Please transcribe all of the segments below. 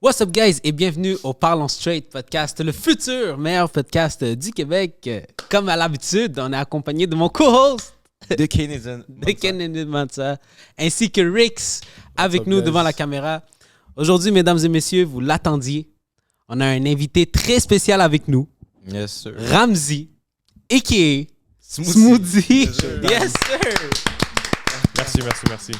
What's up, guys, et bienvenue au Parlons Straight podcast, le futur meilleur podcast du Québec. Comme à l'habitude, on est accompagné de mon co-host, de Kennedy Mansa, ainsi que Rix, avec nous devant la caméra. Aujourd'hui, mesdames et messieurs, vous l'attendiez, on a un invité très spécial avec nous, Yes, sir. Ramzi, a.k.a. Smoothie. Yes, sir. Merci.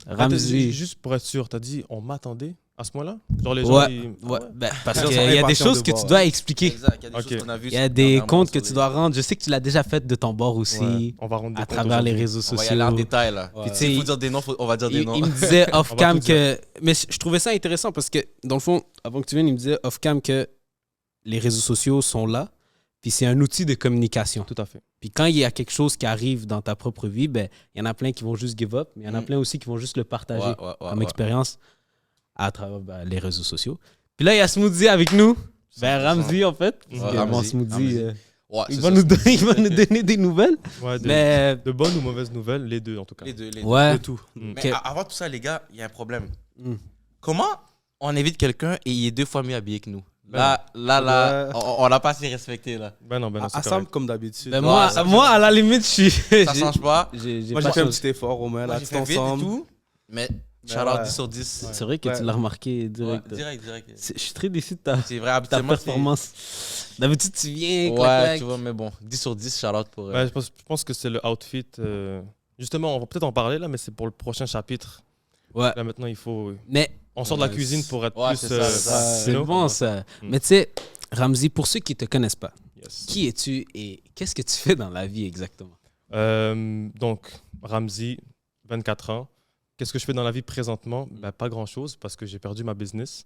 Ramzi. Juste pour être sûr, t'as dit on m'attendait à ce moment-là? Genre les gens, Ouais. Ben, parce Les gens qu'il sont y a des impatients choses de que voir. tu dois expliquer. Exact, il y a des Ok. choses qu'on a vues. Il y a des comptes que tu dois rendre. Je sais que tu l'as déjà fait de ton bord aussi, ouais, on va rendre des à comptes travers les aujourd'hui. réseaux On va y sociaux. aller en détail, là. Puis, tu sais, S'il faut dire des noms, on va dire des noms. Il me disait On va off-cam tout dire. que... Mais je trouvais ça intéressant parce que, dans le fond, avant que tu viennes, il me disait off-cam que les réseaux sociaux sont là, puis c'est un outil de communication. Tout à fait. Puis quand il y a quelque chose qui arrive dans ta propre vie, ben il y en a plein qui vont juste give up, mais il y en a plein aussi qui vont juste le partager comme expérience à travers les réseaux sociaux. Puis là, il y a Smoothie avec nous. Ben, Ramzi, en fait. Ouais, Parce que Ramzi, mon Smoothie, Ouais, il c'est va ça, nous donner des nouvelles. Ouais, Mais... de bonnes ou mauvaises nouvelles, les deux en tout cas. Les deux. Ouais. De tout. Mais Ok. avant tout ça, les gars, il y a un problème. Mm. Comment on invite quelqu'un et il est 2 fois mieux habillé que nous? Ben Là, on l'a pas assez respecté, là. Ben non, c'est Assemble correct. comme d'habitude. Ben, Ouais, moi, à la limite, je suis... Ça change pas. J'ai Moi, pas j'ai fait un changé. petit effort, Romain. Moi, Là, j'ai tout fait vite et ensemble. tout, mais shout-out ouais. 10 sur 10. C'est vrai que Ouais. tu l'as remarqué Ouais, direct. direct. Je suis très déçu de ta C'est vrai, habituellement, performance. D'habitude, tu viens, Ouais, clac, tu vois, mais bon, 10 sur 10, shout-out pour... Ben, je pense que c'est le outfit. Justement, on va peut-être en parler là, mais c'est pour le prochain chapitre. Ouais. Là maintenant, il faut. Mais On sort de la Ouais, cuisine pour être ouais, plus. c'est ça, c'est ça. c'est you know? bon, ça. Mm. Mais tu sais, Ramzi, pour ceux qui ne te connaissent pas, Yes. qui es-tu et qu'est-ce que tu fais dans la vie exactement? Donc, Ramzi, 24 ans. Qu'est-ce que je fais dans la vie présentement? Ben, pas grand-chose parce que j'ai perdu ma business.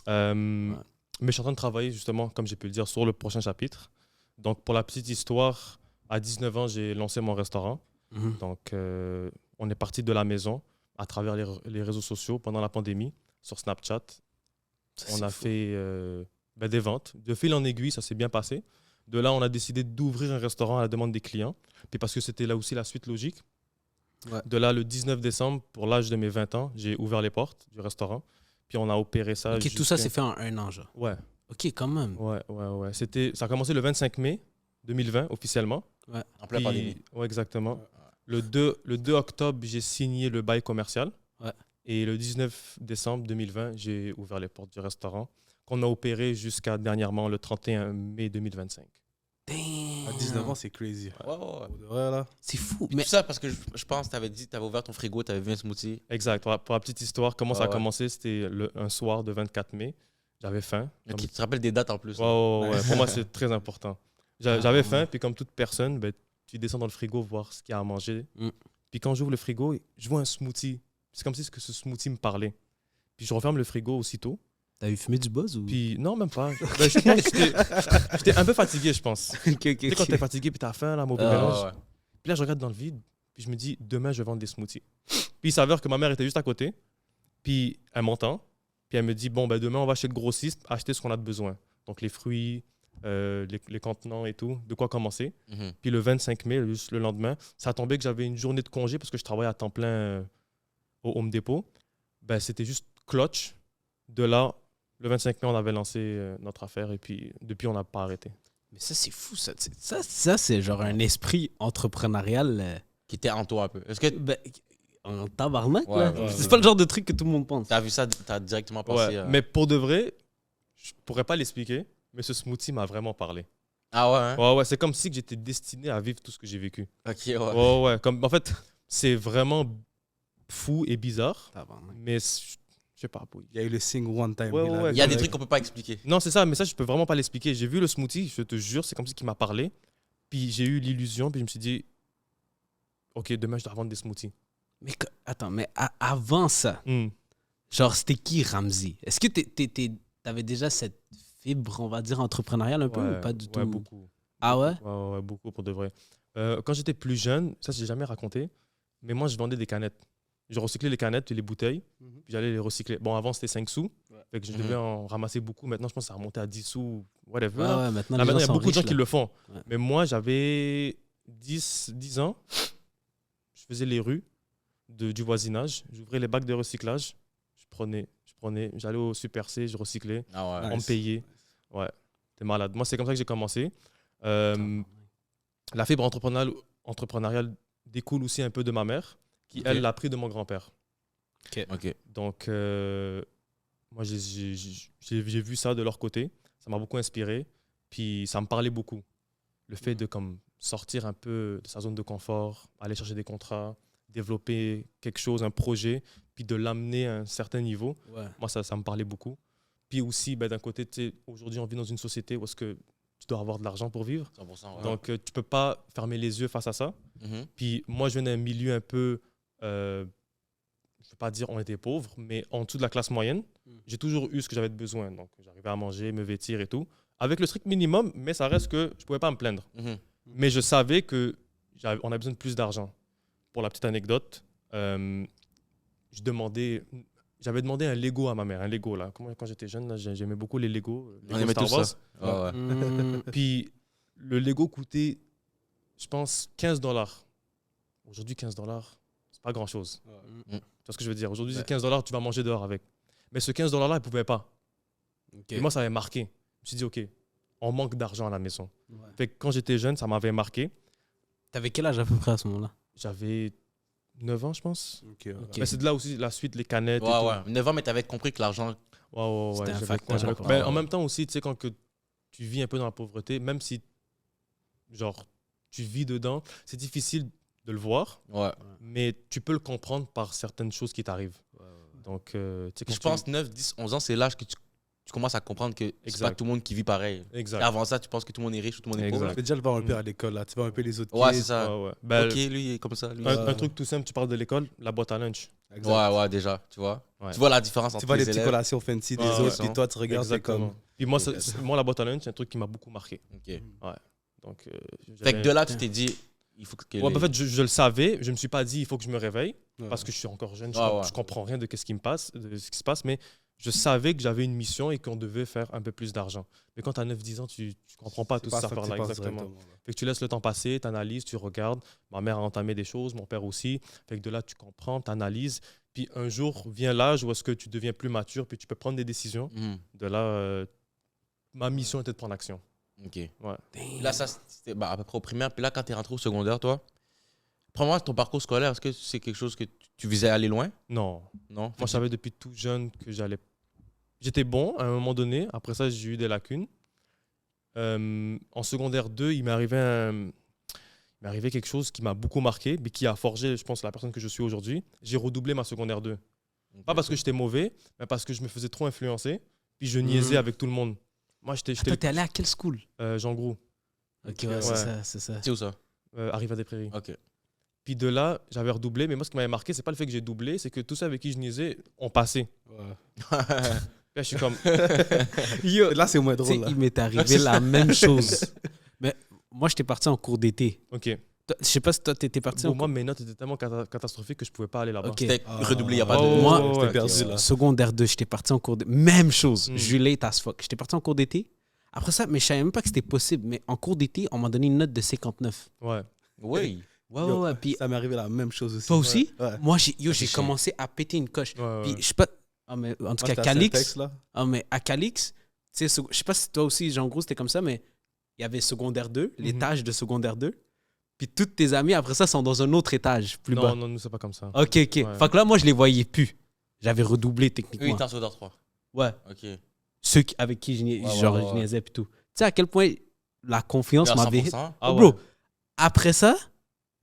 Mais je suis en train de travailler justement, comme j'ai pu le dire, sur le prochain chapitre. Donc, pour la petite histoire, à 19 ans, j'ai lancé mon restaurant. Mhm. Donc, on est parti de la maison à travers les réseaux sociaux pendant la pandémie, sur Snapchat. On a fait des ventes. De fil en aiguille, ça s'est bien passé. De là, on a décidé d'ouvrir un restaurant à la demande des clients. Puis parce que c'était là aussi la suite logique. Ouais. De là, le 19 décembre, pour l'âge de mes 20 ans, j'ai ouvert les portes du restaurant. Puis on a opéré ça. Ok, tout ça s'est fait en un an, genre. Ouais, Ok, quand même. ouais. Ça a commencé le 25 mai 2020, officiellement. En plein Puis- pandémie. Ouais, exactement. Le 2 octobre, j'ai signé le bail commercial. Ouais. Et le 19 décembre 2020, j'ai ouvert les portes du restaurant qu'on a opéré jusqu'à dernièrement le 31 mai 2025. Damn. À 19 ans, c'est crazy. Ouais. Pour de vrai, là. C'est fou. Mais Mais tout ça parce que je pense que tu avais dit, tu avais ouvert ton frigo, tu avais vu un smoothie. Exact. Pour la petite histoire, comment ça a Ouais. commencé, c'était un soir de 24 mai. J'avais faim. Ok, tu te rappelles des dates en plus. Ouais. Pour moi, c'est très important. J'avais faim, puis comme toute personne, ben, tu descends dans le frigo voir ce qu'il y a à manger. Mm. Puis quand j'ouvre le frigo, je vois un smoothie. C'est comme si ce smoothie me parlait. Puis je referme le frigo aussitôt. t'as eu fumé du buzz ou? Puis non, même pas. Ben, je pense que j'étais un peu fatigué, je pense. Ok. Tu sais, quand t'es fatigué, puis t'as faim, là, mauvais mélange. ouais. Puis là, je regarde dans le vide, puis je me dis, demain, je vais vendre des smoothies. Puis il s'avère que ma mère était juste à côté, puis elle m'entend, puis elle me dit, bon, ben demain, on va chez le grossiste acheter ce qu'on a de besoin. Donc les fruits, les contenants et tout, de quoi commencer. Mhm. Puis le 25 mai, juste le lendemain, ça a tombé que j'avais une journée de congé parce que je travaillais à temps plein au Home Depot. Ben, c'était juste clutch. De là, le 25 mai, on avait lancé notre affaire et puis depuis, on n'a pas arrêté. Mais ça, c'est fou. Ça, c'est genre un esprit entrepreneurial. Qui était en toi un peu. Est-ce que Ben, en tabarnak, Ouais, là. ouais, C'est ouais. pas le genre de truc que tout le monde pense. tu as vu ça, tu as directement pensé. Ouais, mais pour de vrai, je pourrais pas l'expliquer, mais ce smoothie m'a vraiment parlé. Ah ouais, hein? Ouais, c'est comme si que j'étais destiné à vivre tout ce que j'ai vécu. Ok, ouais. Ouais. En fait, c'est vraiment fou et bizarre, Tabarnak. mais je sais pas. Il y a eu le sing one time. Ouais, il a- ouais, Il y a des correct. trucs qu'on peut pas expliquer. Non, c'est ça, mais ça, je peux vraiment pas l'expliquer. J'ai vu le smoothie, je te jure, c'est comme si qu'il m'a parlé. Puis j'ai eu l'illusion, puis je me suis dit, OK, demain, je dois vendre des smoothies. Mais attends, mais avant ça, Hmm. genre, c'était qui Ramzi? Est-ce que t'avais déjà cette fibre, on va dire, entrepreneuriale un peu Ouais, ou pas du tout? Ouais, beaucoup. Ah ouais? Ouais, beaucoup pour de vrai. Quand j'étais plus jeune, ça, j'ai jamais raconté, mais moi, je vendais des canettes. Je recyclais les canettes et les bouteilles, Mhm. puis j'allais les recycler. Bon, avant, c'était 5 sous, fait que je Mhm. devais en ramasser beaucoup. Maintenant, je pense que ça a remonté à 10 sous, whatever. Ouais, là. ouais, maintenant, Là, les maintenant, il y gens a sont beaucoup de gens riches, qui là. le font. Ouais. Mais moi, j'avais 10 ans. Je faisais les rues du voisinage. J'ouvrais les bacs de recyclage. Je prenais J'allais au Super C, je recyclais, Ah ouais. on me payait. Ouais, t'es malade. Moi, c'est comme ça que j'ai commencé. La fibre entrepreneuriale découle aussi un peu de ma mère, qui, elle, l'a pris de mon grand-père. Ok. Donc, moi, j'ai vu ça de leur côté. Ça m'a beaucoup inspiré. Puis, ça me parlait beaucoup. Le fait de comme, sortir un peu de sa zone de confort, aller chercher des contrats, développer quelque chose, un projet, puis de l'amener à un certain niveau. Ouais. Moi, ça me parlait beaucoup. Puis aussi, ben, d'un côté, aujourd'hui, on vit dans une société où est-ce que tu dois avoir de l'argent pour vivre. 100%. Ouais. Donc, tu ne peux pas fermer les yeux face à ça. Mhm. Puis moi, je viens d'un milieu un peu, je ne veux pas dire on était pauvres, mais en dessous de la classe moyenne. J'ai toujours eu ce que j'avais de besoin. Donc, j'arrivais à manger, me vêtir et tout. Avec le strict minimum, mais ça reste que je ne pouvais pas me plaindre. Mhm. Mais je savais qu'on a besoin de plus d'argent. Pour la petite anecdote, j'avais demandé un Lego à ma mère. Un Lego, là. Quand j'étais jeune, là, j'aimais beaucoup les Lego. On aimait Star tous Wars. ça. Ouais. Puis le Lego coûtait, je pense, $15. Aujourd'hui, $15, c'est pas grand-chose. Tu vois ce que je veux dire? Aujourd'hui, c'est $15, tu vas manger dehors avec. Mais ce $15-là, il ne pouvait pas. Okay. Et moi, ça avait marqué. Je me suis dit, OK, on manque d'argent à la maison. Ouais. Fait que quand j'étais jeune, ça m'avait marqué. T'avais quel âge à peu près à ce moment-là? J'avais 9 ans, je pense. Ok. Mais c'est de là aussi la suite, les canettes. Ouais, et ouais. 9 ans, mais t'avais compris que l'argent. Ouais. C'était un J'avais- facteur j'avais- important. Ben, en même temps aussi, tu sais, quand que tu vis un peu dans la pauvreté, même si genre, tu vis dedans, c'est difficile de le voir, Ouais. mais tu peux le comprendre par certaines choses qui t'arrivent. Donc, tu sais, quand Je pense 9, 10, 11 ans, c'est l'âge que tu commences à comprendre que c'est Exact. pas tout le monde qui vit pareil. Exact. Et avant ça, tu penses que tout le monde est riche ou tout le monde est Exact. pauvre. Tu fais déjà le voir un peu à l'école, là. Tu vois un peu les autres Ouais, kids. c'est ça. Ouais. Ben, Ok, lui, il est comme ça. Lui, un truc tout simple, tu parles de l'école, la boîte à lunch. Exact. Ouais, déjà, tu vois. Ouais. Tu vois la différence Tu entre vois les les petites élèves. collations fancy des Ouais, autres, ouais. puis toi, tu regardes, c'est comme... Puis moi, moi, la boîte à lunch, c'est un truc qui m'a beaucoup marqué. Ok. Donc, Fait que de là, tu t'es dit, il faut que. Ouais, en fait, je le savais. Je ne me suis pas dit il faut que je me réveille Ouais. parce que je suis encore jeune. Je comprends rien de ce qui se passe, mais je savais que j'avais une mission et qu'on devait faire un peu plus d'argent. Mais quand tu as 9-10 ans, tu ne comprends pas toutes ces affaires-là exactement. Fait que tu laisses le temps passer, tu analyses, tu regardes. Ma mère a entamé des choses, mon père aussi. Fait que de là, tu comprends, tu analyses. Puis un jour vient l'âge où est-ce que tu deviens plus mature, puis tu peux prendre des décisions. Mhm. De là, ma mission était de prendre action. Ok. Ouais. Là, ça, c'était à peu près au primaire. Puis là, quand tu es rentré au secondaire, toi, prends-moi ton parcours scolaire. Est-ce que c'est quelque chose que tu visais aller loin? Non. Non? Moi, je savais depuis tout jeune que j'étais bon à un moment donné. Après ça, j'ai eu des lacunes. En secondaire 2, il m'est arrivé quelque chose qui m'a beaucoup marqué, mais qui a forgé, je pense, la personne que je suis aujourd'hui. J'ai redoublé ma secondaire 2. Pas parce que j'étais mauvais, mais parce que je me faisais trop influencer. Puis je niaisais avec tout le monde. Moi, Toi, t'es allé à quelle school? Jean Gros, Ok, ouais, c'est ça. C'est où ça? Arrive à des Prairies. Ok. Puis de là, j'avais redoublé. Mais moi, ce qui m'avait marqué, c'est pas le fait que j'ai doublé, c'est que tous ceux avec qui je niaisais ont passé. Puis là, je suis comme... Yo, Là, c'est moins tu sais, drôle, là. il m'est arrivé la même chose. Mais moi, j'étais parti en cours d'été. OK. Je sais pas si toi, t'étais parti en Bon, moi, mes notes étaient tellement catastrophiques que je pouvais pas aller là-bas. Ok. C'était Ah. redoublé, il n'y a pas Oh, de. Moi, ouais, J'étais ouais, perdu, ok. là. Secondaire 2, j'étais parti en cours d'été. Même chose. Mm. Je suis late as fuck. J'étais parti en cours d'été. Après ça, mais je savais même pas que c'était possible. Mais en cours d'été, on m'a donné une note de 59. Ouais. Oui. Ouais. Puis Ça m'est arrivé la même chose aussi. toi aussi? Ouais. Moi, j'ai c'est chiant. commencé à péter une coche. Ouais. Puis je sais pas. Ah, mais en tout Moi, cas, j'étais à Calix. Syntex, là. Ah, mais à Calix, tu sais, je sais pas si toi aussi, Jean Gros, c'était comme ça, mais il y avait secondaire 2, l'étage de secondaire 2. Puis toutes tes amis, après ça, sont dans un autre étage, plus bas. Non, nous, c'est pas comme ça. Ok. Fait que là, moi, je les voyais plus. J'avais redoublé Eux, ils techniquement. étaient en secondaire 3. Ouais. Ok. Ceux avec qui je niaisais puis tout. Tu sais à quel point la confiance Mais à m'avait... 100%. Ah, Bro, ouais. après ça,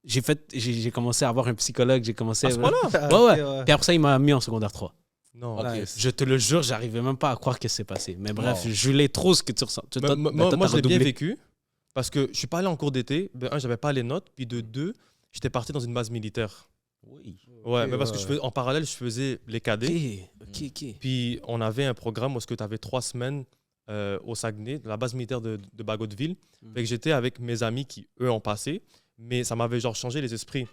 j'ai commencé à avoir un psychologue, j'ai commencé... À ce point-là? Ouais. Puis après ça, il m'a mis en secondaire 3. Non. Ok. Nice. Je te le jure, j'arrivais même pas à croire que c'est passé. Mais bref, Wow. je voulais trop ce que tu ressens. Toi, Moi, t'as je l'ai bien redoublé. vécu parce que je suis pas allé en cours d'été. De un, j'avais pas les notes. Puis de deux, j'étais parti dans une base militaire. Oui. Ouais, Ok, mais parce ouais. que en parallèle, je faisais les cadets. Ok. Puis on avait un programme où tu avais 3 semaines au Saguenay, dans la base militaire de Bagotville. Fait que j'étais avec mes amis qui, eux, ont passé. Mais ça m'avait genre changé les esprits.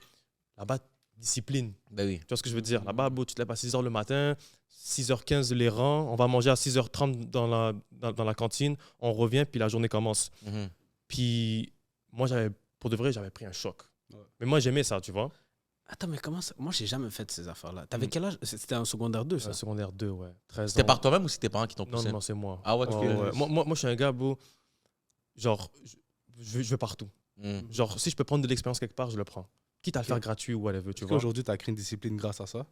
Là-bas, discipline. Ben oui. Tu vois ce que je veux dire? Là-bas, bro, tu te lèves à 6h le matin, 6h15 les rangs, on va manger à 6h30 dans la cantine, on revient, puis la journée commence. Mhm. Puis moi, pour de vrai, j'avais pris un choc. Mais moi, j'aimais ça, tu vois. Attends, mais comment ça? Moi, j'ai jamais fait ces affaires-là. T'avais quel âge? C'était en secondaire 2, ça? Secondaire 2, ouais. 13 C'était ans. par toi-même ou c'est tes parents qui t'ont Non, poussé? non, c'est moi. Ah ouais, tu Ouais, fais- ouais. Moi, je suis un gars, bro, genre, je vais partout. Genre, si je peux prendre de l'expérience quelque part, je le prends. Quitte à le faire gratuit ou whatever, tu vois. Aujourd'hui, tu as créé une discipline grâce à ça.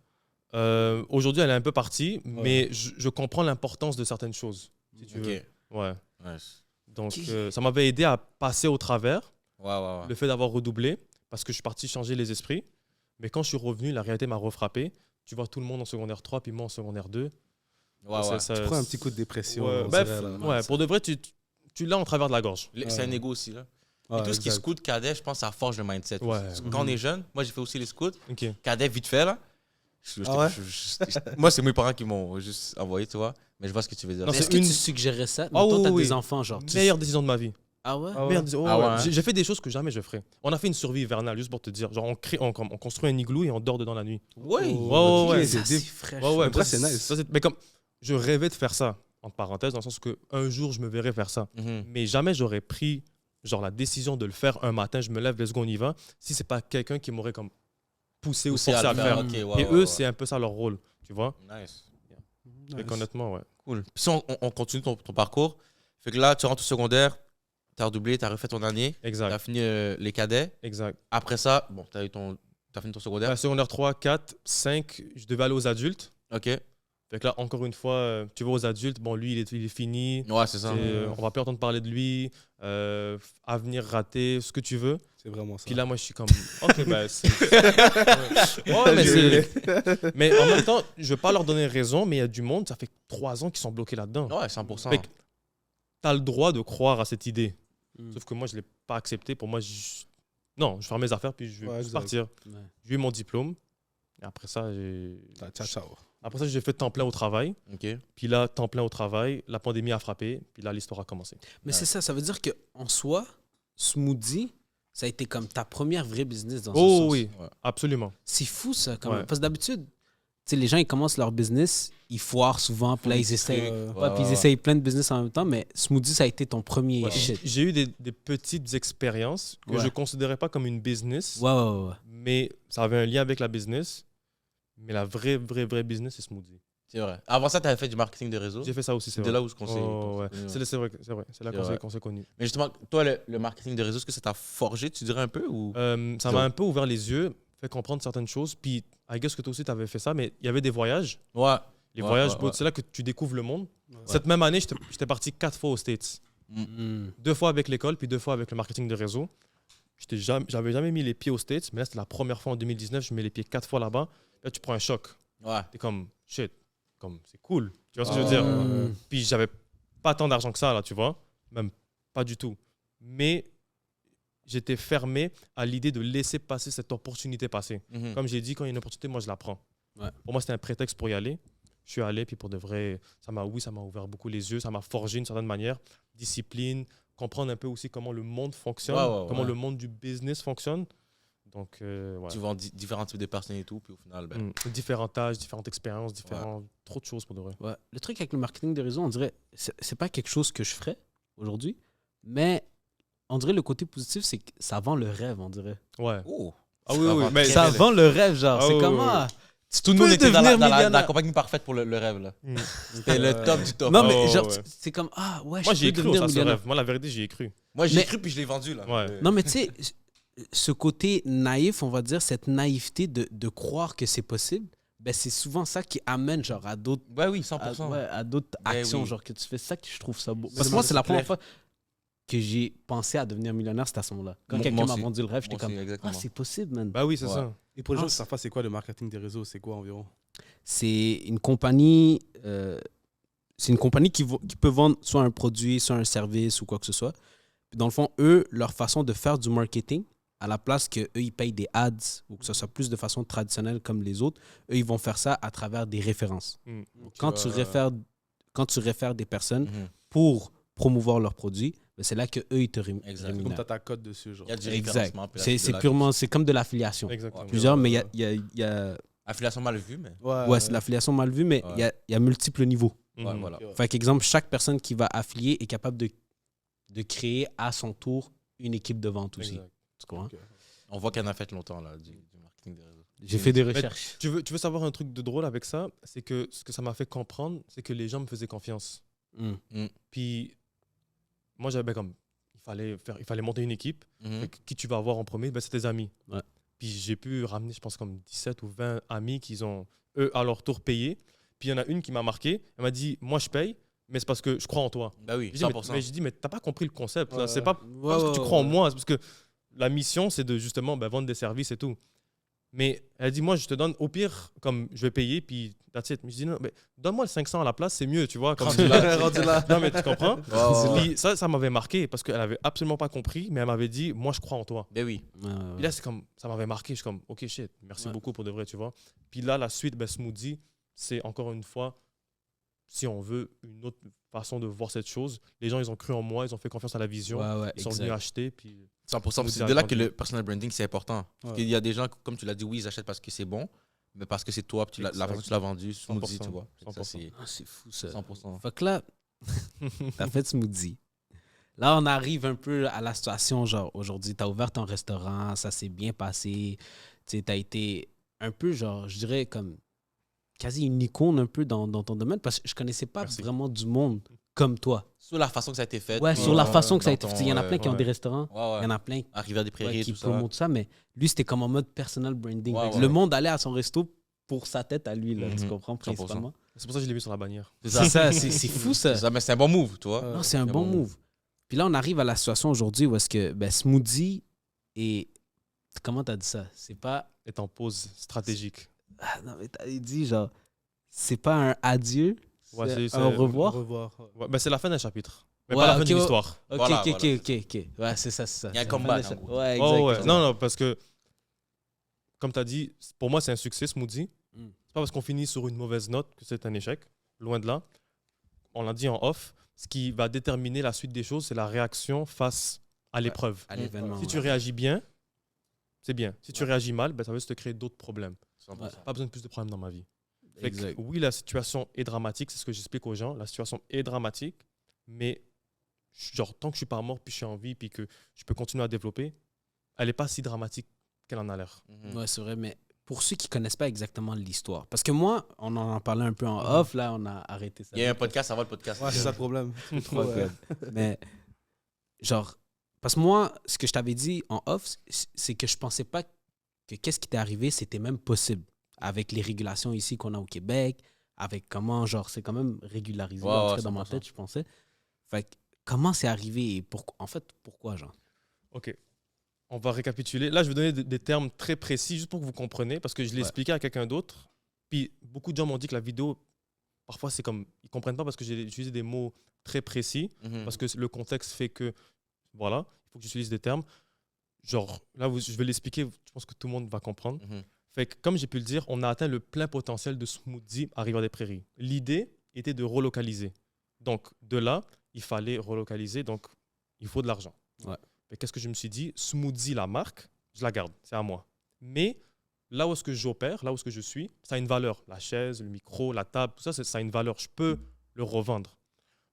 Aujourd'hui, elle est un peu partie, mais je comprends l'importance de certaines choses, si tu veux. Ok. Ouais. Nice. Donc, ça m'avait aidé à passer au travers, Ouais. le fait d'avoir redoublé, parce que je suis parti changer les esprits. Mais quand je suis revenu, la réalité m'a refrappé. Tu vois tout le monde en secondaire 3, puis moi en secondaire 2. Ouais. Ça- Tu prends un petit coup de dépression. Ouais, on bref, dirait, là. ouais, pour de vrai, tu l'as en travers de la gorge. C'est un ego aussi, là. Ouais, Et tout ce qui est exact. scout, cadet, je pense, ça forge le mindset. Ouais. aussi. Parce que quand on est jeune, moi, j'ai fait aussi les scouts. Ok. Cadet, vite fait, là. Moi, c'est mes parents qui m'ont juste envoyé, tu vois. Mais je vois ce que tu veux dire. Non, Mais c'est est-ce que une- tu suggérais ça? Ah Mettons, oui, t'as oui. des enfants, genre. Meilleure décision de ma vie. Ah ouais? Meilleure décision. Ah ouais, hein. J'ai fait des choses que jamais je ferais. On a fait une survie hivernale, juste pour te dire. Genre, on construit un igloo et on dort dedans la nuit. Oui. Ouais. Ça, c'est c'est fraîche. Ouais, Après, ça, c'est nice. mais comme, je rêvais de faire ça, entre parenthèses, dans le sens que un jour, je me verrais faire ça. Mais jamais j'aurais pris genre la décision de le faire un matin, je me lève, let's go, on y va, si c'est pas quelqu'un qui m'aurait comme poussé ou forcé à le faire. Et eux, c'est un peu ça leur rôle, tu vois. Nice. Fait qu'honnêtement, ouais. Cool. Puis si on continue ton parcours, fait que là, tu rentres au secondaire, tu as redoublé, tu as refait ton année, tu as Exact, fini les cadets. exact. Après ça, bon, tu as fini ton secondaire. Secondaire 3, 4, 5, je devais aller aux adultes. Ok. Fait que là, encore une fois, tu vas aux adultes, bon, lui, il est fini. Ouais, c'est ça. On va plus entendre parler de lui, avenir raté, ce que tu veux. C'est vraiment ça. Puis là, moi, je suis comme, ok, ben, c'est. Ouais, mais c'est. Mais en même temps, je veux pas leur donner raison, mais il y a du monde, ça fait 3 ans qu'ils sont bloqués là-dedans. Ouais, 100%. Fait que t'as le droit de croire à cette idée. Mm. Sauf que moi, je l'ai pas accepté. Pour moi, non, je vais faire mes affaires, puis je vais Ouais, juste exact. partir. Ouais. J'ai eu mon diplôme. Et après ça, j'ai fait temps plein au travail. Ok. Puis là, temps plein au travail, la pandémie a frappé. Puis là, l'histoire a commencé. Mais c'est ça veut dire qu'en soi, Smoothie, ça a été comme ta première vraie business dans ce Oh sens. oui, Ouais. absolument. C'est fou ça quand Ouais. même. Parce que d'habitude, tu sais, les gens ils commencent leur business, ils foirent souvent, puis là ils essayent. Puis ils essayent plein de business en même temps, mais Smoothie, ça a été ton premier Ouais. shit. J'ai eu des petites expériences que Ouais. je considérais pas comme une business, Ouais. mais ça avait un lien avec la business. Mais la vraie business, c'est Smoothie. C'est vrai. Avant ça, tu avais fait du marketing de réseau. J'ai fait ça aussi, c'est C'est de vrai. là où on s'est Oh, ouais. connus, ouais. C'est vrai, c'est là C'est qu'on vrai. qu'on s'est connus. Mais justement, toi, le marketing de réseau, est-ce que ça t'a forgé, tu dirais un peu ou... Ça m'a un peu ouvert les yeux, fait comprendre certaines choses. Puis, I guess que toi aussi, tu avais fait ça, mais il y avait des voyages. Ouais. Les Ouais, voyages, ouais, bro, ouais. c'est là que tu découvres le monde. Cette même année, j'étais parti 4 fois aux States. Mm. 2 fois avec l'école, puis 2 fois avec le marketing de réseau. J'avais jamais mis les pieds aux States, mais là, c'était la première fois en 2019. Je mets les pieds 4 fois là-bas. Là, tu prends un choc. Ouais. T'es comme, shit, comme, c'est cool. Tu vois ce que je veux dire? Mm. Puis, j'avais pas tant d'argent que ça, là, tu vois. Même pas du tout. Mais j'étais fermé à l'idée de laisser passer cette opportunité passer. Mhm. Comme j'ai dit, quand il y a une opportunité, moi, je la prends. Ouais. Pour moi, c'était un prétexte pour y aller. Je suis allé, puis pour de vrai, ça m'a ouvert beaucoup les yeux, ça m'a forgé d'une certaine manière. Discipline, comprendre un peu aussi comment le monde fonctionne, Ouais, comment ouais. le monde du business fonctionne. Donc, ouais. Tu vends différents types de personnes et tout, puis au final, ben... Différents âges, différentes expériences, trop de choses pour de vrai. Ouais. Le truc avec le marketing de réseau, on dirait, c'est pas quelque chose que je ferais aujourd'hui, mais on dirait le côté positif, c'est que ça vend le rêve, on dirait. Ouais. Oh! Ah oui, mais Ça vend le rêve, genre. Ah c'est oui, comment. Tout le monde peux était dans devenir la millionnaire. compagnie parfaite pour le rêve, là. C'était le top du top. Non, mais Oh, genre, ouais. c'est comme, ah ouais, moi, je j'y peux ai cru au devenir ça, ce millionnaire. rêve. Moi, la vérité, j'y ai cru. Moi, j'ai Mais- cru, puis je l'ai vendu, là. Ouais. Non, mais tu sais, ce côté naïf, on va dire, cette naïveté de croire que c'est possible, ben c'est souvent ça qui amène genre à d'autres Ouais, oui, 100%. à d'autres Ben actions oui. genre que tu fais. C'est ça que je trouve ça beau. C'est Parce que moi, c'est la clair. première fois que j'ai pensé à devenir millionnaire, c'était à ce moment-là. Quand Moi quelqu'un m'a aussi. vendu le rêve, j'étais Moi comme, aussi, exactement. ah, c'est possible, man. Bah oui, c'est Ouais. ça. Et pour les gens Ah, qui savent pas, c'est quoi le marketing des réseaux? C'est quoi environ? C'est une compagnie qui peut vendre soit un produit, soit un service ou quoi que ce soit. Puis dans le fond, eux, leur façon de faire du marketing, à la place qu'eux, ils payent des ads ou que ce soit plus de façon traditionnelle comme les autres, eux, ils vont faire ça à travers des références. Quand tu réfères des personnes Mhm. pour promouvoir leurs produits, ben c'est là que eux ils te Exact. Comme rémunèrent. tu as ta cote dessus. Genre. Il y a du Exact. référencement. puis là, C'est de la- purement, c'est comme de l'affiliation. Exactement. Plusieurs, mais il y a Affiliation mal vue, mais... ouais, c'est de l'affiliation mal vue, mais il y a multiples niveaux. Ouais, voilà. Fait qu'exemple, chaque personne qui va affilier est capable de créer à son tour une équipe de vente aussi. Exact. Tu comprends? Ok. On voit qu'elle en a fait longtemps, là, du marketing des réseaux. J'ai fait des recherches. Tu veux savoir un truc de drôle avec ça? C'est que ce que ça m'a fait comprendre, c'est que les gens me faisaient confiance. Puis moi, j'avais comme, il fallait monter une équipe. Qui tu vas avoir en premier? C'est tes amis. Ouais. Puis j'ai pu ramener, je pense, comme 17 ou 20 amis qui ont, eux, à leur tour payé. Puis il y en a une qui m'a marqué. Elle m'a dit, moi, je paye, mais c'est parce que je crois en toi. Bah oui, 100%. Mais je dis, mais t'as pas compris le concept. Là. C'est pas parce Ouais, que tu crois en moi, c'est parce que la mission, c'est de justement vendre des services et tout. Mais elle dit, moi, je te donne, au pire, comme je vais payer, puis that's it. Mais je dis, non, mais donne-moi le 500 à la place, c'est mieux, tu vois. Comme Rendu là. Non, mais tu comprends? Ouais. Puis ça m'avait marqué parce qu'elle avait absolument pas compris, mais elle m'avait dit, moi, je crois en toi. Ben oui. Puis là, c'est comme, ça m'avait marqué. Je suis comme, OK, shit, merci beaucoup pour de vrai, tu vois. Puis là, la suite, Smoothie, c'est encore une fois, si on veut, une autre façon de voir cette chose. Les gens, ils ont cru en moi, ils ont fait confiance à la vision. Ils sont venus acheter, puis... 100%. C'est de là que le personal branding, c'est important. Parce qu'il y a des gens, comme tu l'as dit, oui, ils achètent parce que c'est bon, mais parce que c'est toi, puis la façon que tu l'as vendu, Smoothie, tu vois. Ça, c'est fou, ça. 100%. Fait que là, t'as fait Smoothie. Là, on arrive un peu à la situation, genre, aujourd'hui, t'as ouvert ton restaurant, ça s'est bien passé. Tu sais, t'as été un peu, genre, je dirais, comme quasi une icône un peu dans ton domaine, parce que je connaissais pas vraiment du monde comme toi. Sur la façon que ça a été fait. Ouais, sur la façon que ça a été fait. Il y en a plein qui ont des restaurants. Il y en a plein à Rivière-des-Prairies, qui tout ça. promotent ça, mais lui, c'était comme en mode personal branding. Ouais, Le monde allait à son resto pour sa tête à lui, là, tu 100%. comprends, principalement. C'est pour ça que je l'ai mis sur la bannière. C'est ça, c'est fou, ça. C'est ça, mais c'est un bon move, tu vois. Non, c'est un bon move. Puis là, on arrive à la situation aujourd'hui où est-ce que Smoothie est... Comment t'as dit ça? C'est pas... Est en pause stratégique. Ah, non, mais t'as dit, genre, c'est pas un adieu, c'est un au revoir. Ouais, c'est la fin d'un chapitre. Mais pas la fin de l'histoire. Ok. Ouais, c'est ça. Il y a un comeback. Ouais, exactement. Non, parce que, comme tu as dit, pour moi, c'est un succès, Smoothie. C'est pas parce qu'on finit sur une mauvaise note que c'est un échec. Loin de là. On l'a dit en off. Ce qui va déterminer la suite des choses, c'est la réaction face à l'épreuve. À l'événement. Si tu réagis bien, c'est bien. Si tu réagis mal, ça va juste te créer d'autres problèmes. Pas besoin de plus de problèmes dans ma vie. Oui, la situation est dramatique, c'est ce que j'explique aux gens. La situation est dramatique, mais genre, tant que je suis pas mort, puis je suis en vie, puis que je peux continuer à développer, elle n'est pas si dramatique qu'elle en a l'air. Ouais, c'est vrai, mais pour ceux qui connaissent pas exactement l'histoire, parce que moi, on en parlait un peu en off, là, on a arrêté ça. Il y a un podcast avant le podcast. Ouais, c'est ça le problème. Mais, genre, parce que moi, ce que je t'avais dit en off, c'est que je pensais pas que qu'est-ce qui t'est arrivé, c'était même possible. Avec les régulations ici qu'on a au Québec, avec comment, genre, c'est quand même régularisé dans ma tête, je pensais. Fait que, comment c'est arrivé et en fait, pourquoi, genre? OK. On va récapituler. Là, je vais donner des termes très précis juste pour que vous compreniez, parce que je l'ai expliqué à quelqu'un d'autre. Puis, beaucoup de gens m'ont dit que la vidéo, parfois, c'est comme... Ils ne comprennent pas parce que j'ai utilisé des mots très précis, parce que le contexte fait que... Voilà, il faut que j'utilise des termes. Genre, là, je vais l'expliquer, je pense que tout le monde va comprendre. Fait que, comme j'ai pu le dire, on a atteint le plein potentiel de Smoothie à Rivière-des-Prairies. L'idée était de relocaliser. Donc, de là, il fallait relocaliser, donc il faut de l'argent. Ouais. Mais qu'est-ce que je me suis dit? Smoothie, la marque, je la garde, c'est à moi. Mais là où est-ce que j'opère, là où est-ce que je suis, ça a une valeur. La chaise, le micro, la table, tout ça, ça a une valeur. Je peux le revendre.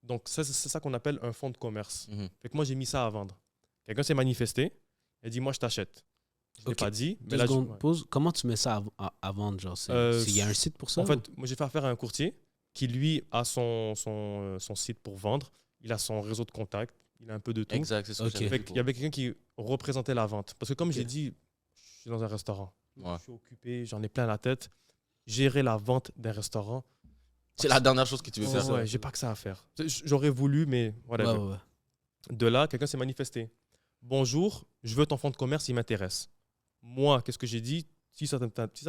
Donc, c'est ça qu'on appelle un fonds de commerce. Fait que moi, j'ai mis ça à vendre. Quelqu'un s'est manifesté, il a dit, moi, je t'achète. Je ne l'ai pas dit. Mais là, pause. Comment tu mets ça à vendre? Genre, il y a un site pour ça? En fait, moi, j'ai fait affaire à un courtier qui, lui, a son site pour vendre. Il a son réseau de contacts. Il a un peu de tout. Exact, c'est ça. Il y avait quelqu'un qui représentait la vente. Parce que comme j'ai dit, je suis dans un restaurant. Je suis occupé, j'en ai plein la tête. Gérer la vente d'un restaurant. C'est la dernière chose que tu veux faire. Ouais, j'ai pas que ça à faire. J'aurais voulu, mais voilà. Ouais. De là, quelqu'un s'est manifesté. Bonjour, je veux ton fonds de commerce, il m'intéresse. Moi, qu'est-ce que j'ai dit? Si ça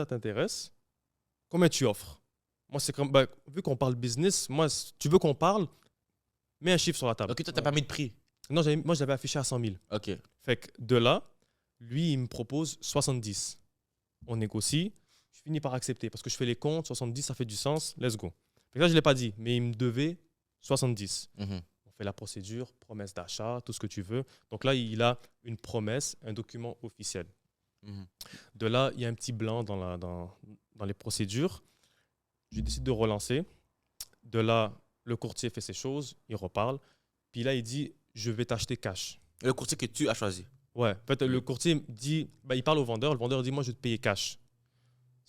t'intéresse, combien tu offres? Moi, c'est comme, vu qu'on parle business, moi, si tu veux qu'on parle, mets un chiffre sur la table. Ok, toi, t'as pas mis de prix. Non, moi, je l'avais affiché à 100 000. Ok. Fait que de là, lui, il me propose 70. On négocie. Je finis par accepter parce que je fais les comptes. 70, ça fait du sens. Let's go. Fait que là, je ne l'ai pas dit, mais il me devait 70. On fait la procédure, promesse d'achat, tout ce que tu veux. Donc là, il a une promesse, un document officiel. De là, il y a un petit blanc dans les procédures. Je décide de relancer. De là, le courtier fait ses choses, il reparle. Puis là, il dit, je vais t'acheter cash. Le courtier que tu as choisi. Ouais. En fait, le courtier dit, il parle au vendeur. Le vendeur dit, moi, je vais te payer cash.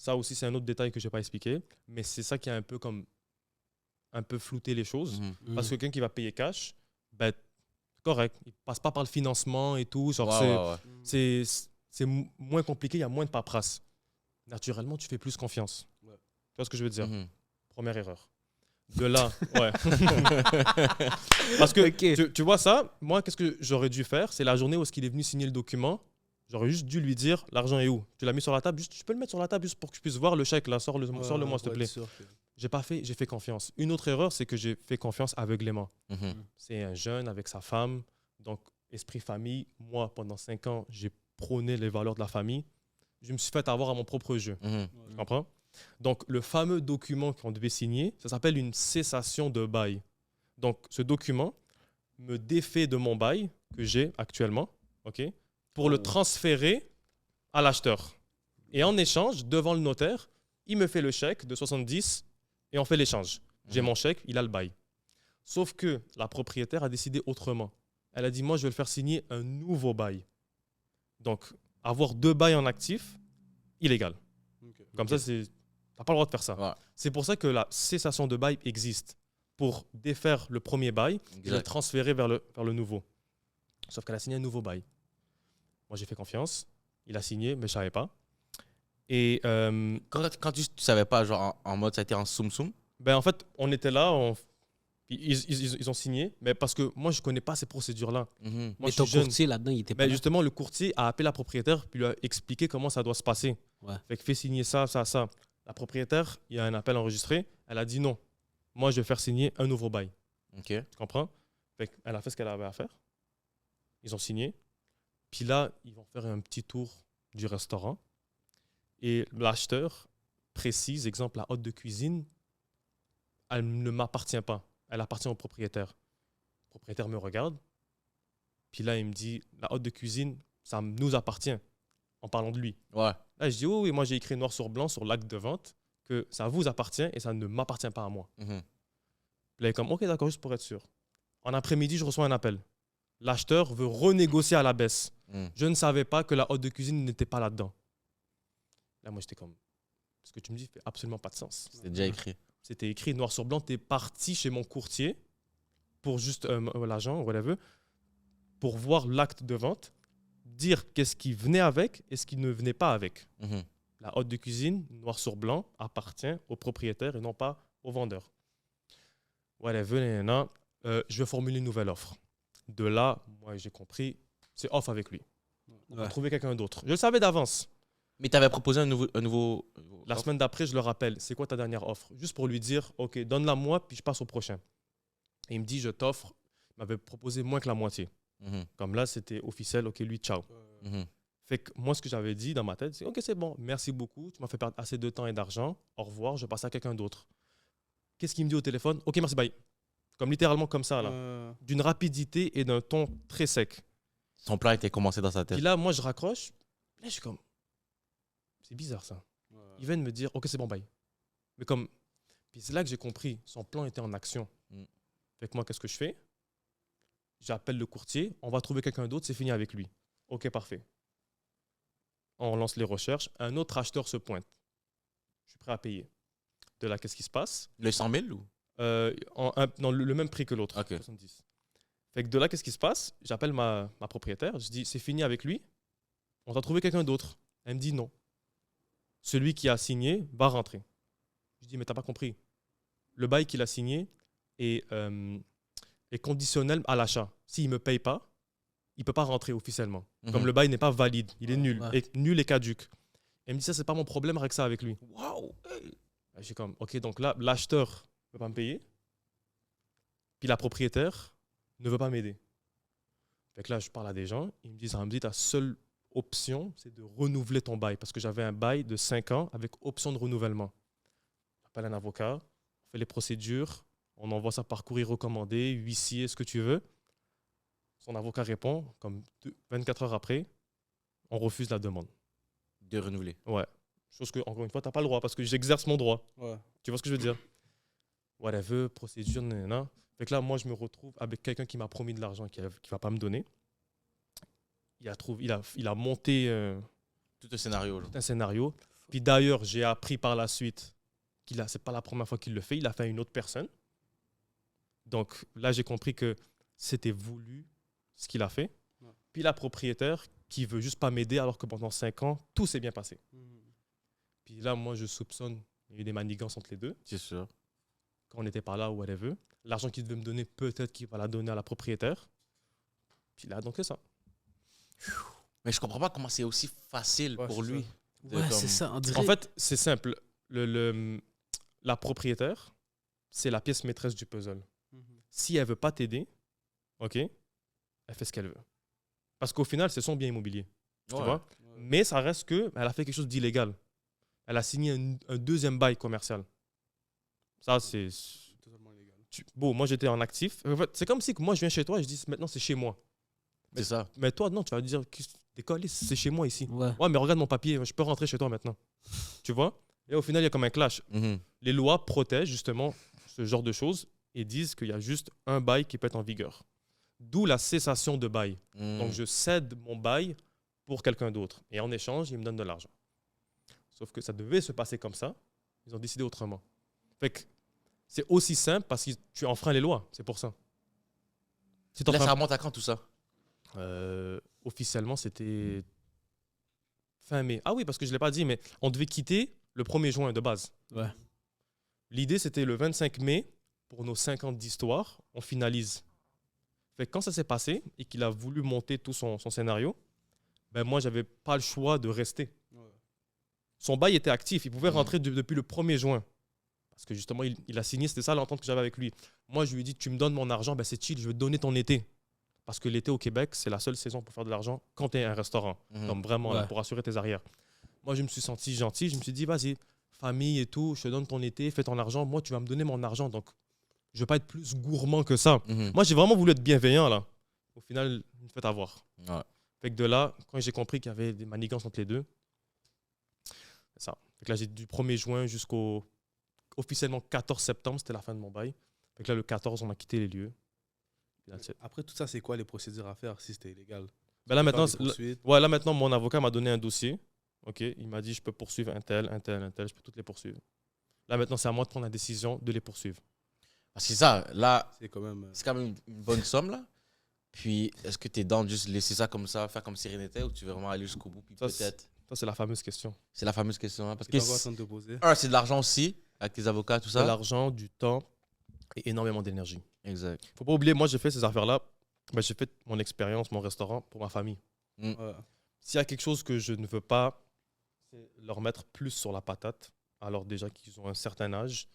Ça aussi, c'est un autre détail que je n'ai pas expliqué. Mais c'est ça qui a un peu flouté les choses. Parce que quelqu'un qui va payer cash, ben, correct. Il ne passe pas par le financement et tout. Genre, c'est moins compliqué, il y a moins de paperasse. Naturellement, tu fais plus confiance. Tu vois ce que je veux dire? Première erreur. De là, ouais. Parce que tu vois ça, moi, qu'est-ce que j'aurais dû faire? C'est la journée où il est venu signer le document. J'aurais juste dû lui dire, l'argent est où? Tu l'as mis sur la table, juste, je peux le mettre sur la table juste pour que je puisse voir le chèque là, sors-le-moi s'il te plaît. J'ai fait confiance. Une autre erreur, c'est que j'ai fait confiance aveuglément. C'est un jeune avec sa femme, donc esprit famille. Moi, pendant 5 ans, j'ai prôné les valeurs de la famille. Je me suis fait avoir à mon propre jeu. Tu comprends? Donc, le fameux document qu'on devait signer, ça s'appelle une cessation de bail. Donc, ce document me défait de mon bail que j'ai actuellement, ok, pour le transférer à l'acheteur. Et en échange, devant le notaire, il me fait le chèque de 70 et on fait l'échange. J'ai mon chèque, il a le bail. Sauf que la propriétaire a décidé autrement. Elle a dit, moi, je vais le faire signer un nouveau bail. Donc, avoir 2 bails en actif, illégal. Comme ça, tu n'as pas le droit de faire ça. Ouais. C'est pour ça que la cessation de bail existe, pour défaire le premier bail et le transférer vers le nouveau. Sauf qu'elle a signé un nouveau bail. Moi, j'ai fait confiance. Il a signé, mais je ne savais pas. Et quand tu ne savais pas, genre en mode, ça a été en soum-soum? Ben, en fait, on était là, ils ont signé, mais parce que moi, je ne connais pas ces procédures-là. Moi, mais ton courtier là-dedans, il était pas là. Justement, le courtier a appelé la propriétaire puis lui a expliqué comment ça doit se passer. Ouais. Fait que fait signer ça. La propriétaire, il y a un appel enregistré. Elle a dit non. Moi, je vais faire signer un nouveau bail. Okay. Tu comprends? Fait qu'elle a fait ce qu'elle avait à faire. Ils ont signé. Puis là, ils vont faire un petit tour du restaurant. Et l'acheteur précise, exemple, la hotte de cuisine, elle ne m'appartient pas. Elle appartient au propriétaire. Le propriétaire me regarde. Puis là, il me dit, la hotte de cuisine, ça nous appartient. En parlant de lui. Ouais. Là, je dis, oui, moi, j'ai écrit noir sur blanc sur l'acte de vente que ça vous appartient et ça ne m'appartient pas à moi. Puis là, il est comme, OK, d'accord, juste pour être sûr. En après-midi, je reçois un appel. L'acheteur veut renégocier à la baisse. Je ne savais pas que la hotte de cuisine n'était pas là-dedans. Là, moi, j'étais comme, ce que tu me dis fait absolument pas de sens. C'était déjà écrit. C'était écrit noir sur blanc. Tu es parti chez mon courtier pour juste l'agent, whatever, pour voir l'acte de vente, dire qu'est-ce qui venait avec et ce qui ne venait pas avec. La hotte de cuisine, noir sur blanc, appartient au propriétaire et non pas au vendeur. Whatever, je vais formuler une nouvelle offre. De là, moi, j'ai compris, c'est off avec lui. On va trouver quelqu'un d'autre. Je le savais d'avance. Mais tu avais proposé un nouveau La semaine d'après, je le rappelle, c'est quoi ta dernière offre? Juste pour lui dire, OK, donne-la moi, puis je passe au prochain. Et il me dit, je t'offre. Il m'avait proposé moins que la moitié. Comme là, c'était officiel, OK, lui, ciao. Fait que moi, ce que j'avais dit dans ma tête, c'est OK, c'est bon, merci beaucoup, tu m'as fait perdre assez de temps et d'argent, au revoir, je passe à quelqu'un d'autre. Qu'est-ce qu'il me dit au téléphone? OK, merci, bye. Comme littéralement comme ça, là. D'une rapidité et d'un ton très sec. Son plan était commencé dans sa tête. Puis là, moi, je raccroche. Là, je suis comme, c'est bizarre ça. Il vient de me dire, OK, c'est bon, bye. Mais comme, puis c'est là que j'ai compris, son plan était en action. Fait que moi, qu'est-ce que je fais? J'appelle le courtier, on va trouver quelqu'un d'autre, c'est fini avec lui. OK, parfait. On lance les recherches, un autre acheteur se pointe. Je suis prêt à payer. De là, qu'est-ce qui se passe? Le 100 000 ou? Non, le même prix que l'autre. Okay. 70. Fait que de là, qu'est-ce qui se passe? J'appelle ma propriétaire, je dis, c'est fini avec lui, on va trouver quelqu'un d'autre. Elle me dit non. Celui qui a signé va rentrer. Je dis, mais t'as pas compris. Le bail qu'il a signé est conditionnel à l'achat. S'il ne me paye pas, il ne peut pas rentrer officiellement. Comme le bail n'est pas valide, il est nul, nul et caduque. Elle me dit, ça, c'est pas mon problème, avec ça avec lui. Waouh! J'ai comme, OK, donc là, l'acheteur ne veut pas me payer, puis la propriétaire ne veut pas m'aider. Fait que là, je parle à des gens, ils me disent, Ramzi, ta seule option, c'est de renouveler ton bail, parce que j'avais un bail de 5 ans avec option de renouvellement. J'appelle un avocat, on fait les procédures, on envoie ça par courrier recommandé, huissier, ce que tu veux. Son avocat répond, comme 24 heures après, on refuse la demande. De renouveler. Ouais. Chose que, encore une fois, tu n'as pas le droit, parce que j'exerce mon droit. Ouais. Tu vois ce que je veux dire? Whatever, procédure, nanana. Fait que là, moi, je me retrouve avec quelqu'un qui m'a promis de l'argent qui ne va pas me donner. Il a monté tout un scénario. Un scénario. Puis d'ailleurs, j'ai appris par la suite c'est pas la première fois qu'il le fait, il l'a fait à une autre personne. Donc là, j'ai compris que c'était voulu ce qu'il a fait. Ouais. Puis la propriétaire qui veut juste pas m'aider alors que pendant 5 ans, tout s'est bien passé. Puis là, moi, je soupçonne, il y a eu des manigances entre les deux. C'est sûr. Quand on n'était pas là ou whatever. L'argent qu'il devait me donner, peut-être qu'il va la donner à la propriétaire. Puis là, donc c'est ça. Mais je comprends pas comment c'est aussi facile Ouais, pour c'est lui. ça. Ouais, c'est ça. On dirait... En fait, c'est simple. La propriétaire, c'est la pièce maîtresse du puzzle. Si elle veut pas t'aider, ok, elle fait ce qu'elle veut. Parce qu'au final, c'est son bien immobilier. Tu vois? Ouais. Mais ça reste qu'elle a fait quelque chose d'illégal. Elle a signé un deuxième bail commercial. Ça, c'est... Totalement illégal. Bon, moi, j'étais en actif. En fait, c'est comme si que moi, je viens chez toi et je dis maintenant, c'est chez moi. C'est ça. Mais toi, non, tu vas dire, décolle, c'est chez moi ici. Ouais. Ouais, mais regarde mon papier, je peux rentrer chez toi maintenant. Tu vois? Et au final, il y a comme un clash. Mhm. Les lois protègent justement ce genre de choses et disent qu'il y a juste un bail qui peut être en vigueur. D'où la cessation de bail. Mhm. Donc, je cède mon bail pour quelqu'un d'autre. Et en échange, il me donne de l'argent. Sauf que ça devait se passer comme ça. Ils ont décidé autrement. Fait que c'est aussi simple parce que tu enfreins les lois. C'est pour ça. Si Là, ça remonte à quand tout ça? Officiellement, c'était fin mai. Ah oui, parce que je ne l'ai pas dit, mais on devait quitter le 1er juin de base. Ouais. L'idée, c'était le 25 mai, pour nos 5 ans d'histoire, on finalise. Fait que quand ça s'est passé et qu'il a voulu monter tout son scénario, ben moi, je n'avais pas le choix de rester. Ouais. Son bail était actif. Il pouvait rentrer depuis le 1er juin. Parce que justement, il a signé, c'était ça l'entente que j'avais avec lui. Moi, je lui ai dit, tu me donnes mon argent, ben c'est chill, je vais te donner ton été. Parce que l'été au Québec, c'est la seule saison pour faire de l'argent quand tu es un restaurant. Comme vraiment, là, pour assurer tes arrières. Moi, je me suis senti gentil. Je me suis dit, vas-y, famille et tout, je te donne ton été, fais ton argent. Moi, tu vas me donner mon argent. Donc, je ne vais pas être plus gourmand que ça. Moi, j'ai vraiment voulu être bienveillant, là. Au final, il me fait avoir. Ouais. Fait que de là, quand j'ai compris qu'il y avait des manigances entre les deux, c'est ça. Fait que là, j'ai du 1er juin jusqu'au officiellement 14 septembre, c'était la fin de mon bail. Fait que là, le 14, on a quitté les lieux. Après tout ça, c'est quoi les procédures à faire si c'était illégal? Ben là, maintenant, Là, maintenant, mon avocat m'a donné un dossier. Okay? Il m'a dit, je peux poursuivre un tel, je peux toutes les poursuivre. Là, maintenant, c'est à moi de prendre la décision de les poursuivre. Parce que ça, là, c'est quand même. c'est quand même une bonne somme, là. Puis, est-ce que tu es dans de juste laisser ça comme ça, faire comme si rien n'était, ou tu veux vraiment aller jusqu'au bout, puis peut-être... Ça, c'est la fameuse question. C'est la fameuse question, hein, parce C'est que... quoi de te poser? C'est de l'argent aussi, avec tes avocats, tout De ça. l'argent, du temps et énormément d'énergie. Exact. Faut pas oublier, moi, j'ai fait ces affaires-là. Ben, j'ai fait mon expérience, mon restaurant pour ma famille. Ouais. S'il y a quelque chose que je ne veux pas, c'est leur mettre plus sur la patate, alors déjà qu'ils ont un certain âge.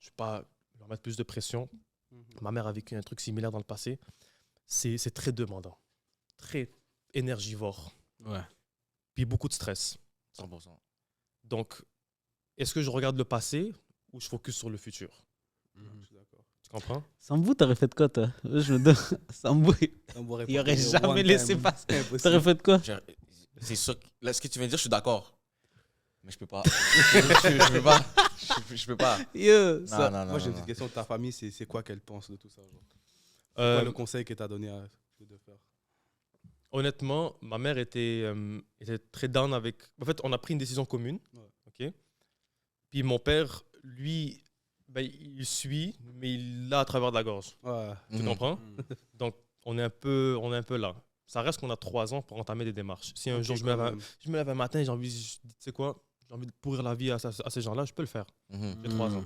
Je ne veux pas leur mettre plus de pression. Ma mère a vécu un truc similaire dans le passé. C'est très demandant, très énergivore. Ouais. Puis beaucoup de stress. 100%. Donc, est-ce que je regarde le passé ou je focus sur le futur? Je suis d'accord. Tu comprends? Sambou, t'aurais fait quoi, toi? Je me donne. Sambou, il aurait jamais laissé passer. T'aurais fait quoi? C'est sûr. Là, ce que tu viens de dire, je suis d'accord. Mais je peux pas. je peux pas. Je peux pas. Yo, ça. Non, Moi, j'ai une non. petite question. Ta famille, c'est quoi qu'elle pense de tout ça? Genre? C'est quoi le conseil qu'elle t'a donné de faire? Honnêtement, ma mère était très down avec... En fait, on a pris une décision commune. Ouais. OK? Puis mon père, lui, ben, il suit, mais il l'a à travers de la gorge. Ouais. Tu comprends? Donc, on est un peu là. Ça reste qu'on a 3 ans pour entamer des démarches. Si un jour je me lève un matin et j'ai envie, tu sais quoi, j'ai envie de pourrir la vie à ces gens-là, je peux le faire. J'ai 3 ans.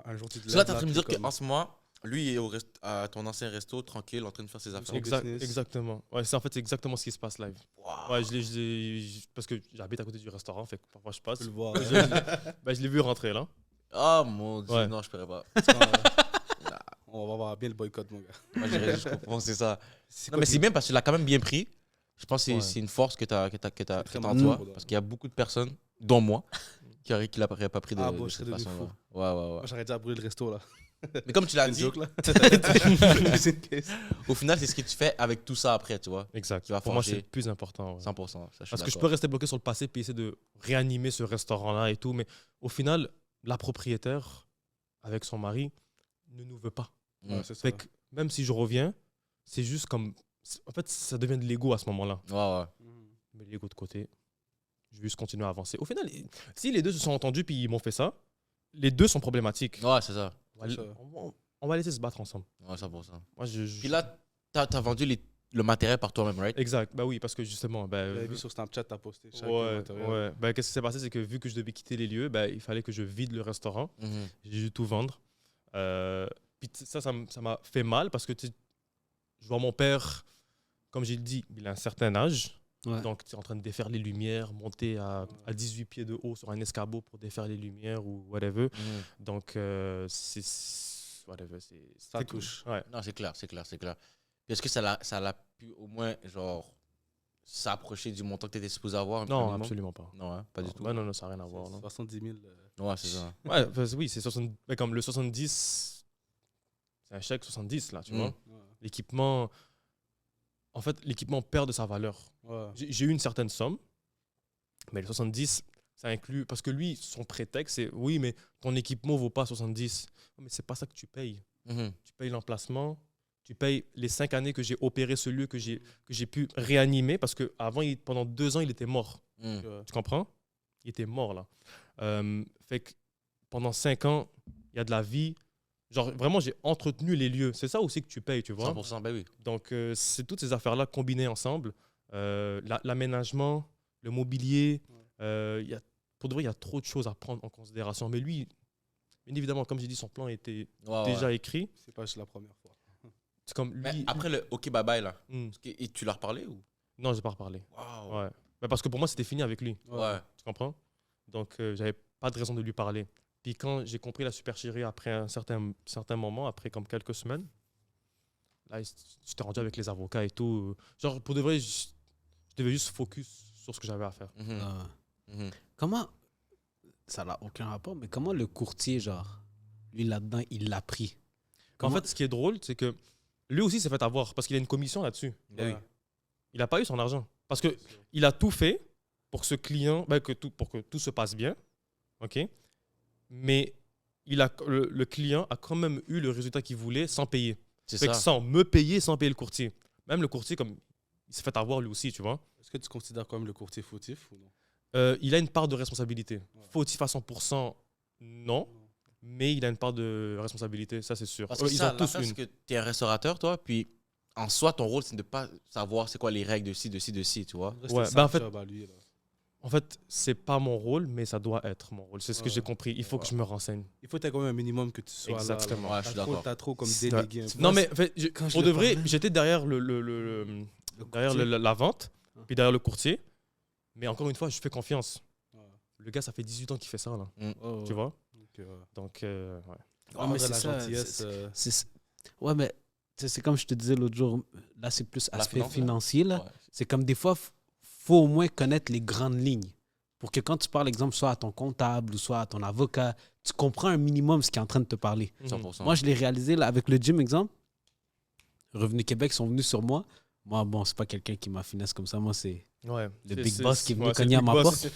Un jour, tu te So là, lèves, t'es en train de me t'es dire comme- qu'en ce moment, lui est à ton ancien resto, tranquille, en train de faire ses affaires. business. Exactement. Ouais, en fait, c'est exactement ce qui se passe live. Wow. Ouais, parce que j'habite à côté du restaurant, fait que parfois je passe. Tu peux le voir. Je l'ai vu rentrer là. Oh mon dieu, Ouais. non, je pourrais pas. On va voir bien le boycott, mon gars. Moi, je comprends, c'est ça. C'est Non, quoi mais qui- c'est bien parce que tu l'as quand même bien pris. Je pense que Ouais. c'est une force que tu as, très en mature, toi. ouais. Parce qu'il y a beaucoup de personnes, dont moi, qui n'auraient pas pris de, Ah, bon, de je cette serais devenu façon-là. fou. Ouais. Moi, j'arrête déjà à brûler le resto, là. Mais comme tu l'as C'est une dit, joke, là. C'est une pièce. au final, c'est ce que tu fais avec tout ça après, tu vois. Exact. Tu vas Pour moi, c'est forger. le plus important. Ouais. 100%. Ça, je suis Parce que je peux d'accord. rester bloqué sur le passé puis essayer de réanimer ce restaurant-là et tout, mais au final, la propriétaire, avec son mari, ne nous veut pas. Mm. Ouais, c'est ça. Fait que même si je reviens, c'est juste comme... En fait, ça devient de l'ego à ce moment-là. Ouais. Mais l'ego de côté, je veux juste continuer à avancer. Au final, si les deux se sont entendus puis ils m'ont fait ça, les deux sont problématiques. Ouais, c'est ça. On va laisser se battre ensemble. Ouais, 100%. Moi, Puis là, t'as vendu le matériel par toi-même, right? Exact. Bah oui, parce que justement... J'avais vu sur Snapchat, t'as posté chaque Ouais. matériel. Bah, qu'est-ce qui s'est passé, c'est que vu que je devais quitter les lieux, bah, il fallait que je vide le restaurant. J'ai dû tout vendre. Puis ça m'a fait mal parce que je vois mon père, comme j'ai dit, il a un certain âge. Ouais. Donc, tu es en train de défaire les lumières, monter à 18 pieds de haut sur un escabeau pour défaire les lumières ou whatever. Donc, whatever, Ça touche. Ouais. Non, c'est clair. Puis est-ce que ça l'a pu au moins, genre, s'approcher du montant que tu étais supposé avoir? Non, absolument pas. Non, hein, pas du tout. Non, ça n'a rien à voir. Non. 70 000. Ouais, c'est ça. Ouais, oui, c'est 70. Mais comme le 70, c'est un chèque 70, là, tu vois. Ouais. L'équipement, en fait, l'équipement perd de sa valeur. Ouais. J'ai eu une certaine somme, mais le 70, ça inclut. Parce que lui, son prétexte, c'est oui, mais ton équipement ne vaut pas 70. Mais c'est pas ça que tu payes. Tu payes l'emplacement, tu payes les 5 années que j'ai opéré ce lieu, que j'ai pu réanimer, parce qu'avant, pendant 2 ans, il était mort. Tu comprends? Il était mort, là. Fait que pendant 5 ans, il y a de la vie. Genre, vraiment, j'ai entretenu les lieux. C'est ça aussi que tu payes, tu vois. 100%, ben oui. Donc, c'est toutes ces affaires-là combinées ensemble. L'aménagement, le mobilier. Pour de vrai, il y a trop de choses à prendre en considération. Mais lui, bien évidemment, comme j'ai dit, son plan était déjà écrit. C'est pas juste la première fois. C'est comme lui. Mais après le OK bye bye, là, et tu leur parlais ou? Non, je n'ai pas reparlé. Wow. Ouais. Mais parce que pour moi, c'était fini avec lui. Ouais. Tu comprends? Donc, j'avais pas de raison de lui parler. Puis quand j'ai compris la supercherie après un certain moment, après comme quelques semaines, là, j'étais rendu avec les avocats et tout. Genre, pour de vrai, je devais juste focus sur ce que j'avais à faire. Comment, ça n'a aucun rapport, mais comment le courtier, genre, lui là-dedans, il l'a pris? En fait, ce qui est drôle, c'est que lui aussi s'est fait avoir parce qu'il a une commission là-dessus. Oui. Il n'a pas eu son argent. Parce qu'il a tout fait pour que ce client, pour que tout se passe bien. OK? Mais le client a quand même eu le résultat qu'il voulait sans payer. C'est Fait ça. que sans me payer, sans payer le courtier. Même le courtier, comme il s'est fait avoir lui aussi, tu vois. Est-ce que tu considères quand même le courtier fautif ou non? Il a une part de responsabilité. Fautif à 100%, non. Mais il a une part de responsabilité, ça c'est sûr. Parce que ça, l'affaire, c'est que tu es un restaurateur, toi, puis en soi, ton rôle, c'est de ne pas savoir c'est quoi les règles de ci, tu vois. Ouais, en fait, c'est pas mon rôle, mais ça doit être mon rôle. C'est ce que j'ai compris. Il faut que je me renseigne. Il faut que tu aies quand même un minimum que tu sois exactement. là. Ouais, je suis d'accord. Tu as trop comme délégué. Non, mais en fait, pour de vrai, j'étais derrière la vente, puis derrière le courtier. Mais encore une fois, je fais confiance. Le gars, ça fait 18 ans qu'il fait ça, là. Tu vois? Donc, ouais. Ouais, mais c'est ça. Ouais, mais c'est comme je te disais l'autre jour, là, c'est plus aspect financier. Là. Ouais. C'est comme des fois, faut au moins connaître les grandes lignes. Pour que quand tu parles, exemple, soit à ton comptable ou soit à ton avocat, tu comprends un minimum ce qui est en train de te parler. 100%. Moi, je l'ai réalisé là, avec le gym, exemple. Revenu Québec sont venus sur moi. Moi, bon, c'est pas quelqu'un qui m'a finesse comme ça. Moi, c'est le big boss qui est venu cogner à ma porte.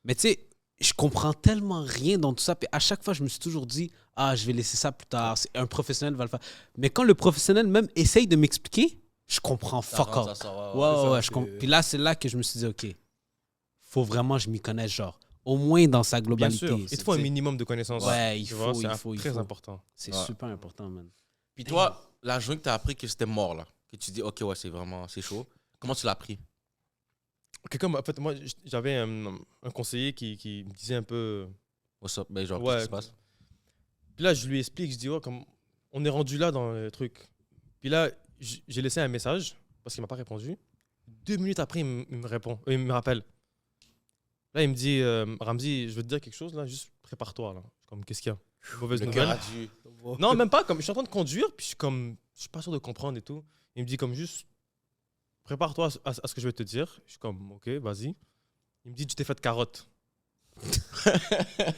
Mais tu sais, je comprends tellement rien dans tout ça. Puis à chaque fois, je me suis toujours dit, je vais laisser ça plus tard. Un professionnel va le faire. Mais quand le professionnel même essaye de m'expliquer, je comprends fuck all. Ouais. Puis là, c'est là que je me suis dit, OK, faut vraiment que je m'y connaisse, genre, au moins dans sa globalité. Bien sûr. Il te faut un minimum de connaissances. Ouais, il faut. C'est très important. C'est super important, man. Puis toi, la journée que tu as appris que c'était mort, là, que tu dis, OK, ouais, c'est chaud, comment tu l'as pris? En fait, moi, j'avais un conseiller qui me disait un peu... What's up? Ben, genre, qu'est-ce qui se passe? Puis là, je lui explique, je dis, comme on est rendu là dans le truc. Puis là, j'ai laissé un message, parce qu'il ne m'a pas répondu. 2 minutes après, il me répond, il me rappelle. Là, il me dit, Ramzi, je veux te dire quelque chose, là, juste prépare-toi. Là. Comme, qu'est-ce qu'il y a? Mauvaise nouvelle. Non, même pas. Comme, je suis en train de conduire, puis je suis pas sûr de comprendre et tout. Il me dit, comme, juste, prépare-toi à ce que je vais te dire. Je suis comme, OK, vas-y. Il me dit, tu t'es fait de carotte. Oh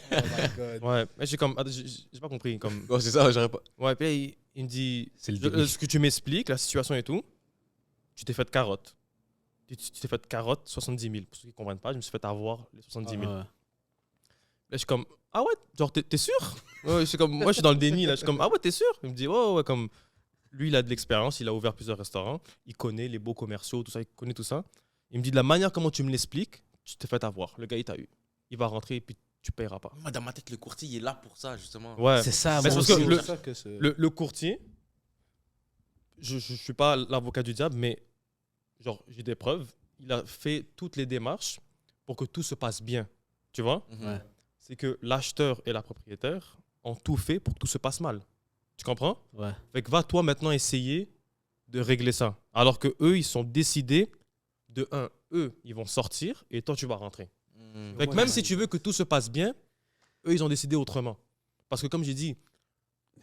my God. Ouais, mais j'ai comme, j'ai pas compris. Comme... c'est ça, j'aurais pas. Ouais, puis il me dit, ce que tu m'expliques, la situation et tout, tu t'es fait de carotte. Tu t'es fait de carotte 70 000. Pour ceux qui ne comprennent pas, je me suis fait avoir les 70 000. Là, je suis comme, ah ouais, genre, t'es sûr? Ouais, je suis comme, moi, je suis dans le déni. Là. Je suis comme, ah ouais, t'es sûr? Il me dit, ouais, comme, lui, il a de l'expérience, il a ouvert plusieurs restaurants, il connaît les beaux commerciaux, tout ça, il connaît tout ça. Il me dit, de la manière comment tu me l'expliques, tu te fais avoir. Le gars, il t'a eu. Il va rentrer et puis tu ne payeras pas. Moi, dans ma tête, le courtier, il est là pour ça, justement. Ouais. C'est ça. Mais moi c'est parce aussi. que le courtier, je ne suis pas l'avocat du diable, mais genre, j'ai des preuves. Il a fait toutes les démarches pour que tout se passe bien. Tu vois? Ouais. C'est que l'acheteur et la propriétaire ont tout fait pour que tout se passe mal. Tu comprends? Ouais. Fait que va toi maintenant essayer de régler ça. Alors que eux, ils sont décidés de eux, ils vont sortir et toi, tu vas rentrer. Fait que même si tu veux que tout se passe bien, eux, ils ont décidé autrement. Parce que comme j'ai dit,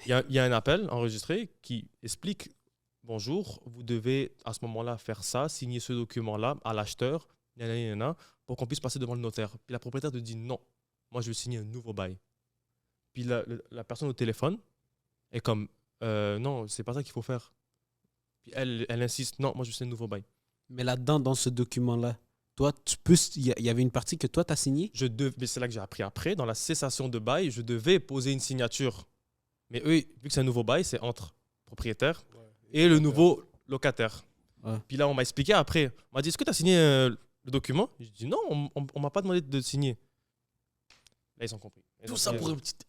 il y a un appel enregistré qui explique bonjour, vous devez à ce moment-là faire ça, signer ce document-là à l'acheteur, pour qu'on puisse passer devant le notaire. Puis la propriétaire te dit non, moi je veux signer un nouveau bail. Puis la personne au téléphone est comme non, c'est pas ça qu'il faut faire. Puis elle insiste non, moi je veux signer un nouveau bail. Mais là-dedans, dans ce document-là, toi, il y avait une partie que toi, tu as signée? Mais c'est là que j'ai appris après, dans la cessation de bail, je devais poser une signature. Mais eux, vu que c'est un nouveau bail, c'est entre propriétaire et le nouveau locataire. Ouais. Puis là, on m'a expliqué après. On m'a dit, est-ce que tu as signé le document? J'ai dit, non, on ne m'a pas demandé de signer. Là, ils ont compris. Tout ça pour une petite...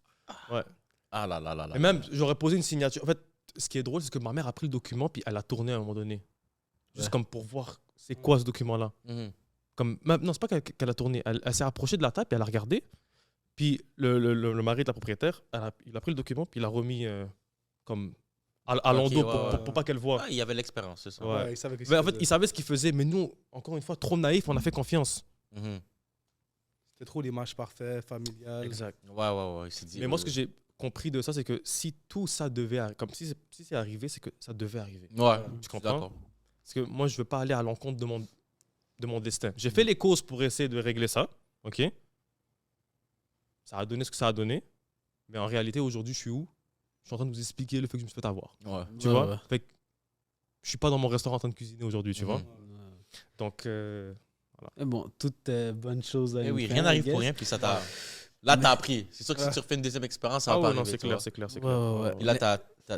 Ouais. Ah là là là là. Et même, j'aurais posé une signature. En fait, ce qui est drôle, c'est que ma mère a pris le document puis elle a tourné à un moment donné. Juste comme pour voir c'est quoi ce document-là. Non, c'est pas qu'elle a tourné. Elle s'est approchée de la table et elle a regardé. Puis le mari de la propriétaire, il a pris le document puis il l'a remis comme à l'endos pour pas qu'elle voie. Ah, il y avait l'expérience, c'est ça. Ouais. Il savait Mais en fait, il savait ce qu'il faisait. Mais nous, encore une fois, trop naïfs, on a fait confiance. C'était trop l'image parfaite, familiale. Exact. Ouais. Il s'est dit, Mais moi, ce que j'ai compris de ça, c'est que si tout ça devait... Comme si c'est arrivé, c'est que ça devait arriver. Ouais, Tu comprends? d'accord. Parce que moi, je veux pas aller à l'encontre de mon destin. J'ai fait les causes pour essayer de régler ça. OK? Ça a donné ce que ça a donné. Mais en réalité, aujourd'hui, je suis où? Je suis en train de vous expliquer le fait que je me suis fait avoir. Ouais. Tu vois? Fait que je suis pas dans mon restaurant en train de cuisiner aujourd'hui, tu vois? Ouais. Donc, voilà. Mais bon, toute bonne chose à Eh une oui, fin, rien I n'arrive guess. pour rien, puis ça t'a... Là, t'as appris. C'est sûr que si tu refais une deuxième expérience, ça va Ah pas ouais, non, arriver, c'est tu clair, vois. c'est clair, c'est Ouais, clair. ouais. Et là,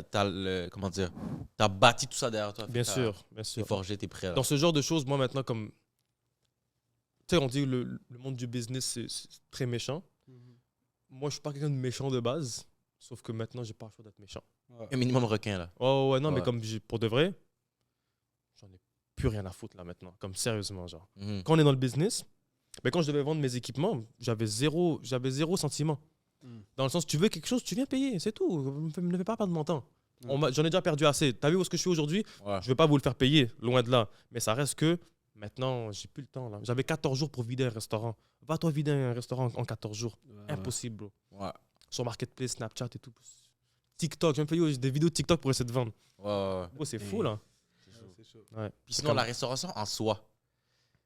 t'as le... Comment dire? T'as bâti tout ça derrière toi. Bien T'as- sûr, bien sûr. T'es forgé, t'es prêt. Là. Dans ce genre de choses, moi maintenant, comme. Tu sais, on dit que le monde du business, c'est très méchant. Moi, je suis pas quelqu'un de méchant de base. Sauf que maintenant, j'ai pas le choix d'être méchant. Un minimum requin, là. Oh, ouais, non, mais Ouais. comme pour de vrai, j'en ai plus rien à foutre là maintenant. Comme sérieusement, genre. Mhm. Quand on est dans le business, mais quand je devais vendre mes équipements, j'avais zéro sentiment. Dans le sens, tu veux quelque chose, tu viens payer, c'est tout. Ne me fais pas perdre mon temps. J'en ai déjà perdu assez. T'as vu où est-ce que je suis aujourd'hui? Ouais. Je ne vais pas vous le faire payer, loin de là. Mais ça reste que maintenant, j'ai plus le temps. Là. J'avais 14 jours pour vider un restaurant. Va-toi vider un restaurant en 14 jours. Impossible, bro. Ouais. Sur Marketplace, Snapchat et tout. TikTok, j'ai même fait des vidéos de TikTok pour essayer de vendre. Ouais. Bro, c'est fou, là. C'est chaud. Ouais. Puis sinon, la restauration en soi,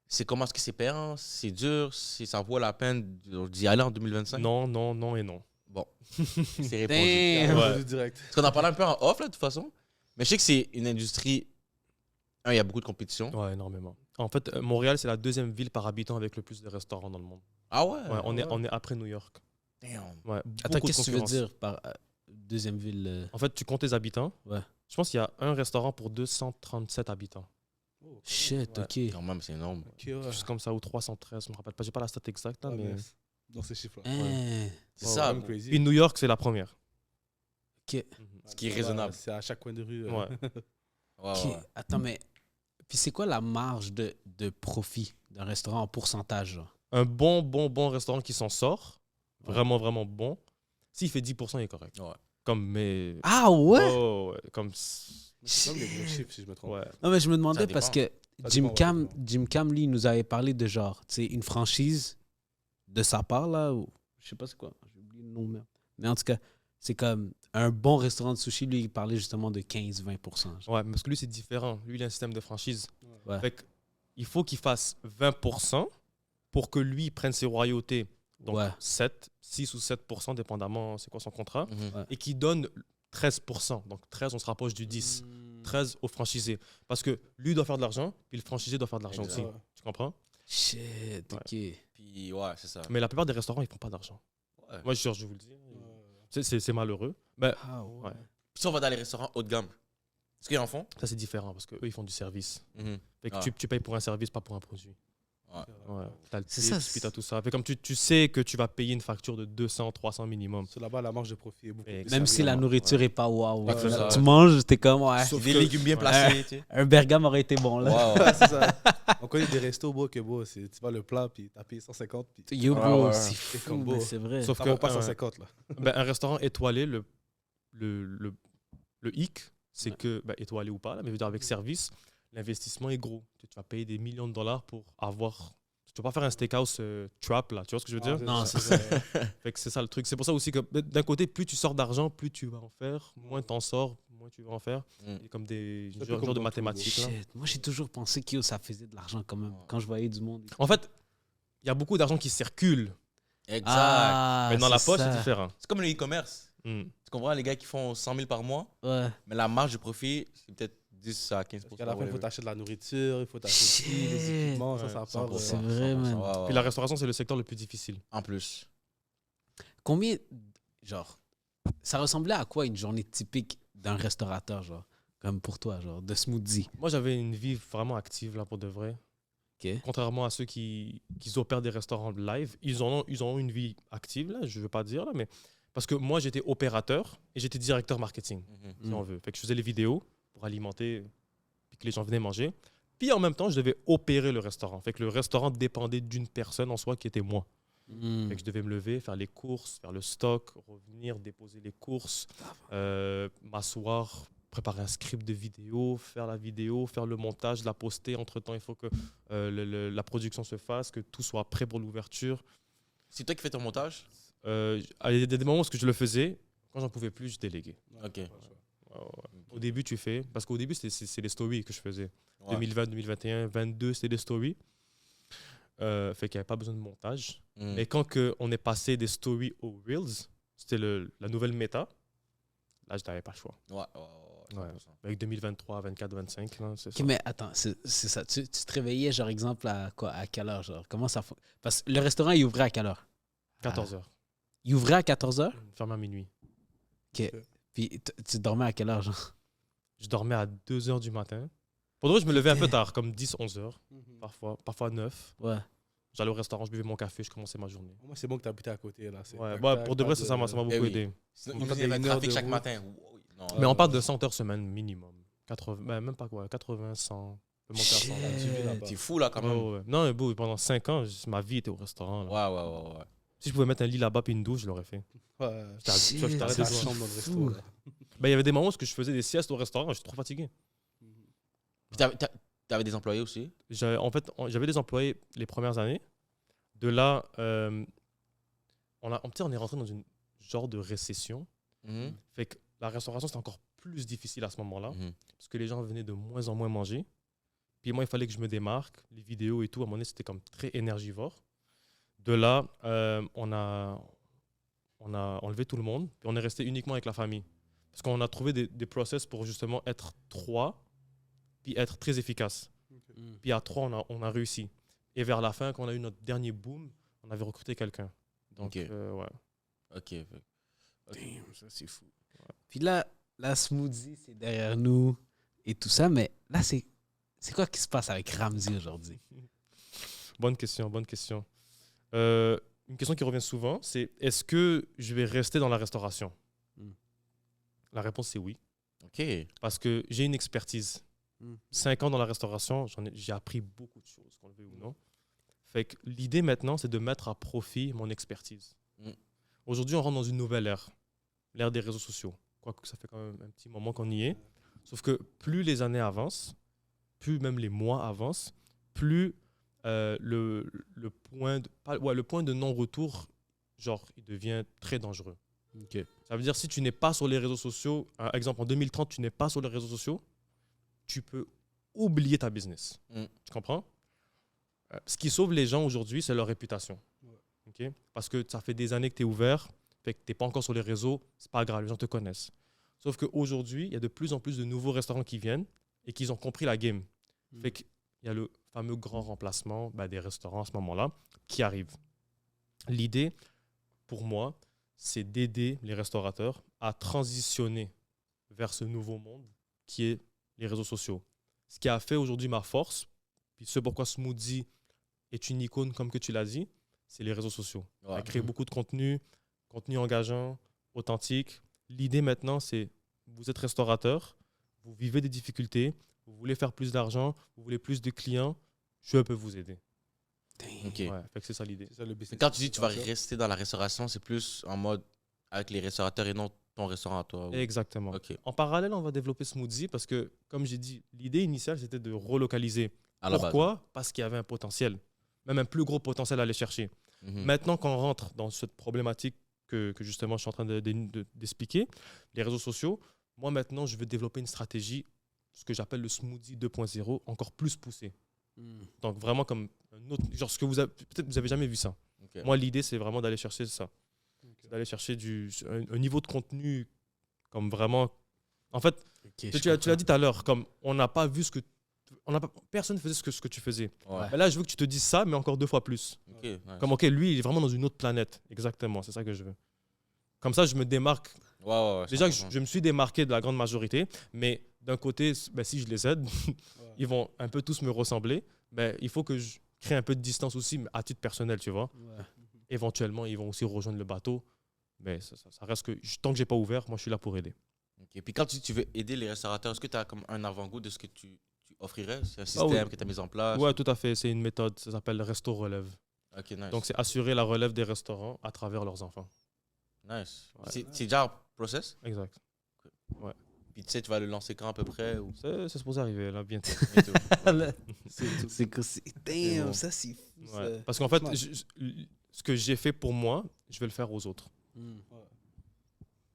c'est comment est-ce que c'est payant? C'est dur? Ça vaut la peine d'y aller en 2025? Non, non, non et non. Bon, c'est répondu. Damn. Ouais. Répondu direct. Parce qu'on en parlait un peu en off, là, de toute façon. Mais je sais que c'est une industrie... Il y a beaucoup de compétition. Ouais, énormément. En fait, Montréal, c'est la deuxième ville par habitant avec le plus de restaurants dans le monde. Ah ouais? Ouais, on est après New York. Damn. Ouais, Attends, beaucoup de qu'est-ce que tu veux concurrence. dire par deuxième ville? En fait, tu comptes les habitants. Ouais. Je pense qu'il y a un restaurant pour 237 habitants. Shit, Ouais. ok. Quand même, c'est énorme. Ok, ouais. Juste comme ça, ou 313, je me rappelle pas. J'ai pas la stat exacte, là, Ouais, mais... dans ces chiffres-là. Hein, C'est ça. Même crazy. Puis New York, c'est la première. ok. Ce qui est raisonnable. C'est à chaque coin de rue. Ouais. Ouais, Ok. ouais. Attends, mais. Puis c'est quoi la marge de profit d'un restaurant en pourcentage? Genre? Un bon restaurant qui s'en sort, vraiment, vraiment bon. S'il fait 10%, il est correct. Ouais. Comme, mais... Ah ouais? Oh, ouais, comme... C'est comme des gros chiffres, si je me trompe. Ouais. Non, mais je me demandais Ça parce dépend. que Ça Jim dépend, Cam, ouais. Jim Cam, lui, il nous avait parlé de genre, tu sais, une franchise de sa part, là, ou je sais pas c'est quoi, j'ai oublié le nom, mais en tout cas, c'est comme un bon restaurant de sushi, lui, il parlait justement de 15-20%. genre. Ouais, parce que lui, c'est différent. Lui, il a un système de franchise. Ouais. Fait que, il faut qu'il fasse 20% pour que lui prenne ses royautés. Donc, Ouais. 6 ou 7%, dépendamment c'est quoi son contrat. Mhm. Et qui donne 13%. Donc, 13, on se rapproche du 10. 13 au franchisé. Parce que lui doit faire de l'argent, puis le franchisé doit faire de l'argent Exact. aussi. Tu comprends? Shit, ok. Puis, ouais, c'est ça. Mais la plupart des restaurants, ils font pas d'argent. Ouais. Moi, je vous le dis. C'est malheureux. Ben, Ah ouais. Ouais. Puis si on va dans les restaurants haut de gamme, est-ce qu'ils en font? ça, c'est différent parce qu'eux, ils font du service. Mhm. Fait que Ah. tu payes pour un service, pas pour un produit. Ouais. T'as le C'est ça, tips, puis t'as tout ça. Fait comme tu sais que tu vas payer une facture de 200, 300 minimum. Sur là-bas, la marge de profit est beaucoup plus. Même si la nourriture est pas waouh. Ouais, c'est ça. Tu manges, t'es comme, ouais. Sauf des légumes bien placés, tu sais. Un bergame aurait été bon, là. Wow. Ouais, c'est ça. On connaît des restos, bro, que beau, tu vas le plat, puis t'as payé 150, puis Yo, bro, ouais. c'est fou, combo. mais c'est vrai. Sauf t'en que vends pas 150, là. un restaurant étoilé, le hic, c'est que, étoilé ou pas, là, mais je veux dire, avec service, l'investissement est gros. Tu vas payer des millions de dollars pour avoir. Tu vas pas faire un steakhouse trap, là. Tu vois ce que je veux dire? Non, c'est ça. Fait que c'est ça le truc. C'est pour ça aussi que d'un côté, plus tu sors d'argent, plus tu vas en faire. Moins t'en sors, moins tu vas en faire. Il y a comme des C'est un peu genres comme de dans mathématiques. Là. Shit. Moi, j'ai toujours pensé que ça faisait de l'argent quand même. Quand je voyais du monde. En fait, il y a beaucoup d'argent qui circule. Exact. Ah, Mais dans la c'est poche, ça. c'est différent. C'est comme le e-commerce. Hmm. Tu comprends, les gars qui font 100 000 par mois, Ouais. mais la marge de profit, c'est peut-être 10 à 15 Parce qu'à la fin, il faut whatever. t'acheter de la nourriture, il faut t'acheter Shit. des équipements, ça part. 100%, C'est vrai, 100%, man. ouais, ouais, Puis la ouais. restauration, c'est le secteur le plus difficile. En plus. Combien. Genre. Ça ressemblait à quoi une journée typique d'un restaurateur, genre? Comme pour toi, genre, de smoothie. Moi, j'avais une vie vraiment active, là, pour de vrai. OK. Contrairement à ceux qui opèrent des restaurants live, ils ont une vie active, là, je veux pas dire, là, mais parce que moi, j'étais opérateur et j'étais directeur marketing, si on veut. Fait que je faisais les vidéos pour alimenter, puis que les gens venaient manger. Puis en même temps, je devais opérer le restaurant. Fait que le restaurant dépendait d'une personne en soi qui était moi. Fait que je devais me lever, faire les courses, faire le stock, revenir, déposer les courses, m'asseoir, préparer un script de vidéo, faire la vidéo, faire le montage, la poster. Entre-temps, il faut que la production se fasse, que tout soit prêt pour l'ouverture. C'est toi qui fais ton montage? Il y a des moments où je le faisais. Quand j'en pouvais plus, je déléguais. Ok. Ouais. Au début, tu fais. Parce qu'au début, c'est les stories que je faisais. Ouais. 2020, 2021, 2022, c'était des stories. Fait qu'il n'y avait pas besoin de montage. Mais quand on est passé des stories aux Reels, c'était la nouvelle méta. Là, je n'avais pas le choix. Ouais. Ouais. Avec 2023, 24, 25, là, c'est OK, ça. mais attends, c'est ça. Tu te réveillais, genre, exemple, à quoi? À quelle heure, genre? Comment ça fonctionne? Parce que le restaurant, il ouvrait à quelle heure? 14h. Il ouvrait à 14h? Fermé à minuit. OK. Puis tu dormais à quelle heure, genre? Je dormais à 2h du matin. Pour de vrai, je me levais un peu tard, comme 10, 11h, parfois 9. Ouais. J'allais au restaurant, je buvais mon café, je commençais ma journée. Moi, c'est bon que t'habites à côté, là. Ouais, pour de vrai, ça m'a beaucoup Eh oui. aidé. Sinon, On il y fait avait un une heure trafic de chaque route. matin. Non, Mais on parle de 100 heures semaine minimum. 80, même pas quoi, 80, 100. On peut monter à 100. Shit. C'est fou là quand même. Ouais. Non, mais bon, pendant 5 ans, ma vie était au restaurant. Là. Ouais. Si je pouvais mettre un lit là-bas puis une douche, je l'aurais fait. Ouais. Shit, je t'arrête ça, de c'est jouer. chambre dans le resto, fou. là. Il y avait des moments où je faisais des siestes au restaurant, j'étais trop fatigué. Puis t'avais des employés aussi? En fait, j'avais des employés les premières années. De là, on est rentré dans une genre de récession. Fait que la restauration, c'était encore plus difficile à ce moment-là. Parce que les gens venaient de moins en moins manger. Puis moi, il fallait que je me démarque. Les vidéos et tout, à un moment donné, c'était comme très énergivore. De là, on a enlevé tout le monde. Puis on est resté uniquement avec la famille. Parce qu'on a trouvé des process pour justement être 3, puis être très efficace. Puis à 3, on a réussi. Et vers la fin, quand on a eu notre dernier boom, on avait recruté quelqu'un. Donc, Ok. ouais. Ok. Damn, ça, c'est fou. Puis là, la smoothie, c'est derrière nous et tout ça, mais là, c'est quoi qui se passe avec Ramzy aujourd'hui? Bonne question. Une question qui revient souvent, c'est est-ce que je vais rester dans la restauration? La réponse, c'est oui. Ok. Parce que j'ai une expertise. 5 ans dans la restauration, j'ai appris beaucoup de choses, qu'on le veuille ou non. Fait que l'idée maintenant, c'est de mettre à profit mon expertise. Aujourd'hui, on rentre dans une nouvelle ère, l'ère des réseaux sociaux. Quoique ça fait quand même un petit moment qu'on y est. Sauf que plus les années avancent, plus même les mois avancent, plus le point de non-retour, genre, il devient très dangereux. Ça veut dire si tu n'es pas sur les réseaux sociaux, par exemple en 2030, tu n'es pas sur les réseaux sociaux, tu peux oublier ta business. Tu comprends? Ce qui sauve les gens aujourd'hui, c'est leur réputation. Okay? Parce que ça fait des années que tu es ouvert, fait que tu n'es pas encore sur les réseaux, c'est pas grave, les gens te connaissent. Sauf qu'aujourd'hui, il y a de plus en plus de nouveaux restaurants qui viennent et qui ont compris la game. Fait qu'il y a le fameux grand remplacement des restaurants à ce moment-là qui arrive. L'idée, pour moi, c'est d'aider les restaurateurs à transitionner vers ce nouveau monde qui est les réseaux sociaux. Ce qui a fait aujourd'hui ma force, puis ce pourquoi Smoothie est une icône, comme que tu l'as dit, c'est les réseaux sociaux. Ouais. Elle crée beaucoup de contenu engageant, authentique. L'idée maintenant, c'est vous êtes restaurateur, vous vivez des difficultés, vous voulez faire plus d'argent, vous voulez plus de clients, je peux vous aider. Ok. Ouais, fait que c'est ça l'idée. C'est ça le business. Mais quand tu dis que tu vas rester dans la restauration, c'est plus en mode avec les restaurateurs et non ton restaurant à toi. Exactement. Ok. En parallèle, on va développer Smoothie parce que, comme j'ai dit, l'idée initiale, c'était de relocaliser. À la base. Pourquoi? Parce qu'il y avait un potentiel, même un plus gros potentiel à aller chercher. Mhm. Maintenant qu'on rentre dans cette problématique que justement je suis en train d'expliquer, les réseaux sociaux, moi maintenant, je veux développer une stratégie, ce que j'appelle le Smoothie 2.0, encore plus poussé. Donc vraiment comme un autre, genre ce que vous avez, peut-être vous avez jamais vu ça. Ok. Moi, l'idée, c'est vraiment d'aller chercher ça. C'est d'aller chercher un niveau de contenu comme vraiment... En fait, tu l'as dit tout à l'heure, comme on n'a pas vu ce que... personne ne faisait ce que tu faisais. Ouais. Mais là, je veux que tu te dises ça, mais encore 2 fois plus. Ok, nice. Comme, OK, lui, il est vraiment dans une autre planète. Exactement, c'est ça que je veux. Comme ça, je me démarque. Ouais, Déjà, que 100%. je me suis démarqué de la grande majorité, mais d'un côté, ben, si je les aide, ils vont un peu tous me ressembler. Ben, il faut que je crée un peu de distance aussi, mais à titre personnel, tu vois. Éventuellement, ils vont aussi rejoindre le bateau. Mais ça reste que, tant que j'ai pas ouvert, moi, je suis là pour aider. Ok. Puis quand tu veux aider les restaurateurs, est-ce que tu as comme un avant-goût de ce que tu offrirais? C'est un système oui. que tu as mis en place? Ouais, tout à fait. C'est une méthode. Ça s'appelle Resto Relève. Ok, nice. Donc, c'est assurer la relève des restaurants à travers leurs enfants. Nice. Ouais. C'est déjà en process? Exact. Puis tu sais, tu vas le lancer quand à peu près? Ou... C'est supposé arriver là bientôt. bientôt? C'est que c'est. Damn, ça c'est fou. ça. Ouais. Parce qu'en fait, ce que j'ai fait pour moi, je vais le faire aux autres.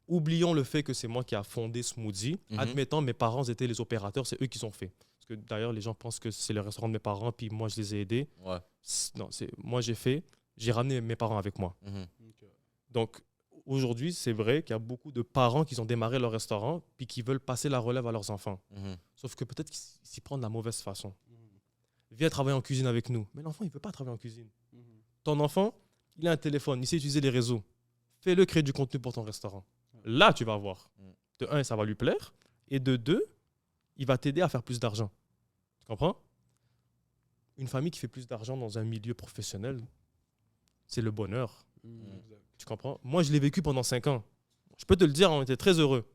Oublions le fait que c'est moi qui a fondé Smoothie. Mhm. Admettons, mes parents étaient les opérateurs, c'est eux qui ont fait. Parce que d'ailleurs, les gens pensent que c'est le restaurant de mes parents, puis moi, je les ai aidés. Ouais. Non, moi, j'ai ramené mes parents avec moi. Mhm. Donc, aujourd'hui, c'est vrai qu'il y a beaucoup de parents qui ont démarré leur restaurant, puis qui veulent passer la relève à leurs enfants. Mhm. Sauf que peut-être qu'ils s'y prennent de la mauvaise façon. Viens travailler en cuisine avec nous. Mais l'enfant, il ne veut pas travailler en cuisine. Ton enfant, il a un téléphone, il sait utiliser les réseaux. Fais-le créer du contenu pour ton restaurant. Là, tu vas voir. De un, ça va lui plaire. Et de deux, il va t'aider à faire plus d'argent. Tu comprends? Une famille qui fait plus d'argent dans un milieu professionnel, c'est le bonheur. Tu comprends? Moi, je l'ai vécu pendant 5 ans. Je peux te le dire, on était très heureux.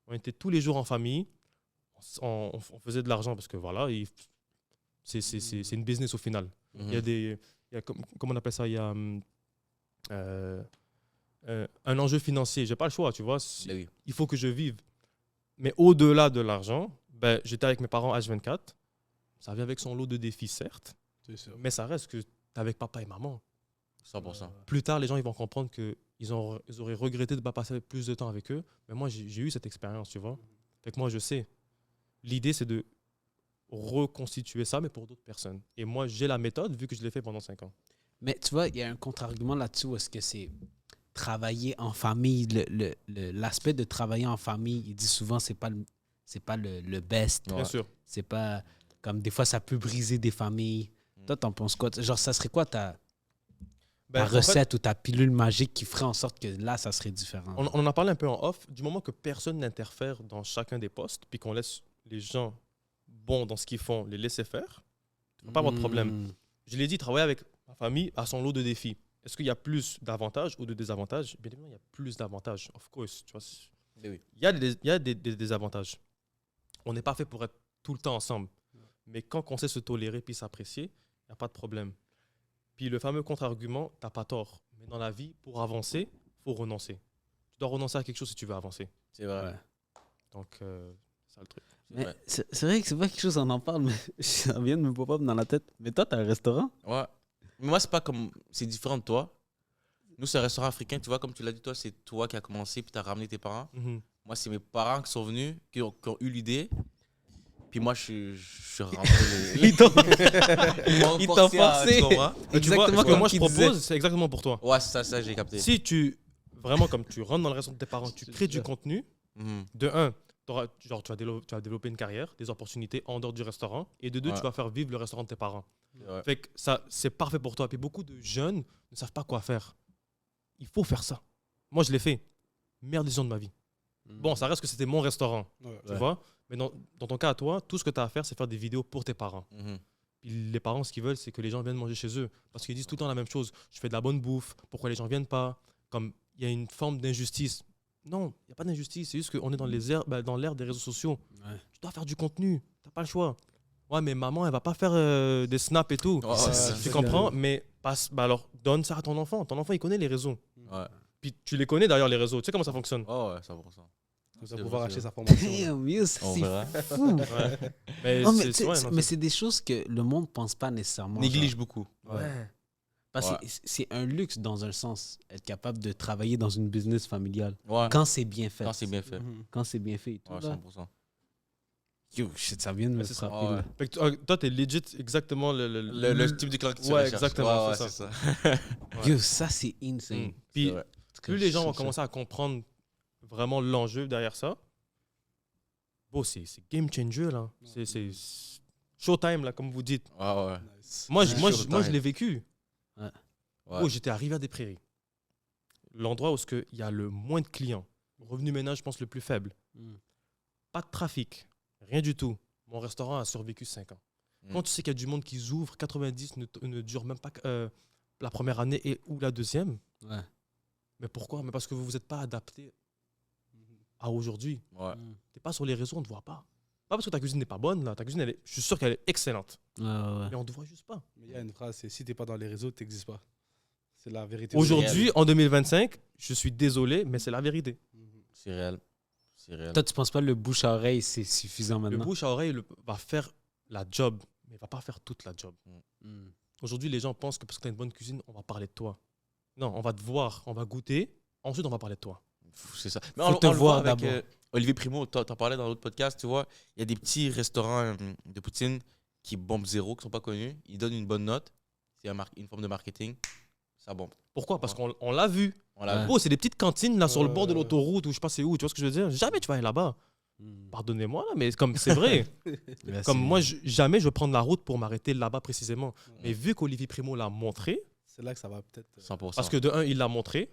On était tous les jours en famille. On faisait de l'argent parce que voilà, c'est une business au final. Mhm. Il y a comment on appelle ça? Il y a un enjeu financier. J'ai pas le choix, tu vois. Ben oui. Il faut que je vive. Mais au-delà de l'argent, ben, j'étais avec mes parents H24. Ça vient avec son lot de défis, certes. C'est sûr. Mais ça reste que tu es avec papa et maman. 100%. Plus tard, les gens ils vont comprendre qu'ils auraient regretté de ne pas passer plus de temps avec eux. Mais moi, j'ai eu cette expérience, tu vois. Fait que moi, je sais. L'idée, c'est de reconstituer ça, mais pour d'autres personnes. Et moi, j'ai la méthode, vu que je l'ai fait pendant 5 ans. Mais tu vois, il y a un contre-argument là-dessus où est-ce que c'est travailler en famille. L'aspect de travailler en famille, il dit souvent c'est pas le best. Bien sûr. C'est pas comme des fois ça peut briser des familles. Toi, t'en penses quoi? Genre, ça serait quoi ta Ben, en fait, recette ou ta pilule magique qui ferait en sorte que là, ça serait différent? on en a parlé un peu en off. Du moment que personne n'interfère dans chacun des postes, puis qu'on laisse les gens bons dans ce qu'ils font, les laisser faire, il ne va pas avoir de problème. Je l'ai dit, travailler avec ma famille a son lot de défis. Est-ce qu'il y a plus d'avantages ou de désavantages? Bien évidemment, il y a plus d'avantages, of course. Tu vois, Ben oui. il y a des désavantages. On n'est pas fait pour être tout le temps ensemble. Mais quand on sait se tolérer puis s'apprécier, il n'y a pas de problème. Puis le fameux contre-argument, tu n'as pas tort. Mais dans la vie, pour avancer, il faut renoncer. Tu dois renoncer à quelque chose si tu veux avancer. C'est vrai. Ouais. Donc, c'est ça le truc. Mais vrai. c'est vrai que c'est pas quelque chose, on en parle, mais ça vient de me pop-up dans la tête. Mais toi, t'as un restaurant? Ouais. Mais moi, c'est pas comme. C'est différent de toi. Nous, c'est un restaurant africain. Tu vois, comme tu l'as dit, toi, c'est toi qui as commencé puis tu as ramené tes parents. Moi, c'est mes parents qui sont venus, qui ont eu l'idée. Puis moi, je suis rentré. Ils t'ont Ils m'ont forcé. tu comprends? Mais tu vois, Exactement ce que comme moi je qu'il propose, disait. c'est exactement pour toi. Ouais, c'est ça, j'ai capté. Si tu, vraiment comme tu rentres dans le restaurant de tes parents, tu crées du contenu, Mhm. de un, tu vas développer une carrière, des opportunités en dehors du restaurant, et de deux, Ouais. tu vas faire vivre le restaurant de tes parents. Ouais. Fait que ça, c'est parfait pour toi. Puis beaucoup de jeunes ne savent pas quoi faire. Il faut faire ça. Moi, je l'ai fait. Meilleure décision de ma vie. Bon, ça reste que c'était mon restaurant, tu vois. Mais dans ton cas à toi, tout ce que tu as à faire, c'est faire des vidéos pour tes parents. Mhm. Puis les parents, ce qu'ils veulent, c'est que les gens viennent manger chez eux. Parce qu'ils disent tout le temps la même chose. Je fais de la bonne bouffe. Pourquoi les gens ne viennent pas? Comme il y a une forme d'injustice. Non, il n'y a pas d'injustice. C'est juste qu'on est dans l'ère des réseaux sociaux. Ouais. Tu dois faire du contenu. Tu n'as pas le choix. Ouais, mais maman, elle ne va pas faire des snaps et tout. Tu comprends? Mais alors, donne ça à ton enfant. Ton enfant, il connaît les réseaux. Ouais. Puis tu les connais d'ailleurs, les réseaux. Tu sais comment ça fonctionne? Oh, ouais, 100%. Il va pouvoir acheter sa formation. Damn, ça, On c'est verra. fou. Ouais. Mais Non, mais c'est c'est des choses que le monde ne pense pas nécessairement. Néglige beaucoup. Ouais. Parce que Ouais. c'est un luxe dans un sens, être capable de travailler dans une business familiale. Ouais. Quand c'est bien fait. Quand c'est bien fait. Quand c'est bien fait et tout. Ouais, là. 100%. Yo, shit, ça vient de me c'est ça. frapper. Ouais. là. Fait que toi, t'es legit exactement Le type de client que tu Ouais, recherches. exactement, Ouais, c'est c'est ça. Ouais. Yo, ça, c'est insane. Mm. Puis C'est vrai. plus les gens vont commencer à comprendre vraiment l'enjeu derrière ça, bon, c'est game changer, là. C'est showtime, là, comme vous dites. Ouais, ouais. Moi, Ouais, je l'ai vécu. Ouais. Oh, j'étais à Rivière-des-Prairies. L'endroit où il y a le moins de clients. Revenu ménage, je pense, le plus faible. Mm. Pas de trafic. Rien du tout. Mon restaurant a survécu 5 ans. Mm. Quand tu sais qu'il y a du monde qui ouvre, 90 ne dure même pas la première année ou la deuxième. Ouais. Mais pourquoi? Mais parce que vous vous êtes pas adapté à aujourd'hui. Ouais. Mm. Tu n'es pas sur les réseaux, on ne te voit pas. Pas parce que ta cuisine n'est pas bonne, là. Ta cuisine, je suis sûr qu'elle est excellente. Ouais, ouais. Mais on ne te voit juste pas. Mais il y a une phrase, c'est si t'es pas dans les réseaux, t'existes pas. C'est la vérité. Aujourd'hui, en 2025, je suis désolé, mais c'est la vérité. C'est réel. C'est réel. Toi, tu penses pas que le bouche à oreille, c'est suffisant Le maintenant? bouche à oreille va faire la job, mais il ne va pas faire toute la job. Mm. Aujourd'hui, les gens pensent que parce que tu as une bonne cuisine, on va parler de toi. Non, on va te voir, on va goûter, ensuite on va parler de toi. C'est ça. Mais Faut te on le voit voir avec d'abord. Olivier Primo, t'en parlais dans l'autre podcast, tu vois. Il y a des petits restaurants de poutine qui bombent zéro, qui sont pas connus. Ils donnent une bonne note. C'est une forme de marketing. Ça bombe. Pourquoi? Parce qu'on l'a vu. On l'a Oh, c'est des petites cantines là sur le bord de Ouais. l'autoroute ou je sais pas c'est où, tu vois ce que je veux dire? Jamais tu vas aller là-bas. Mm. Pardonnez-moi là, mais comme c'est vrai. Là, Comme c'est- moi, jamais je vais prendre la route pour m'arrêter là-bas précisément. Ouais. Mais vu qu'Olivier Primo l'a montré, C'est là que ça va peut-être. 100%. parce que de un, il l'a montré,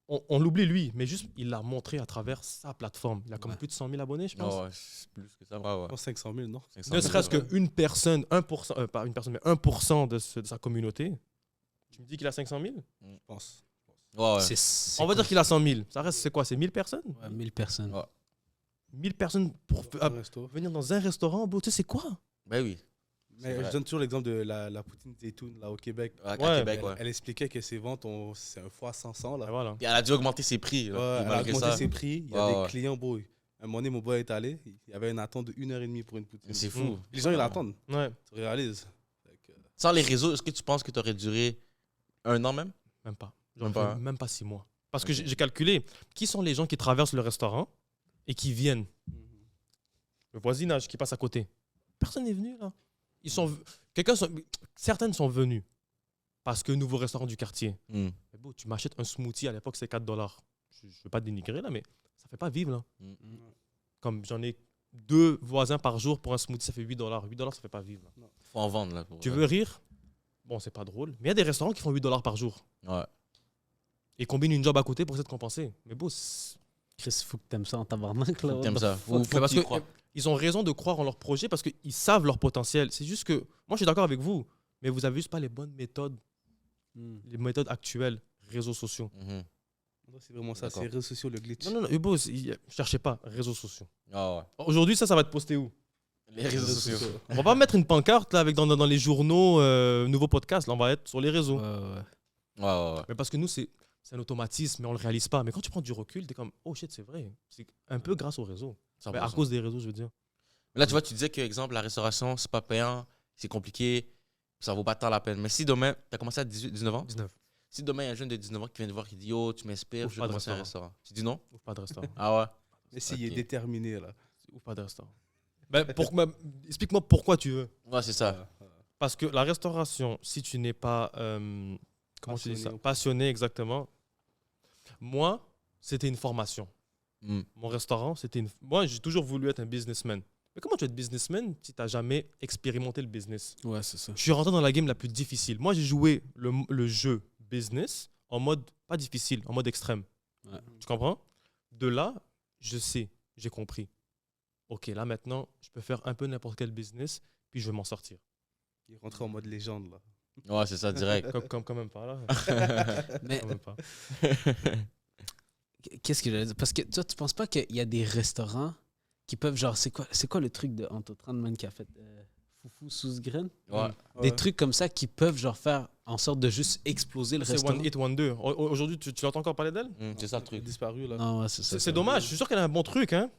on l'oublie lui, mais juste il l'a montré à travers sa plateforme. Il a comme Ouais. plus de 100 000 abonnés, je pense. Ouais, c'est plus que ça. Ouais, ouais. 500 000, non? 500 Ne 000. serait-ce qu'une personne, 1%, pas une personne, mais 1% de sa communauté. Tu me dis qu'il a 500 000? Je pense. Ouais, ouais. c'est On va dire qu'il a 100 000. Ça reste, c'est quoi? C'est 1000 personnes? ouais, 1000 personnes. Ouais. 1000 personnes pour Un resto. venir dans un restaurant, bro, tu sais, c'est quoi? Ben oui. Mais vrai. je donne toujours l'exemple de la poutine Zeytoun, là, au Québec. À Ouais, Québec, Elle, ouais. elle expliquait que ses ventes, c'est un fois 500, là. Et voilà. Et elle a dû augmenter ses prix. là. Ouais, Et elle a malgré augmenté ça, ses prix. Il y a Ouais, des ouais. clients, beau. À un moment donné, mon boy est allé. Il y avait une attente de 1h30 pour une poutine. c'est fou. Les gens, ils l'attendent. Ouais, Tu réalises. Fait que, Sans les réseaux, est-ce que tu penses que tu aurais duré 1 an même? même pas. Même pas. Même pas 6 mois. Parce que Ok. j'ai calculé qui sont les gens qui traversent le restaurant et qui viennent. Le voisinage qui passe à côté. Personne n'est venu là. Ils sont, certaines sont venues parce que nouveau restaurant du quartier. Hmm. Mais bon, tu m'achètes un smoothie, à l'époque c'est $4. Je ne veux pas dénigrer là, mais ça fait pas vivre là. Comme j'en ai 2 voisins par jour pour un smoothie, ça fait $8. $8, ça fait pas vivre là. Faut en vendre, là. Pour Tu veux rire? Bon, c'est pas drôle. Mais il y a des restaurants qui font $8 par jour Ouais. et combinent une job à côté pour essayer de compenser. Mais bon, Chris, faut que t'aimes ça en tabarnak, là. T'aimes ça. Faut mais parce que tu que crois. ils ont raison de croire en leur projet parce qu'ils savent leur potentiel. C'est juste que, moi je suis d'accord avec vous, mais vous avez juste pas les bonnes méthodes, Mm. les méthodes actuelles, réseaux sociaux. Mhm. c'est vraiment ça. D'accord. C'est les réseaux sociaux, le glitch. Non, Hugo, cherchez pas, réseaux sociaux. Ah ouais. Aujourd'hui, ça va être posté où? Les réseaux sociaux. On va pas mettre une pancarte là, avec dans les journaux, nouveaux podcasts, là, on va être sur les réseaux. Ouais, ouais. Ouais, ouais, ouais. Mais parce que nous, c'est un automatisme, mais on le réalise pas. Mais quand tu prends du recul, tu es comme, oh shit, c'est vrai. C'est un peu grâce aux réseaux. Mais à 100%. cause des réseaux, je veux dire. Mais là, tu vois, tu disais que, exemple, la restauration, c'est pas payant, c'est compliqué, ça vaut pas tant la peine. Mais si demain, tu as commencé à 18, 19 ans, 19. si demain, il y a un jeune de 19 ans qui vient te voir qui dit Yo, tu m'inspires, Ouvre je pas vais de commencer un restaurant. restaurant. Tu dis non? Ouvre pas de restaurant. Ah ouais. Mais s'il est Ok. déterminé, là. Ouvre pas de restaurant. Ben, explique-moi pourquoi tu veux. Ouais, c'est ça. Parce que la restauration, si tu n'es pas comment tu dis ça? Passionné. Passionné, exactement. Moi, c'était une formation. Hmm. Mon restaurant, c'était une. Moi, j'ai toujours voulu être un businessman. Mais comment tu es businessman si tu n'as jamais expérimenté le business? Ouais, c'est ça. Je suis rentré dans la game la plus difficile. Moi, j'ai joué le jeu business en mode pas difficile, en mode extrême. Ouais. Tu comprends? De là, je sais, j'ai compris. Ok, là maintenant, je peux faire un peu n'importe quel business, puis je vais m'en sortir. Il est rentré en mode légende, là. Ouais, c'est ça, direct. Quand même pas, là. Mais Quand même pas. qu'est-ce que j'allais dire? Parce que toi, tu penses pas qu'il y a des restaurants qui peuvent, genre, c'est quoi le truc de Anto Trandman qui a fait Foufou sous graine? Ouais. Des trucs comme ça qui peuvent, genre, faire en sorte de juste exploser le C'est restaurant. One Hit Wonder. Aujourd'hui, tu l'entends encore parler d'elle? C'est ça le truc. Disparu, là. Non, ouais, c'est ça. C'est dommage. Je suis sûr qu'elle a un bon truc, hein.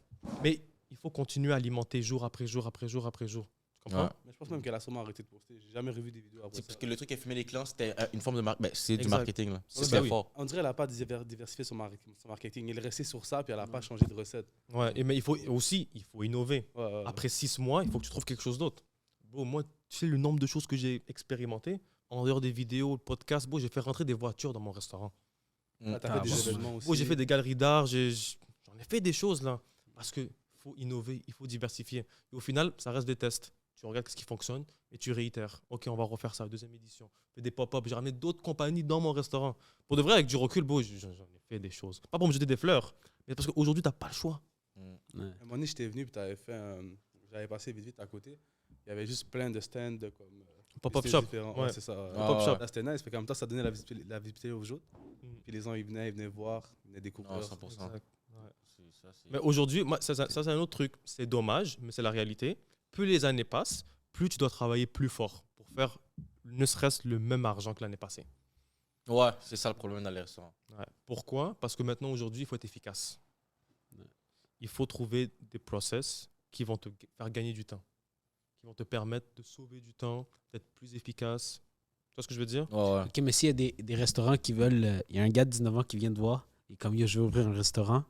Mais il faut continuer à alimenter jour après jour après jour après jour. Tu comprends? Ouais. Mais je pense même qu'elle a sûrement arrêté de poster. J'ai jamais revu des vidéos après C'est ça. parce que le truc qu'elle fumait les clans, c'était une forme de c'est du Exact. marketing. Là. C'est Ouais, très bah oui. fort. On dirait qu'elle n'a pas diversifié son marketing. Elle est restée sur ça, puis elle n'a pas changé de recette. Ouais, mais il faut innover. Ouais, ouais. Après 6 mois, il faut que tu trouves quelque chose d'autre. Bon, moi, tu sais le nombre de choses que j'ai expérimentées en dehors des vidéos, le podcast. Bon, j'ai fait rentrer des voitures dans mon restaurant. Ah, t'as fait des événements aussi. Bon, j'ai fait des galeries d'art. J'en ai fait des choses là. Parce qu'il faut innover, il faut diversifier. Et au final, ça reste des tests. Tu regardes ce qui fonctionne et tu réitères. Ok, on va refaire ça, deuxième édition. Fais des pop-up. J'ai ramené d'autres compagnies dans mon restaurant. Pour de vrai, avec du recul, bon, j'en ai fait des choses. Pas pour me jeter des fleurs, mais parce qu'aujourd'hui, tu n'as pas le choix. Ouais. À un moment donné, j'étais venu, puis j'avais passé vite à côté. Il y avait juste plein de stands de comme. Pop-up styles shop. différents. Ouais. Ouais, c'est ça. Pop-up shop. Là, c'était nice. Fait qu'en même temps, ça donnait la visibilité aux autres. Puis les gens, ils venaient voir, ils venaient découvrir. Non, 100%. Exact. Ça, c'est- Mais aujourd'hui, moi, ça c'est un autre truc. C'est dommage, mais c'est la réalité. Plus les années passent, plus tu dois travailler plus fort pour faire ne serait-ce le même argent que l'année passée. Ouais, c'est ça le problème dans les restaurants. Ouais. Pourquoi? Parce que maintenant, aujourd'hui, il faut être efficace. Ouais. Il faut trouver des process qui vont te faire gagner du temps, qui vont te permettre de sauver du temps, d'être plus efficace. Tu vois ce que je veux dire? Ouais, ouais. Ok, mais s'il y a des restaurants qui veulent. Il y a un gars de 19 ans qui vient te voir et comme yo, je vais ouvrir un restaurant,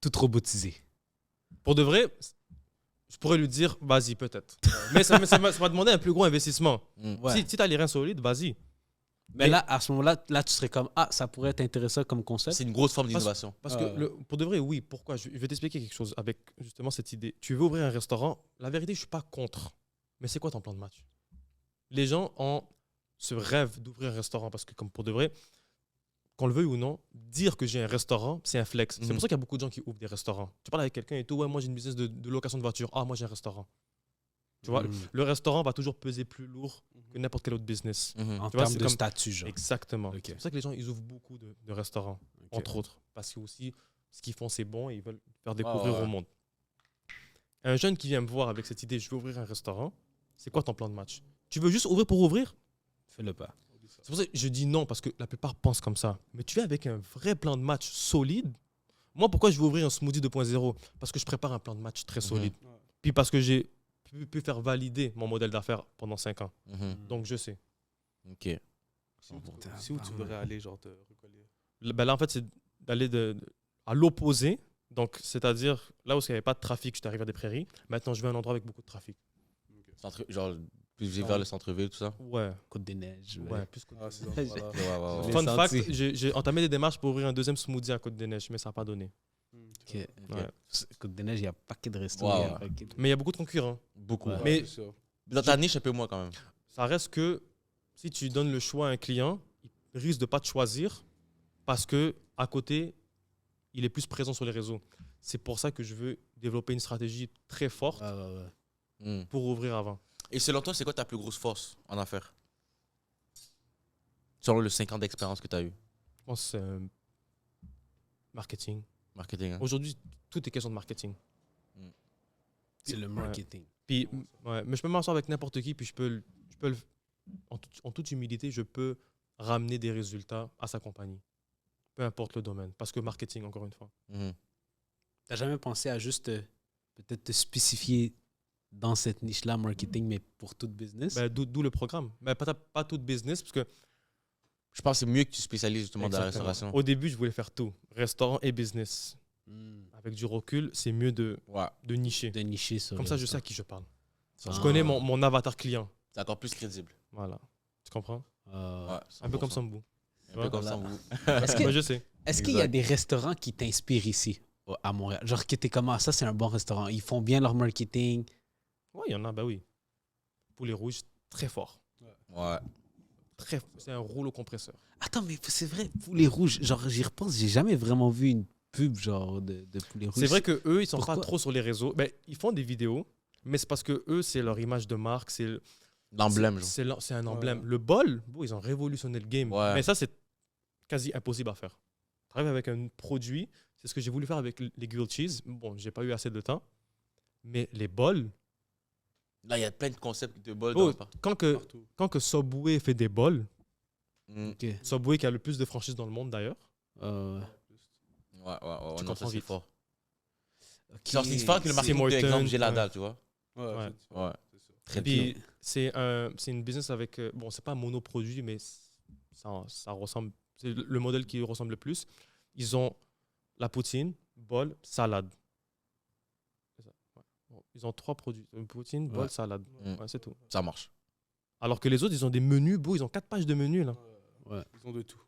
tout robotisé. Pour de vrai, je pourrais lui dire, vas-y, peut-être. Mais ça va demander un plus gros investissement. Ouais. Si tu as les reins solides, vas-y. Mais là, à ce moment-là, là, tu serais comme ah, ça pourrait être intéressant comme concept. C'est une grosse forme d'innovation. Parce que pour de vrai, oui. Pourquoi? Je vais t'expliquer quelque chose avec justement cette idée. Tu veux ouvrir un restaurant, la vérité, je ne suis pas contre. Mais c'est quoi ton plan de match? Les gens ont ce rêve d'ouvrir un restaurant parce que, comme pour de vrai, qu'on le veuille ou non, dire que j'ai un restaurant, c'est un flex. C'est pour ça qu'il y a beaucoup de gens qui ouvrent des restaurants. Tu parles avec quelqu'un et tout, ouais, moi j'ai une business de location de voiture. Ah, moi j'ai un restaurant. Tu vois, le restaurant va toujours peser plus lourd que n'importe quel autre business. En Tu vois, termes c'est de comme- statut, genre. Exactement. Ok. C'est pour ça que les gens, ils ouvrent beaucoup de restaurants, entre autres. Parce que aussi, ce qu'ils font, c'est bon et ils veulent faire découvrir ouais. au monde. Un jeune qui vient me voir avec cette idée, je veux ouvrir un restaurant, c'est quoi ton plan de match? Tu veux juste ouvrir pour ouvrir? Fais-le pas. C'est pour ça que je dis non, parce que la plupart pensent comme ça. Mais tu viens avec un vrai plan de match solide. Moi, pourquoi je veux ouvrir un smoothie 2.0? Parce que je prépare un plan de match très solide. Puis parce que j'ai pu faire valider mon modèle d'affaires pendant 5 ans. Donc, je sais. Ok. Si où tu voudrais aller, genre, te recoller. Ben là, en fait, c'est d'aller à l'opposé. Donc, c'est-à-dire, là où il n'y avait pas de trafic, je suis arrivé à des prairies. Maintenant, je vais à un endroit avec beaucoup de trafic. Genre, plus vers le centre-ville, tout ça. Ouais. Côte des Neiges. Ouais, plus que... Ah, c'est ça. Voilà. Ouais, ouais, ouais. Les Fun fact, sentiers. j'ai entamé des démarches pour ouvrir un deuxième smoothie à Côte-des-Neiges, mais ça n'a pas donné. Ok. Ouais. Côte des Neiges, il y a un paquet de restaurants. Wow. il y a un paquet de- Mais il y a beaucoup de concurrents. Beaucoup. Ouais. Mais c'est sûr. Dans ta niche, un peu moins quand même. ça reste que si tu donnes le choix à un client, il risque de ne pas te choisir parce que à côté, il est plus présent sur les réseaux. C'est pour ça que je veux développer une stratégie très forte Ouais, ouais, ouais. pour ouvrir avant. Et selon toi, c'est quoi ta plus grosse force en affaires? Selon le 5 ans d'expérience que tu as eu. Je pense que c'est marketing. Marketing. Hein? Aujourd'hui, tout est question de marketing. C'est le marketing. Puis, ouais, mais je peux m'asseoir avec n'importe qui, puis en toute humilité, je peux ramener des résultats à sa compagnie. Peu importe le domaine. Parce que marketing, encore une fois. T'as jamais pensé à juste peut-être te spécifier dans cette niche-là, marketing, mais pour tout business? Ben, d'où le programme. Ben, pas tout business, parce que Je pense que c'est mieux que tu spécialises justement dans la exactement. restauration. Au début, je voulais faire tout. Restaurant et business. Hmm. Avec du recul, c'est mieux de Ouais. nicher. De nicher sur Comme le ça, je sais à restaurant. qui je parle. Ah. Je connais mon avatar client. C'est encore plus crédible. Voilà. Tu comprends? Ouais, Un peu comme 100%. Sambou. Un peu comme ça. Voilà. vous. Est-ce que- Moi, je sais. Est-ce qu'il y a Exact. des restaurants qui t'inspirent ici, à Montréal? Genre, qui étaient comme, ah, ça, c'est un bon restaurant. Ils font bien leur marketing. Oui, il y en a, bah oui. Poulet rouge, très fort. Ouais. C'est un rouleau compresseur. Attends, mais c'est vrai, poulet rouge, genre, j'y repense, j'ai jamais vraiment vu une pub, genre, de poulet rouge. C'est vrai que eux, ils sont Pourquoi? pas trop sur les réseaux. Ben, ils font des vidéos, mais c'est parce que eux, c'est leur image de marque. C'est L'emblème, genre. C'est un emblème. Le bol, bon, ils ont révolutionné le game. Ouais. Mais ça, c'est quasi impossible à faire. Travailler avec un produit, c'est ce que j'ai voulu faire avec les grilled cheese. Bon, j'ai pas eu assez de temps. Mais les bols, Là, il y a plein de concepts de bol. oh, Partout. quand que Subway fait des bols, Ok. Subway qui a le plus de franchises dans le monde d'ailleurs, Ouais, Tu non, ça, comprends c'est vite. fort. Ok. Genre, c'est différent que le Tim marketing de Hortons, exemple, j'ai la ouais. dalle, tu vois. Ouais, Ouais. Ouais. c'est sûr. Très puis bien. c'est une business avec, bon, c'est pas un monoproduit, mais ça ressemble, c'est le modèle qui ressemble le plus. Ils ont la poutine, bol, salade. C'est ça, ouais. Bon, ils ont 3 produits, une poutine, bol, Ouais. salade. Mm. Ouais, c'est tout. Ça marche. Alors que les autres, ils ont des menus, beaux, ils ont 4 pages de menus là. Ouais. Ils ont de tout.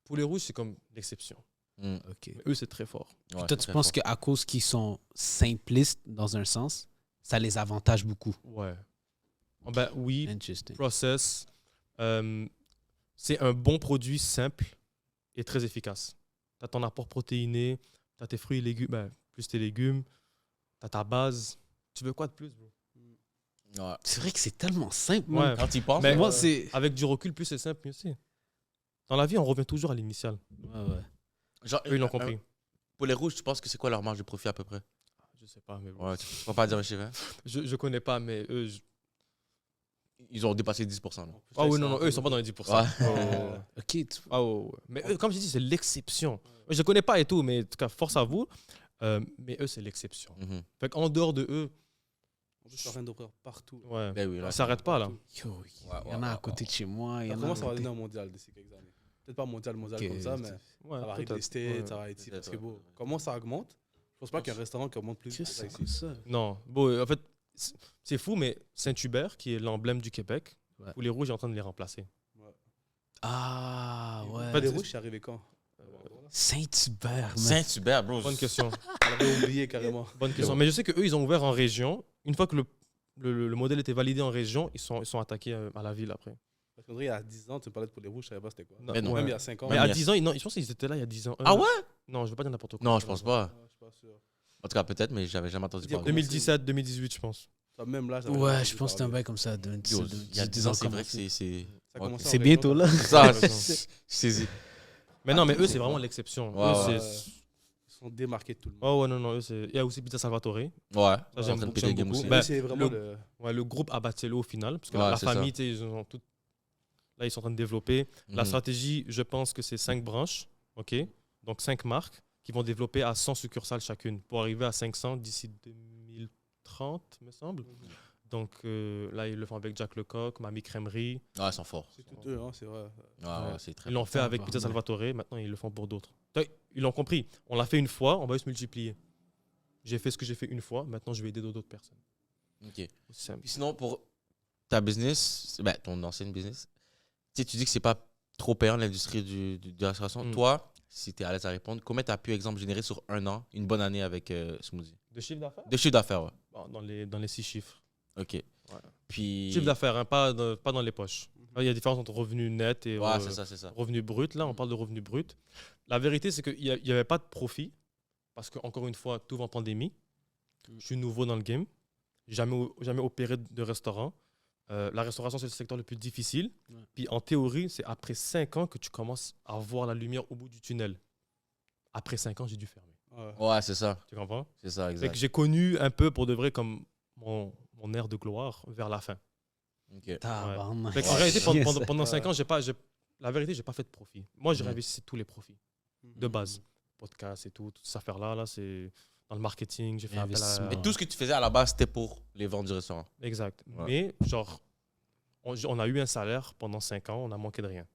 Poulet rouge, c'est comme l'exception. Mm. Ok. Mais eux, c'est très fort. Ouais, Toi, c'est tu très penses fort. qu'à cause qu'ils sont simplistes dans un sens, ça les avantage beaucoup. Ouais. Oh, ben oui, Interesting. process. C'est un bon produit simple et très efficace. Tu as ton apport protéiné, tu as tes fruits et légumes, ben, plus tes légumes, tu as ta base. Tu veux quoi de plus, bro? Ouais. C'est vrai que c'est tellement simple. Ouais. man. Quand tu y penses, Mais Moi, c'est. avec du recul, plus c'est simple, mieux c'est. Dans la vie, on revient toujours à l'initial. Ouais, ouais. genre, Eux, ils l'ont compris. Pour les rouges, tu penses que c'est quoi leur marge de profit à peu près? Je sais pas, mais bon. Ouais, tu peux pas dire un chiffre, hein? Je connais pas, mais eux. Ils ont dépassé 10%. Là. Ah oui, non, eux, ils sont pas dans les 10%. Ouais. Oh. Ok. tu- Ah ouais, ouais. Mais eux, comme je dis, c'est l'exception. Je ne connais pas et tout, mais en tout cas, force à vous. Mais eux, c'est l'exception. Mhm. Fait qu'en dehors de eux, En plus, c'est en train d'ouvrir partout. ouais, Ben oui, là, ça s'arrête pas là. Yo, Ouais, il y en a à côté de chez moi. Il y Ça en a commence à à côté. devenir mondial d'ici quelques années. Peut-être pas mondial Ok, comme ça, mais Ouais, ça va arriver peut-être. des States, Ouais. ça va être ici. Peut-être, Parce que ouais. bon, comment ça augmente? Je pense pas qu'il y a un restaurant qui augmente plus que Qu'est-ce ça que c'est ici. que ça? Non, bon, en fait, c'est fou, mais Saint-Hubert, qui est l'emblème du Québec, Ouais. où les rouges est en train de les remplacer. Ah, En fait, ouais. Les rouges, c'est arrivé quand? Saint-Hubert, man. Saint-Hubert, bro. Bonne question. On l'avait oublié carrément. Bonne question. Mais je sais qu'eux, ils ont ouvert en région. Une fois que le modèle était validé en région, ils sont attaqués à la ville après. Parce qu'André, il y a 10 ans, tu me parlais de pour les rouges, je savais pas c'était quoi. Non, Mais non. ouais. Même il y a 5 ans. Mais Même à il y a- 10 ans, non, je pense qu'ils étaient là il y a 10 ans. Ah ouais? Non, je veux pas dire n'importe quoi. Non, je pense pas. Ouais, je suis pas sûr. En tout cas, peut-être, mais j'avais jamais entendu Dire parler. 2017, 2018, je pense. Ça, même là, j'avais Ouais, entendu je pense que c'est un parler. bail comme ça. Yo, il y a 10 ans, c'est vrai que c'est. Ça a commencé en C'est région, bientôt là. Ça, Ouais, je saisis. Mais non, mais eux, c'est vraiment l'exception. Ouais, Eux, ouais. c'est- Ils sont démarqués de tout le monde. Oh ouais, non, non, eux, c'est... Il y a aussi Pizza Salvatore. Ouais, Ça, j'aime j'aime en train de beaucoup, péter le game j'aime aussi. beaucoup. Mais Ben, c'est vraiment le- le. Ouais, le groupe Abatello au final, parce que Ouais, la c'est famille, tu sais, ils ont tout. Là, ils sont en train de développer. La Mhm. stratégie, je pense que c'est 5 branches, ok? Donc 5 marques qui vont développer à 100 succursales chacune pour arriver à 500 d'ici 2030, me semble. Donc là, ils le font avec Jack Lecoq, Mamie Crèmerie. Ouais, ils sont forts. C'est tout eux, hein, c'est vrai. Ouais, ouais, c'est très Ils l'ont fait avec Tabarnak. Pizza Salvatore, maintenant ils le font pour d'autres. Ils l'ont compris. On l'a fait une fois, on va se multiplier. J'ai fait ce que j'ai fait une fois, maintenant je vais aider d'autres personnes. Ok. Aussi simple. Puis sinon, pour ta business, ben, ton ancienne business, tu dis que c'est pas trop payant l'industrie de la restauration. Mm. Toi, si tu es à l'aise à répondre, combien tu as pu, exemple, générer sur un an, une bonne année avec Smoothie? De chiffre d'affaires? De chiffre d'affaires, ouais. Bon, dans les 6 chiffres. Ok. Puis. Chiffre d'affaires, hein, pas dans les poches. Il y a différence entre revenus nets et Ouais, c'est ça, c'est ça. revenus bruts. Là, on parle de revenus bruts. La vérité, c'est qu'il n'y avait pas de profit parce que, encore une fois, tout va en pandémie. Je suis nouveau dans le game. Jamais opéré de restaurant. La restauration, c'est le secteur le plus difficile. Ouais. Puis en théorie, c'est après 5 ans que tu commences à voir la lumière au bout du tunnel. Après 5 ans, j'ai dû fermer. Ouais. Ouais, c'est ça. Tu comprends? C'est ça, Fait exact. que j'ai connu un peu pour de vrai comme mon ère de gloire vers la fin. Ok. Tabarnak. Fait qu'en réalité, Yes. pendant 5 ans, la vérité, j'ai pas fait de profit. Moi, j'ai Mhm. réinvesti tous les profits de base. Podcast et tout, toute cette affaire-là, là, c'est dans le marketing. J'ai fait appel à... Investissement. Mais tout ce que tu faisais à la base, c'était pour les ventes du restaurant. Exact. Ouais. Mais, genre, on a eu un salaire pendant 5 ans, on a manqué de rien.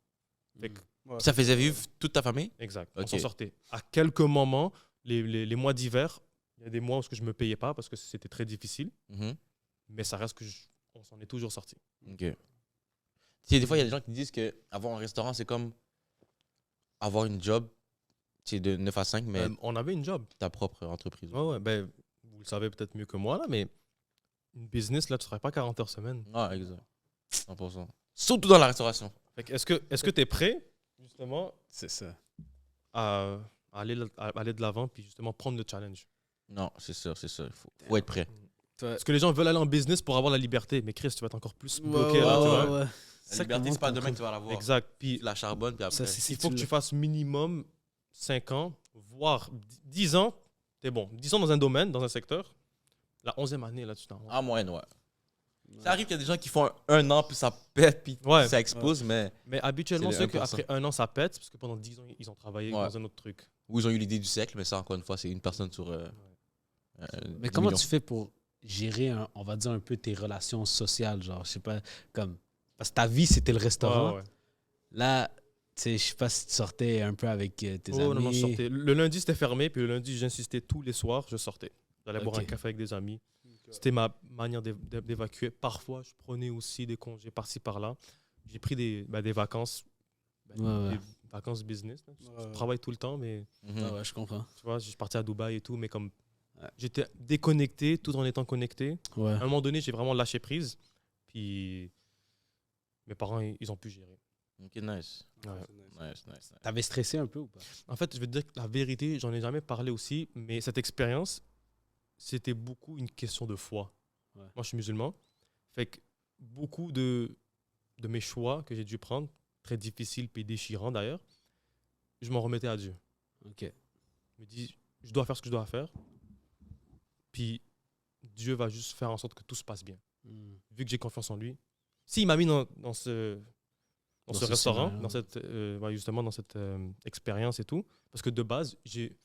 Fait que, Ouais. Ça faisait vivre toute ta famille? exact. Ok. On s'en sortait. À quelques moments, les mois d'hiver, il y a des mois où je ne me payais pas parce que c'était très difficile, Mhm. mais ça reste que on s'en est toujours sorti. Ok. Tu sais, des fois, il y a des gens qui disent qu'avoir un restaurant, c'est comme avoir une job, tu sais, de 9 à 5, mais On avait une job. ta propre entreprise. Ouais, ben, vous le savez peut-être mieux que moi, là, mais une business, là, tu ne travailles pas 40 heures semaine. Ouais, exact. 100%. Surtout dans la restauration. Fait que est-ce que tu es prêt, justement, C'est ça. à aller de l'avant puis justement prendre le challenge? Non, c'est sûr, c'est sûr. Il faut être prêt. Parce que les gens veulent aller en business pour avoir la liberté. Mais Chris, tu vas être encore plus bloqué. là, tu vois. La liberté, c'est pas demain que tu vas l'avoir. Exact. Puis Tu la charbonnes, puis après. il faut que tu fasses minimum 5 ans, voire 10 ans. T'es bon. 10 ans dans un domaine, dans un secteur. La 11e année, là, tu t'en vas. En moyenne, ouais. Ça arrive qu'il y a des gens qui font 1 an, puis ça pète, puis ça explose, mais habituellement, c'est ceux les qu'après 1 an, ça pète, parce que pendant 10 ans, ils ont travaillé dans un autre truc. ou ils ont eu l'idée du siècle, mais ça, encore une fois, c'est une personne sur. Mais comment tu fais pour gérer, on va dire, un peu tes relations sociales? Genre, je sais pas, comme. Parce que ta vie, c'était le restaurant. Là, tu sais, je sais pas si tu sortais un peu avec tes amis. Non, je sortais. Le lundi, c'était fermé, puis le lundi, j'insistais tous les soirs, je sortais. J'allais boire un café avec des amis. C'était ma manière d'évacuer. Parfois, je prenais aussi des congés par-ci, par-là. J'ai pris des vacances, des vacances business. Là. Je travaille tout le temps, mais Ouais, je comprends. tu vois, je suis parti à Dubaï et tout, mais comme j'étais déconnecté tout en étant connecté. Ouais. À un moment donné, j'ai vraiment lâché prise. Puis mes parents, ils ont pu gérer. Ok, nice. Ouais. Nice. T'avais stressé un peu ou pas? En fait, je vais te dire que la vérité, j'en ai jamais parlé aussi, mais cette expérience, c'était beaucoup une question de foi. Ouais. Moi, je suis musulman. Fait que beaucoup de mes choix que j'ai dû prendre, très difficiles puis déchirants d'ailleurs, je m'en remettais à Dieu. OK. Je me dis, je dois faire ce que je dois faire. Puis Dieu va juste faire en sorte que tout se passe bien. Vu que j'ai confiance en lui. S'il m'a mis dans ce restaurant, justement dans cette expérience et tout, parce que de base, j'ai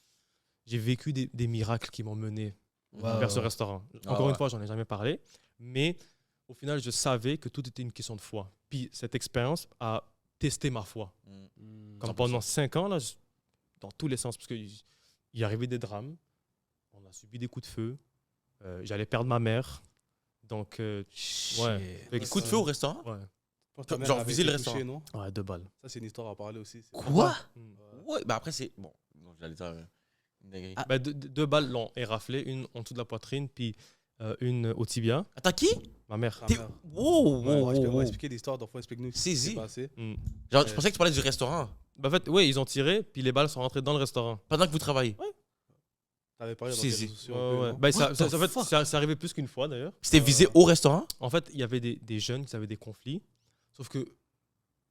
vécu des miracles qui m'ont mené vers ce restaurant. Encore une fois, j'en ai jamais parlé, mais au final, je savais que tout était une question de foi. Puis cette expérience a testé ma foi. Comme pendant 5 ans, là, dans tous les sens, parce qu'il y arrivait des drames, on a subi des coups de feu, j'allais perdre ma mère. Donc, Des coups de feu au restaurant? Ouais. Genre viser le restaurant? Non? Ouais, 2 balles. Ça, c'est une histoire à parler aussi. Quoi? Ouais, bah après, c'est. Bon, j'allais dire. Une dinguerie. Ben, 2 balles l'ont éraflé, une en dessous de la poitrine, puis une au tibia. Attends, qui? Ma mère. On va expliquer l'histoire, donc faut expliquer nous ce qui s'est passé. Genre, je pensais que tu parlais du restaurant. Ben, en fait, oui, ils ont tiré, puis les balles sont rentrées dans le restaurant. Pendant que vous travaillez. T'avais parlé dans Saisi. les réseaux sociaux. Ouais. Ben, c'est arrivé plus qu'une fois d'ailleurs. C'était visé au restaurant? En fait, il y avait des jeunes qui avaient des conflits. Sauf que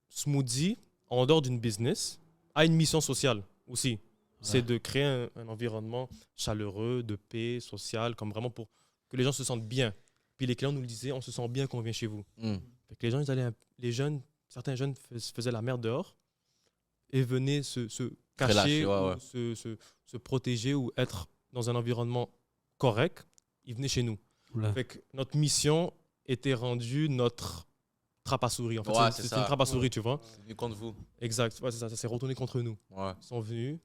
Smoothie, en dehors d'une business, a une mission sociale aussi. Ouais. C'est de créer un environnement chaleureux, de paix, social, comme vraiment pour que les gens se sentent bien. Puis les clients nous le disaient, on se sent bien quand on vient chez vous. Fait que certains jeunes faisaient la merde dehors et venaient se cacher, se protéger ou être dans un environnement correct. Ils venaient chez nous. Ouais. Fait que notre mission était rendue notre trappe à souris. En fait, c'est une trappe à souris, tu vois. C'est venu contre vous. Exact. Ouais, c'est ça. Ça s'est retourné contre nous. Ouais. Ils sont venus,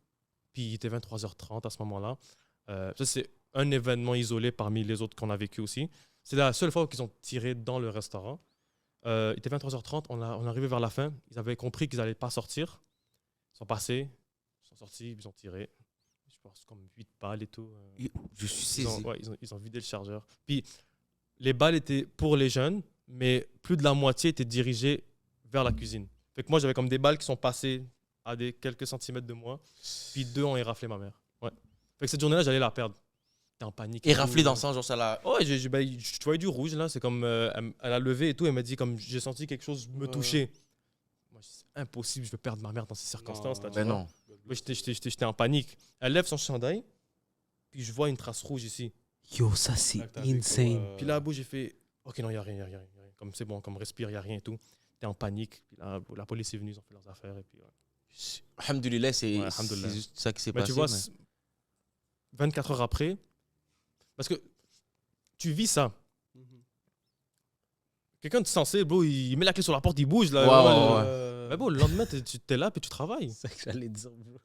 puis il était 23h30 à ce moment-là. Ça, c'est un événement isolé parmi les autres qu'on a vécu aussi. C'est la seule fois qu'ils ont tiré dans le restaurant. Il était 23h30, on est arrivé vers la fin. Ils avaient compris qu'ils n'allaient pas sortir. Ils sont passés, ils sont sortis, ils ont tiré. Je pense comme 8 balles et tout. Je suis saisi. Ils ont vidé le chargeur. Puis les balles étaient pour les jeunes, mais plus de la moitié étaient dirigées vers la cuisine. Fait que moi, j'avais comme des balles qui sont passées à quelques centimètres de moi, puis 2 ont éraflé ma mère. Ouais. Fait que cette journée-là, j'allais la perdre. T'es en panique. Éraflé dans le sens, genre ça l'a... Ouais, je voyais du rouge, là. C'est comme... elle a levé et tout, elle m'a dit comme... J'ai senti quelque chose me toucher. Moi, c'est impossible, je vais perdre ma mère dans ces circonstances. Non, là, non. Moi, j'étais en panique. Elle lève son chandail, puis je vois une trace rouge ici. Yo, ça c'est insane. Puis là, j'ai fait... Ok, non, il n'y a rien. Comme c'est bon, comme respire, il n'y a rien et tout. T'es en panique. Puis là, la police est venue, ils ont fait leurs affaires. Et puis, Alhamdoulilah, c'est juste ça qui s'est passé. Tu vois, 24 heures après, parce que tu vis ça. Quelqu'un de sensé, bro, il met la clé sur la porte, il bouge. Là, ouais. Mais bon, le lendemain, tu es là, puis tu travailles. C'est ça que j'allais dire, bro.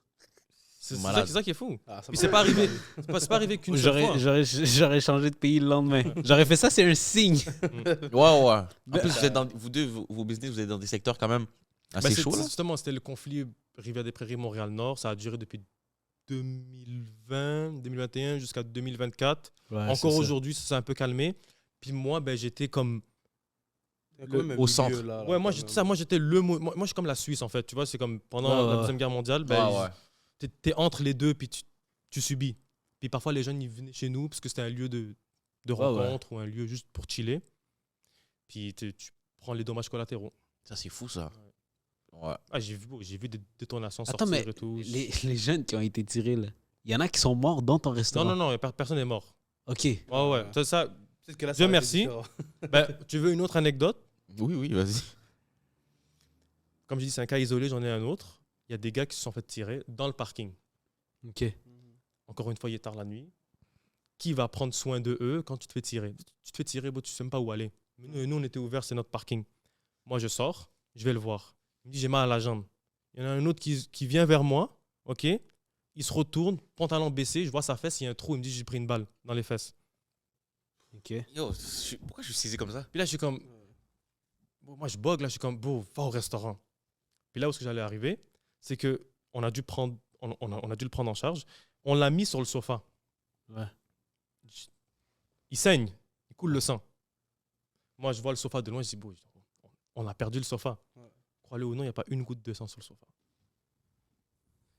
C'est ça qui est fou. Puis c'est pas arrivé, c'est pas arrivé qu'une seule fois. J'aurais changé de pays le lendemain. J'aurais fait ça, c'est un signe. Ouais. En plus, vous êtes dans, vous deux, vos business, vous êtes dans des secteurs quand même assez chauds. Justement, c'était le conflit Rivière-des-Prairies, Montréal-Nord. Ça a duré depuis 2020, 2021 jusqu'à 2024. Ouais, encore aujourd'hui, ça s'est un peu calmé. Puis moi, j'étais comme... au centre. Ouais, moi, j'étais moi, je suis comme la Suisse, en fait. Tu vois, c'est comme pendant la Deuxième Guerre mondiale, t'es entre les deux, puis tu subis. Puis parfois, les jeunes, ils venaient chez nous, parce que c'était un lieu de de rencontre ou un lieu juste pour chiller. Puis tu prends les dommages collatéraux. Ça, c'est fou, ça. Ouais. Ah, j'ai vu des détonations Attends, sortir mais et tout. les jeunes qui ont été tirés, là, il y en a qui sont morts dans ton restaurant. Non, personne n'est mort. OK. Ouais. Ça, Peut-être que là, ça Dieu aurait été merci. différent. Tu veux une autre anecdote? Oui, vas-y. Comme je dis, c'est un cas isolé, j'en ai un autre. Il y a des gars qui se sont fait tirer dans le parking. OK. Encore une fois, il est tard la nuit. Qui va prendre soin de eux quand tu te fais tirer? Tu te fais tirer, tu ne sais même pas où aller. Mais nous, on était ouverts, c'est notre parking. Moi, je sors, je vais le voir. Il me dit, j'ai mal à la jambe. Il y en a un autre qui vient vers moi, OK? Il se retourne, pantalon baissé, je vois sa fesse, il y a un trou, il me dit, j'ai pris une balle dans les fesses. OK. Yo, pourquoi je suis saisi comme ça? Puis là, je suis comme... Moi, je bug, là, je suis comme, va au restaurant. Puis là où j'allais arriver, c'est qu'on a dû on a dû le prendre en charge. On l'a mis sur le sofa. Ouais. Il saigne, il coule le sang. Moi, je vois le sofa de loin, je dis, on a perdu le sofa. Ouais. Crois-le ou non, il n'y a pas une goutte de sang sur le sofa.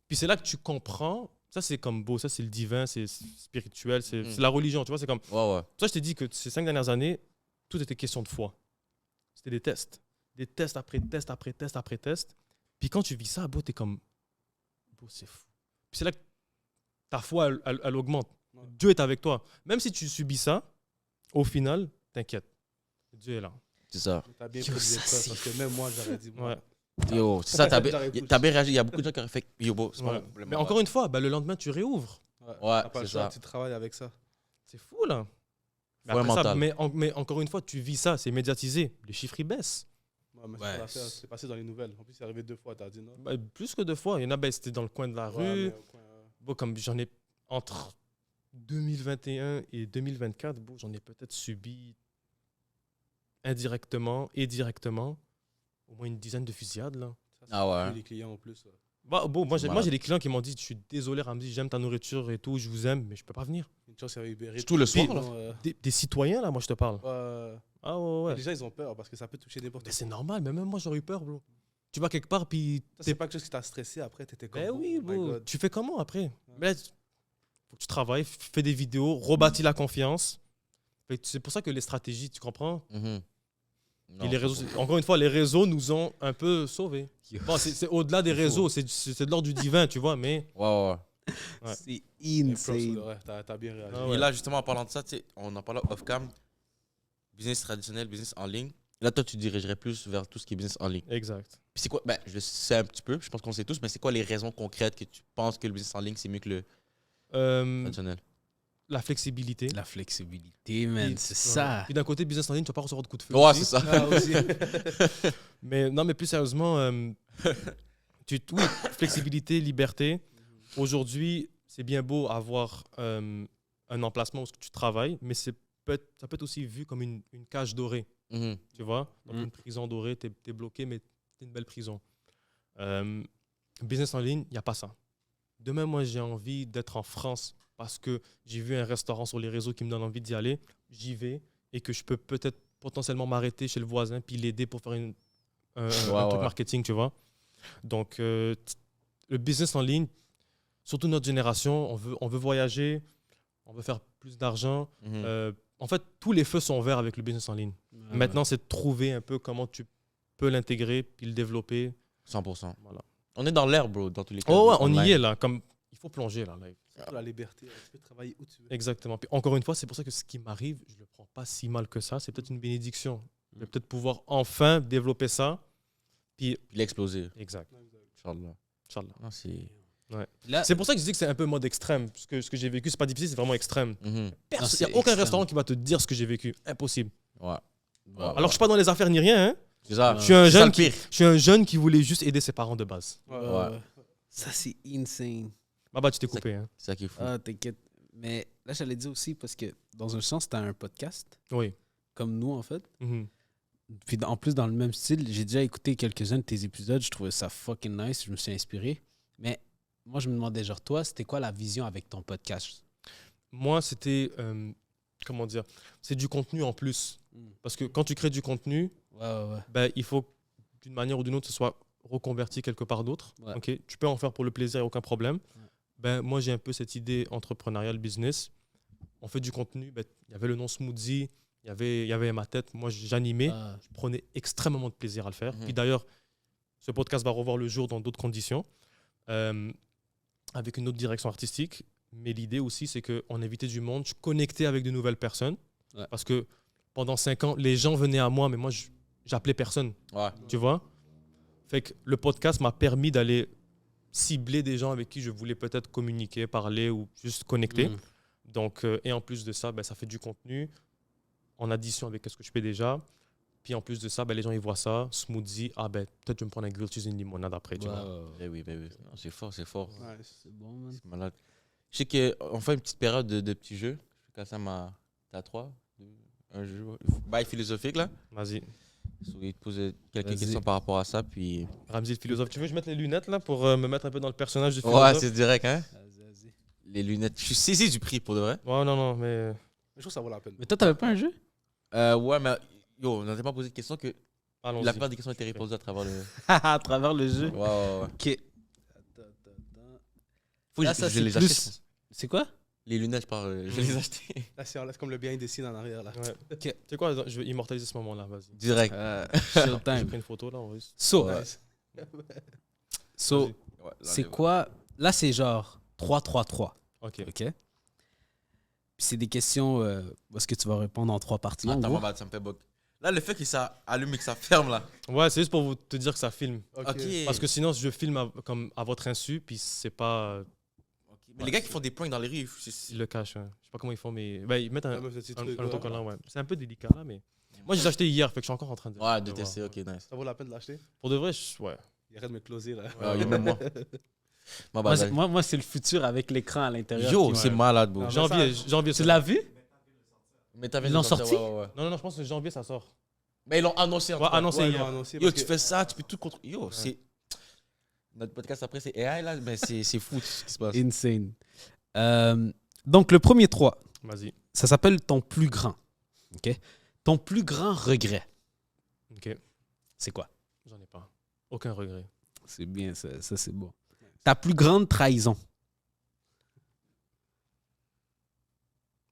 Puis c'est là que tu comprends, ça c'est comme beau, ça c'est le divin, c'est spirituel, c'est la religion, tu vois, c'est comme... Ouais. Ça, je t'ai dit que ces 5 dernières années, tout était question de foi. C'était des tests. Des tests après tests après tests après tests. Puis quand tu vis ça, t'es comme... c'est fou. Puis c'est là que ta foi, elle augmente. Ouais. Dieu est avec toi. Même si tu subis ça, au final, t'inquiète. Dieu est là. C'est ça. T'as bien pris des épreuves parce que même moi, j'aurais dit. Ouais. Yo, c'est ça, t'as bien réagi. Il y a beaucoup de gens qui auraient fait. Yo, c'est pas Ouais. mon problème. Mais encore une fois, le lendemain, tu réouvres. Ouais, T'as pas le c'est choix, ça. tu travailles avec ça. C'est fou, là. Mais, Ouais, après ça, mental. mais encore une fois, tu vis ça, c'est médiatisé. Les chiffres, ils baissent. Ouais, mais Ouais. c'est passé dans les nouvelles. En plus, c'est arrivé 2 fois, t'as dit non. Plus que 2 fois. Il y en a, c'était dans le coin de la Ouais, rue. mais au coin, Comme j'en ai entre 2021 et 2024, j'en ai peut-être subi indirectement et directement au moins une dizaine de fusillades. Là. ça, c'est Ah ouais. plus les clients en plus. Moi, malade. j'ai des clients qui m'ont dit, je suis désolé Ramzi, j'aime ta nourriture et tout, je vous aime, mais je peux pas venir. Une chance, il y avait Uber Eats. Surtout le soir, Puis, là. non, Des citoyens, là, moi, je te parle. ouais. Ah ouais. Les gens, ils ont peur parce que ça peut toucher n'importe Mais qui. c'est normal, mais même moi, j'aurais eu peur, bro. Tu vas quelque part, puis... Ça, c'est pas quelque chose qui t'a stressé après, t'étais comme. Ben oh oui, my bro. God. Tu fais comment après? Mais là, faut que tu travailles, fais des vidéos, rebâtis la confiance. C'est pour ça que les stratégies, tu comprends? Mhm. Non, Et les réseaux, encore une fois, les réseaux nous ont un peu sauvés. Bon, c'est au-delà des réseaux, c'est de l'ordre du divin, tu vois, mais... Ouais. Ouais. C'est Mais props, insane. ouais, t'as bien réagi. Ah Et ouais. là, justement, en parlant de ça, tu sais, on en parlait off-cam. Business traditionnel, business en ligne. Là, toi, tu dirigerais plus vers tout ce qui est business en ligne. Exact. Puis c'est quoi? Ben, je le sais un petit peu, je pense qu'on sait tous, mais c'est quoi les raisons concrètes que tu penses que le business en ligne, c'est mieux que le traditionnel? La flexibilité. La flexibilité, man, Puis- c'est ouais. ça. Puis d'un côté, business en ligne, tu vas pas recevoir de coups de feu. Ouais, aussi. c'est ça. Ah, aussi. Mais non, mais plus sérieusement, oui, flexibilité, liberté. Aujourd'hui, c'est bien beau avoir un emplacement où tu travailles, mais ça peut être aussi vu comme une cage dorée, Mhm. tu vois? Donc Mm. une prison dorée, tu es bloqué, mais c'est une belle prison. Business en ligne, il n'y a pas ça. Demain, moi, j'ai envie d'être en France parce que j'ai vu un restaurant sur les réseaux qui me donne envie d'y aller. J'y vais et que je peux peut-être potentiellement m'arrêter chez le voisin puis l'aider pour faire un truc marketing, tu vois. Donc, le business en ligne, surtout notre génération, on veut voyager, on veut faire plus d'argent. Mhm. En fait, tous les feux sont verts avec le business en ligne. Maintenant, c'est de trouver un peu comment tu peux l'intégrer puis le développer. 100%. Voilà. On est dans l'air, bro, dans tous les cas. Oh ouais, on y Online. est là. Comme, il faut plonger là. Surtout la liberté, tu peux travailler où tu veux. Exactement. Puis encore une fois, c'est pour ça que ce qui m'arrive, je ne le prends pas si mal que ça. C'est peut-être une bénédiction. Je vais peut-être pouvoir enfin développer ça. Puis, Il a explosé. exact. Inch'Allah. Inch'Allah. Non, c'est. Là, C'est pour ça que je dis que c'est un peu mode extrême. Ce que j'ai vécu, c'est pas difficile, c'est vraiment extrême. Mhm. Il n'y c'est a aucun extrême. restaurant qui va te dire ce que j'ai vécu. Impossible. Ouais. Alors, je suis pas dans les affaires ni rien. Hein. C'est ça. Je suis un C'est ça jeune le pire. Je suis un jeune qui voulait juste aider ses parents de base. Ouais. ça, c'est insane. Bah, tu t'es coupé. Hein. C'est ça qui est fou. Ah, t'inquiète. Mais là, j'allais dire aussi, parce que dans un sens, t'as un podcast, Oui. comme nous, en fait. Mhm. Puis en plus, dans le même style, j'ai déjà écouté quelques-uns de tes épisodes. Je trouvais ça fucking nice. Je me suis inspiré. Mais moi, je me demandais, genre, toi, c'était quoi la vision avec ton podcast? Moi, c'était. Comment dire? C'est du contenu en plus. Parce que quand tu crées du contenu, Ouais. ben, il faut d'une manière ou d'une autre, ce soit reconverti quelque part d'autre. Ouais. Ok, tu peux en faire pour le plaisir, aucun problème. Ouais. Ben, moi, j'ai un peu cette idée entrepreneuriale business. on fait du contenu. Ben, il y avait le nom Smoothie, il y avait ma tête. Moi, j'animais. Je prenais extrêmement de plaisir à le faire. Puis d'ailleurs, ce podcast va revoir le jour dans d'autres conditions, avec une autre direction artistique. Mais l'idée aussi, c'est qu'on invitait du monde, je connectais avec de nouvelles personnes. Ouais. Parce que pendant 5 ans, les gens venaient à moi, mais moi, j'appelais personne. Ouais. Tu vois? Fait que le podcast m'a permis d'aller cibler des gens avec qui je voulais peut-être communiquer, parler ou juste connecter. Donc, et en plus de ça, ben, ça fait du contenu en addition avec ce que je fais déjà. Puis en plus de ça, ben, les gens ils voient ça, smoothie, ben, peut-être je vais me prendre un grilled cheese et une limonade après. Tu vois. Oui. Non, c'est fort. Ouais, c'est bon, man. C'est malade. Je sais qu'on fait une petite période de petits jeux. Je fais ça t'as 3, 2, un jeu. Bail philosophique là. Vas-y. Il te pose quelques questions par rapport à ça. Puis... Ramzi le philosophe, tu veux que je mette les lunettes là pour me mettre un peu dans le personnage du philosophe? Ouais, c'est direct, hein? Vas-y. Les lunettes. Je suis saisi du prix pour de vrai. Ouais, non, mais. Je trouve que ça vaut la peine. Mais toi, t'avais pas un jeu? Ouais, mais on n'a pas posé de questions que. Allons-y. La plupart des questions étaient répondues à travers le. À travers le jeu? Ouais. Ok. Faut que je les achète. C'est quoi? Les lunettes, je parle, je vais les acheter. Là, c'est comme le behind the scene en arrière. Là. Ouais. Okay. Tu sais quoi, je vais immortaliser ce moment-là, vas-y. Direct. Showtime. J'ai pris une photo là, on va... C'est quoi? Là, c'est genre 3-3-3. OK. Puis c'est des questions où est-ce que tu vas répondre en 3 parties. Attends, ça me fait bug. Là, le fait que ça allume et que ça ferme, là. Ouais, c'est juste pour te dire que ça filme. Okay. Parce que sinon, je filme comme à votre insu, puis c'est pas... Mais les gars qui font des pranks dans les rues, ils le cachent. Hein. Je sais pas comment ils font, mais ben, ils mettent un autocollant. Ouais. C'est un peu délicat là, mais moi j'ai acheté hier, fait que je suis encore en train de. Ouais, de tester. Ok, nice. Ça vaut la peine de l'acheter? Pour de vrai, ouais. Il arrête de me closer là. Il y a même moi. Moi, c'est le futur avec l'écran à l'intérieur. Yo, c'est malade, bro. Janvier. Tu l'as vu? Mais t'avais ils l'ont sorti? Non, je pense que janvier ça sort. Mais ils l'ont annoncé. Annoncé hier. Yo, tu fais ça, tu peux tout contrôler. Yo, c'est. Notre podcast après, c'est AI là, mais c'est fou ce qui se passe. Insane. Donc, le premier 3, vas-y. Ça s'appelle ton plus grand. OK? Ton plus grand regret. OK. C'est quoi? J'en ai pas. Aucun regret. C'est bien, ça c'est bon. Ta plus grande trahison.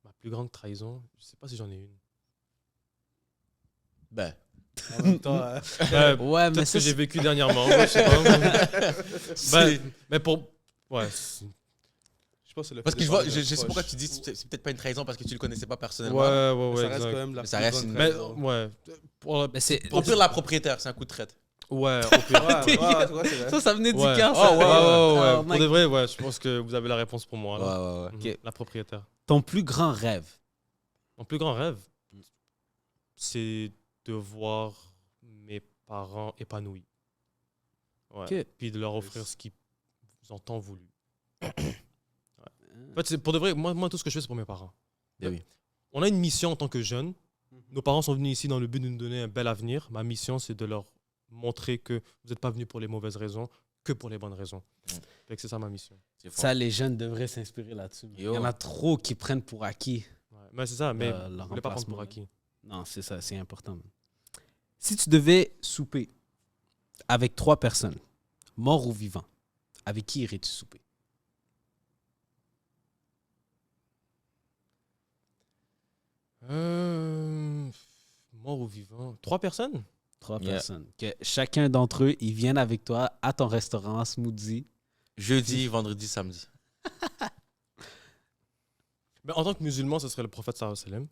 Ma plus grande trahison, je sais pas si j'en ai une. Ben. En même temps, ouais, mais c'est ce que j'ai vécu dernièrement. Je sais pas. Mais pour. Ouais. Parce que je sais pourquoi tu dis que c'est peut-être pas une trahison parce que tu le connaissais pas personnellement. Ouais. Ça reste quand même la ça reste une trahison. Ouais. Au pire, la propriétaire, c'est un coup de traite. Ouais, au pire. Ça venait du cœur. Ouais. Pour de vrai, ouais, je pense que vous avez la réponse pour moi. Là. Ouais. Okay. La propriétaire. Ton plus grand rêve. Mon plus grand rêve, c'est de voir mes parents épanouis. Ouais. Okay. Puis de leur offrir ce qu'ils ont tant voulu. En fait, pour de vrai, moi, tout ce que je fais, c'est pour mes parents. Oui. On a une mission en tant que jeunes. Nos parents sont venus ici dans le but de nous donner un bel avenir. Ma mission, c'est de leur montrer que vous n'êtes pas venus pour les mauvaises raisons, que pour les bonnes raisons. Fait que c'est ça ma mission. Ça, les jeunes devraient s'inspirer là-dessus. Il y en a trop qui prennent pour acquis. Ouais. Mais c'est ça, mais vous ne voulez pas prendre pour acquis. Non, c'est ça, c'est important. Si tu devais souper avec 3 personnes, morts ou vivants, avec qui irais-tu souper? Mort ou vivant? 3 personnes? 3 personnes. Que chacun d'entre eux, ils viennent avec toi à ton restaurant, Smoothie. Jeudi, vendredi, samedi. Mais en tant que musulman, ce serait le prophète sallallahu alayhi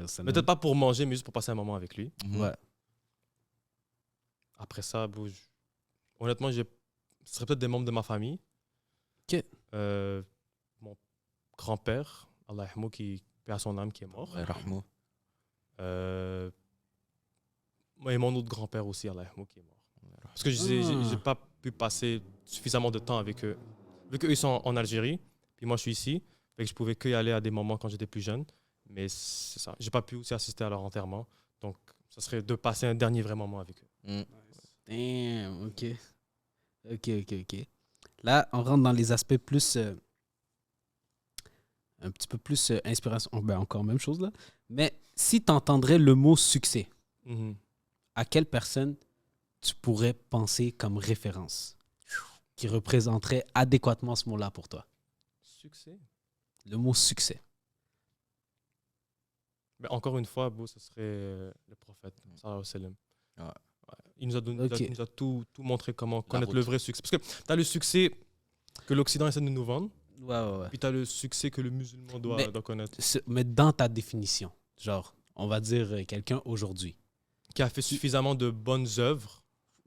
wa sallam. Peut-être pas pour manger, mais juste pour passer un moment avec lui. Ouais. Après ça, honnêtement, ce serait peut-être des membres de ma famille. OK. Mon grand-père, Allah yahmou, qui paie à son âme, qui est mort. Et mon autre grand-père aussi, Allah yahmou, qui est mort. Parce que j'ai pas pu passer suffisamment de temps avec eux. Vu qu'eux, ils sont en Algérie, puis moi, je suis ici. Fait que je pouvais que y aller à des moments quand j'étais plus jeune. Mais c'est ça. J'ai pas pu aussi assister à leur enterrement. Donc, ça serait de passer un dernier vrai moment avec eux. Damn, OK. Là, on rentre dans les aspects plus... un petit peu plus inspiration. Ben, encore même chose, là. Mais si tu entendrais le mot succès, à quelle personne tu pourrais penser comme référence qui représenterait adéquatement ce mot-là pour toi? Succès? Le mot succès. Mais encore une fois, ce serait le prophète. Sallallahu alayhi wa sallam. Ouais. Il nous a, Ok. il nous a tout montré comment connaître route. le vrai succès. Parce que tu as le succès que l'Occident essaie de nous vendre, Ouais. puis tu as le succès que le musulman doit connaître. Mais dans ta définition, genre, on va dire quelqu'un aujourd'hui. Qui a fait suffisamment de bonnes œuvres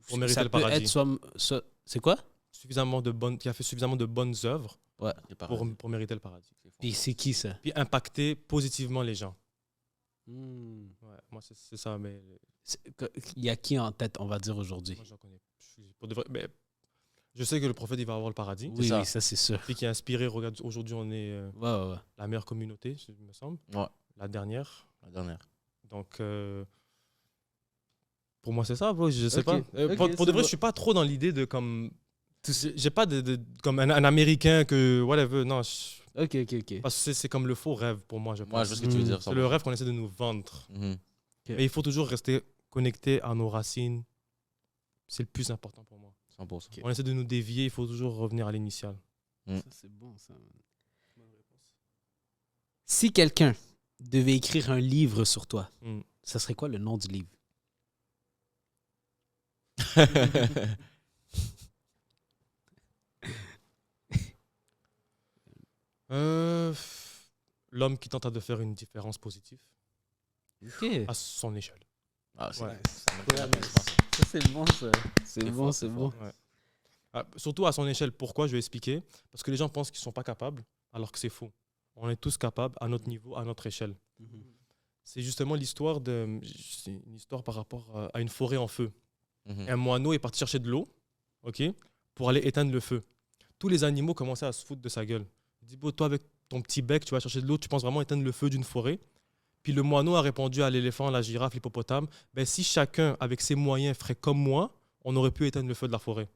pour mériter Ça le peut paradis. être c'est quoi? Qui a fait suffisamment de bonnes œuvres Ouais. pour mériter le paradis. Puis c'est qui ça? Puis impacter positivement les gens. Hmm. Ouais, moi, c'est ça, mais Il y a qui en tête, on va dire, aujourd'hui? moi, j'en connais. Pour de vrai, mais je sais que le prophète, il va avoir le paradis. Oui, ça. oui, ça c'est sûr. Puis qui a inspiré, regarde, aujourd'hui, on est Ouais. la meilleure communauté, il me semble. Ouais. La dernière. La dernière. Donc, pour moi, c'est ça, bro. Je sais Ok. pas. Ok, Pour c'est de vrai, bon. je suis pas trop dans l'idée de comme. J'ai pas comme un Américain que. Whatever. Non. Ok. Parce que c'est comme le faux rêve pour moi, je pense. Moi, je vois ce que tu veux dire. C'est le rêve qu'on essaie de nous vendre. Mhm. Mais il faut toujours rester connecté à nos racines. C'est le plus important pour moi. 100%. Ok. On essaie de nous dévier, il faut toujours revenir à l'initial. Ça, c'est bon, ça. Si quelqu'un devait écrire un livre sur toi, Mm. ça serait quoi le nom du livre? L'homme qui tente de faire une différence positive Ok. à son échelle. Ah, c'est Ouais. Ça, c'est bon, ça. C'est bon, fort, c'est c'est bon. Ouais. Surtout à son échelle. Pourquoi? Je vais expliquer. Parce que les gens pensent qu'ils ne sont pas capables, alors que c'est faux. On est tous capables à notre niveau, à notre échelle. C'est justement l'histoire c'est une histoire par rapport à une forêt en feu. Mhm. Un moineau est parti chercher de l'eau, ok, pour aller éteindre le feu. Tous les animaux commençaient à se foutre de sa gueule. Il dit, toi, avec ton petit bec, tu vas chercher de l'eau, tu penses vraiment éteindre le feu d'une forêt? Puis le moineau a répondu à l'éléphant, la girafe, l'hippopotame, ben, si chacun, avec ses moyens, ferait comme moi, on aurait pu éteindre le feu de la forêt.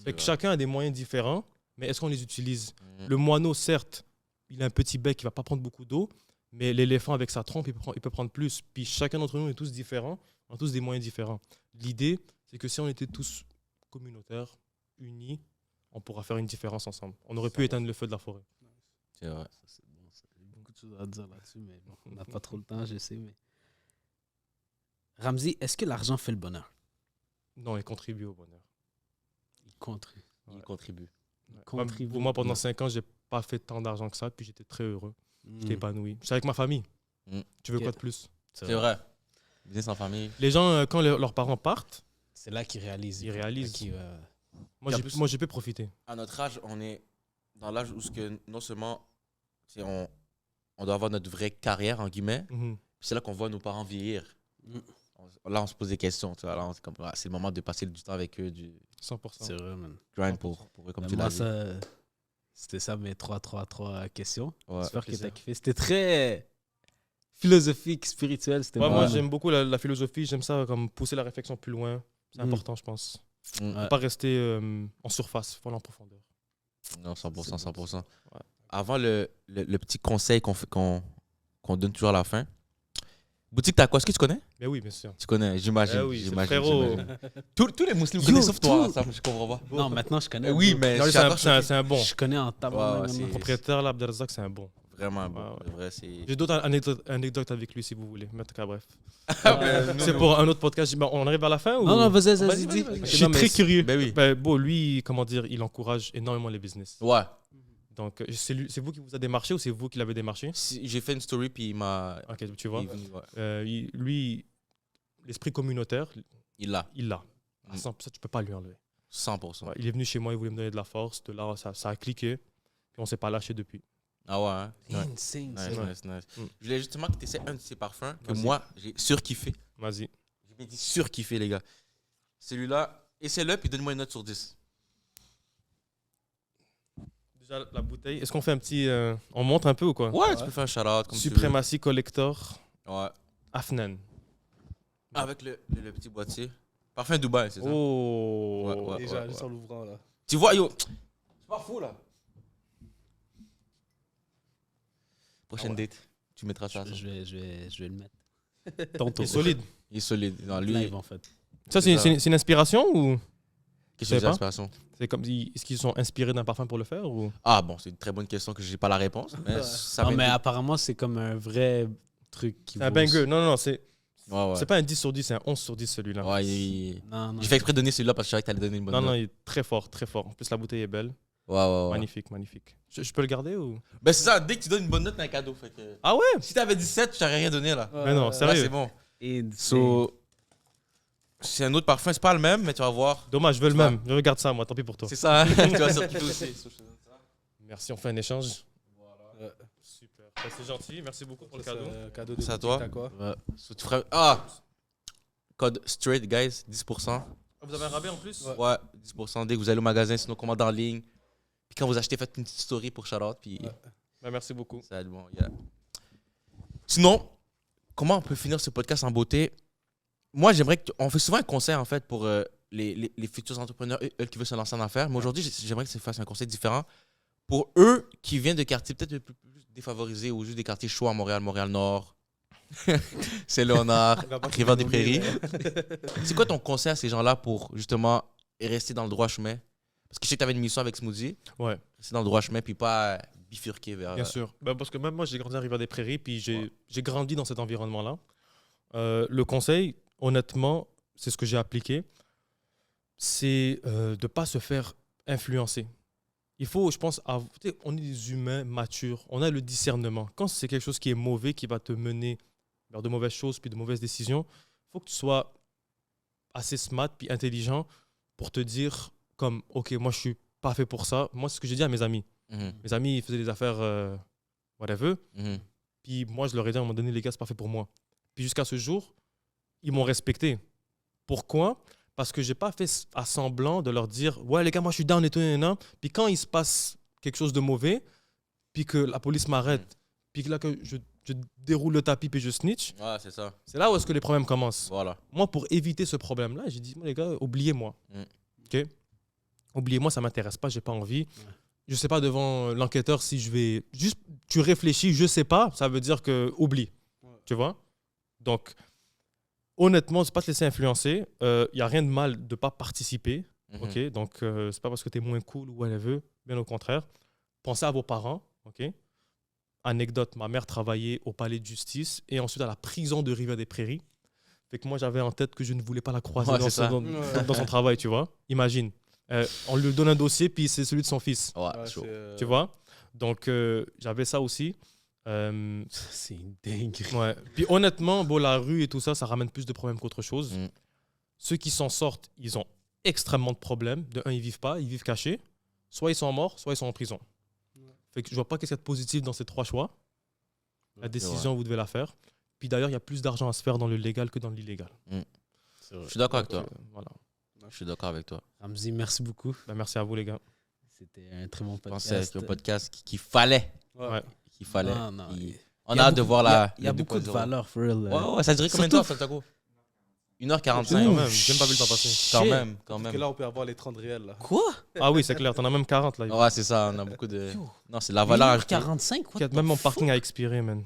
Fait que chacun a des moyens différents, mais est-ce qu'on les utilise? Le moineau, certes, il a un petit bec, il ne va pas prendre beaucoup d'eau, mais l'éléphant, avec sa trompe, il peut prendre plus. Puis chacun d'entre nous est tous différents, on a tous des moyens différents. L'idée, c'est que si on était tous communautaires, unis, on pourra faire une différence ensemble. On aurait pu éteindre le feu de la forêt. C'est vrai. Ça, c'est bon, ça. Il y a beaucoup de choses à dire là-dessus, mais bon, on n'a pas trop le temps, je sais. Mais... Ramzi, est-ce que l'argent fait le bonheur? Non, il contribue au bonheur. Il contribue. Il contribue. Contribue. Pour moi, pendant 5 ans, j'ai pas fait tant d'argent que ça, puis j'étais très heureux. J'étais épanoui. J'étais avec ma famille. Tu veux Ok. quoi de plus? C'est vrai. Business en famille. Les gens, quand leurs parents partent, C'est là qu'ils réalisent. Ils réalisent. Qui, moi, j'ai pu profiter. À notre âge, on est dans l'âge où ce que non seulement on doit avoir notre vraie carrière, en guillemets, Mhm. puis c'est là qu'on voit nos parents vieillir. Là, on se pose des questions. Tu vois, là, c'est le moment de passer du temps avec eux, du 100%. c'est vrai, man. grind pour eux, comme tu Moi, l'as dit. ça, c'était ça mes 3 questions. Ouais. J'espère que plaisir. t'as kiffé. C'était très philosophique, spirituel. C'était Ouais, moi, vraiment- j'aime beaucoup la philosophie. J'aime ça, comme pousser la réflexion plus loin. C'est Mhm. important, je pense. Mm. Ouais. Pas rester en surface, il faut aller en profondeur. Non, 100%, C'est bon, 100%. Ouais. Avant le petit conseil qu'on donne toujours à la fin. Boutique Taco, est-ce que tu connais? Mais oui, bien sûr. Tu connais, j'imagine. Eh oui, c'est j'imagine, frérot. j'imagine. Tous les musulmans Yo, connaissent sauf toi, tout. ça, je comprends pas. Non, maintenant, je connais. Oui, bro. mais Non, je lui, suis encore choqué. c'est un bon. Je connais en tabac. Ouais, c'est- Propriétaire, là, Abdelrazak, c'est un bon. Vraiment bon. Ouais, ouais. C'est vrai, c'est... J'ai d'autres anecdotes avec lui si vous voulez. Mais en tout cas, bref. Ben, C'est pour un autre podcast. Ben, on arrive à la fin ou... Non, vas-y, Vas-y, dis. vas-y, vas-y. Je suis très curieux. Ben oui. Ben, bon, lui, comment dire, il encourage énormément les business. Ouais. Donc, c'est vous qui vous a démarché ou c'est vous qui l'avez démarché? J'ai fait une story, puis il m'a... Ok, tu vois. il est venu, ouais. Lui, l'esprit communautaire, Il l'a. il l'a. Mm. Ça, tu peux pas lui enlever. 100%. Ouais, il est venu chez moi, il voulait me donner de la force. De là, ça a cliqué. Puis on s'est pas lâché depuis. Ah ouais, hein? Insane, ça. Nice, Ouais. nice, nice. Mm. Je voulais justement que tu essaies un de ces parfums que Vas-y. moi, j'ai surkiffé. Vas-y. J'ai bien dit surkiffé, les gars. Celui-là, essaie-le, puis donne-moi une note sur 10. Déjà, la bouteille. Est-ce qu'on fait un petit. On montre un peu ou quoi? Ouais, tu peux faire un shout-out comme Supremacy Collector tu veux. Ouais. Afnan. Avec le petit boîtier. Parfum Dubaï, c'est ça? Oh! Ouais, ouais. Déjà, juste en l'ouvrant, là. Tu vois, yo, c'est pas fou, là. Prochaine date, tu mettras ça. Je vais le mettre. Il Tantôt. est solide. Il est solide. Non, lui, Live, en fait. Ça, c'est une inspiration ou? Qu'est-ce que c'est l'inspiration? C'est comme, est-ce qu'ils sont inspirés d'un parfum pour le faire ou? Ah bon, c'est une très bonne question que j'ai pas la réponse. Mais ça Non, vient mais de- apparemment, c'est comme un vrai truc qui C'est un vaut- banger. Non, c'est Ouais. c'est pas un 10 sur 10, c'est un 11 sur 10 celui-là. Ouais, Non, j'ai fait exprès de donner celui-là parce que je savais que t'allais donner une bonne Non, note. il est très fort, très fort. En plus, la bouteille est belle. Ouais. Magnifique. Je peux le garder ou? Ben c'est ça, dès que tu donnes une bonne note, t'as un cadeau. Fait que... Ah ouais? Si t'avais 17, je t'aurais rien donné là. Mais non, Là, sérieux. c'est bon. Et So, c'est un autre parfum, c'est pas le même, mais tu vas voir. Dommage, je veux le Tu vois. même. Je regarde ça, moi, tant pis pour toi. C'est ça, hein? Tu vas surkiffer aussi. Merci, on fait un échange. Super. Bah, c'est gentil, merci beaucoup pour le cadeau. Cadeau de C'est à boutique, toi. t'as quoi? So, tu ferais... Ah! Code straight, guys, 10%. Ah, vous avez un rabais en plus? Ouais, 10% dès que vous allez au magasin, sinon commande en ligne. Puis quand vous achetez, faites une petite story pour shout-out. Puis Bah, merci beaucoup. ça va être bon. Yeah. Sinon, comment on peut finir ce podcast en beauté? Moi, j'aimerais que... On fait souvent un conseil, en fait, pour les futurs entrepreneurs, eux qui veulent se lancer en affaires. Mais aujourd'hui, j'aimerais que ça fasse un conseil différent pour eux qui viennent de quartiers peut-être plus défavorisés ou juste des quartiers chauds à Montréal, Montréal-Nord, Saint-Léonard, Rivière-des-Prairies. C'est quoi ton conseil à ces gens-là pour justement rester dans le droit chemin? Parce que je sais que tu avais une mission avec Smoothie. Ouais, Rester dans le droit chemin puis pas bifurquer vers. bien sûr. Bah, parce que même moi, j'ai grandi à Rivière-des-Prairies, puis j'ai grandi dans cet environnement-là. Le conseil, honnêtement, c'est ce que j'ai appliqué, c'est de ne pas se faire influencer. Il faut, je pense, tu sais, on est des humains matures, on a le discernement. Quand c'est quelque chose qui est mauvais, qui va te mener vers de mauvaises choses, puis de mauvaises décisions, il faut que tu sois assez smart, puis intelligent pour te dire comme, OK, moi, je suis pas fait pour ça. Moi, c'est ce que j'ai dit à mes amis. Mhm, Mes amis, ils faisaient des affaires, whatever. mhm. Puis moi, je leur ai dit à un moment donné, les gars, c'est pas fait pour moi. Puis jusqu'à ce jour, ils m'ont respecté. Pourquoi? Parce que j'ai pas fait à semblant de leur dire, ouais, les gars, moi, je suis down et tout, Puis quand il se passe quelque chose de mauvais, puis que la police m'arrête, puis que là, que je déroule le tapis, puis je snitch, Ouais, c'est ça. c'est là où est-ce que les problèmes commencent. Voilà. Moi, pour éviter ce problème-là, j'ai dit, moi, les gars, oubliez-moi. Mm. OK? Oubliez-moi, ça m'intéresse pas, j'ai pas envie. Je sais pas devant l'enquêteur si je vais... Juste, tu réfléchis, je sais pas, ça veut dire que oublie. Tu vois? Donc, honnêtement, c'est pas te laisser influencer. Il n'y a rien de mal de ne pas participer. Mhm. OK? Donc, c'est pas parce que tu es moins cool ou whatever. Bien au contraire. Pensez à vos parents. OK? Anecdote, ma mère travaillait au palais de justice et ensuite à la prison de Rivière-des-Prairies. Fait que moi, j'avais en tête que je ne voulais pas la croiser Ouais, dans, c'est ça. dans son travail, tu vois? Imagine. On lui donne un dossier, puis c'est celui de son fils. Ouais, Ouais, chaud. Tu vois? Donc, j'avais ça aussi. c'est une dinguerie. Ouais. Puis honnêtement, bon, la rue et tout ça, ça ramène plus de problèmes qu'autre chose. Mm. Ceux qui s'en sortent, ils ont extrêmement de problèmes. De un, ils vivent pas, ils vivent cachés. Soit ils sont morts, soit ils sont en prison. Fait que je vois pas qu'est-ce qu'il y a de positif dans ces trois choix. La décision, vous devez la faire. Puis d'ailleurs, il y a plus d'argent à se faire dans le légal que dans l'illégal. C'est vrai. Je suis d'accord avec toi. Voilà. Je suis d'accord avec toi. Ramzi, merci beaucoup. Ben, merci à vous, les gars. C'était un très bon Je pense podcast. que c'est un podcast qu'il fallait. Ouais. Qu'il fallait. Non, non, Il- il- On il y a hâte de beaucoup- voir la. Il y a le beaucoup de 2.0. valeur, for real. Ouais, ça dirait combien de temps, Surtout- Faltaco? Quand 1h45. même, j'ai même pas vu le temps passer. Quand Shit. même, quand Parce que même. là, on peut avoir les 30 réels. Là. Quoi? Ah oui, c'est clair, t'en as même 40 là. Ouais, c'est ça, on a beaucoup de. Non, c'est la valeur ajoutée. 45? What the Même mon fuck? parking a expiré, man.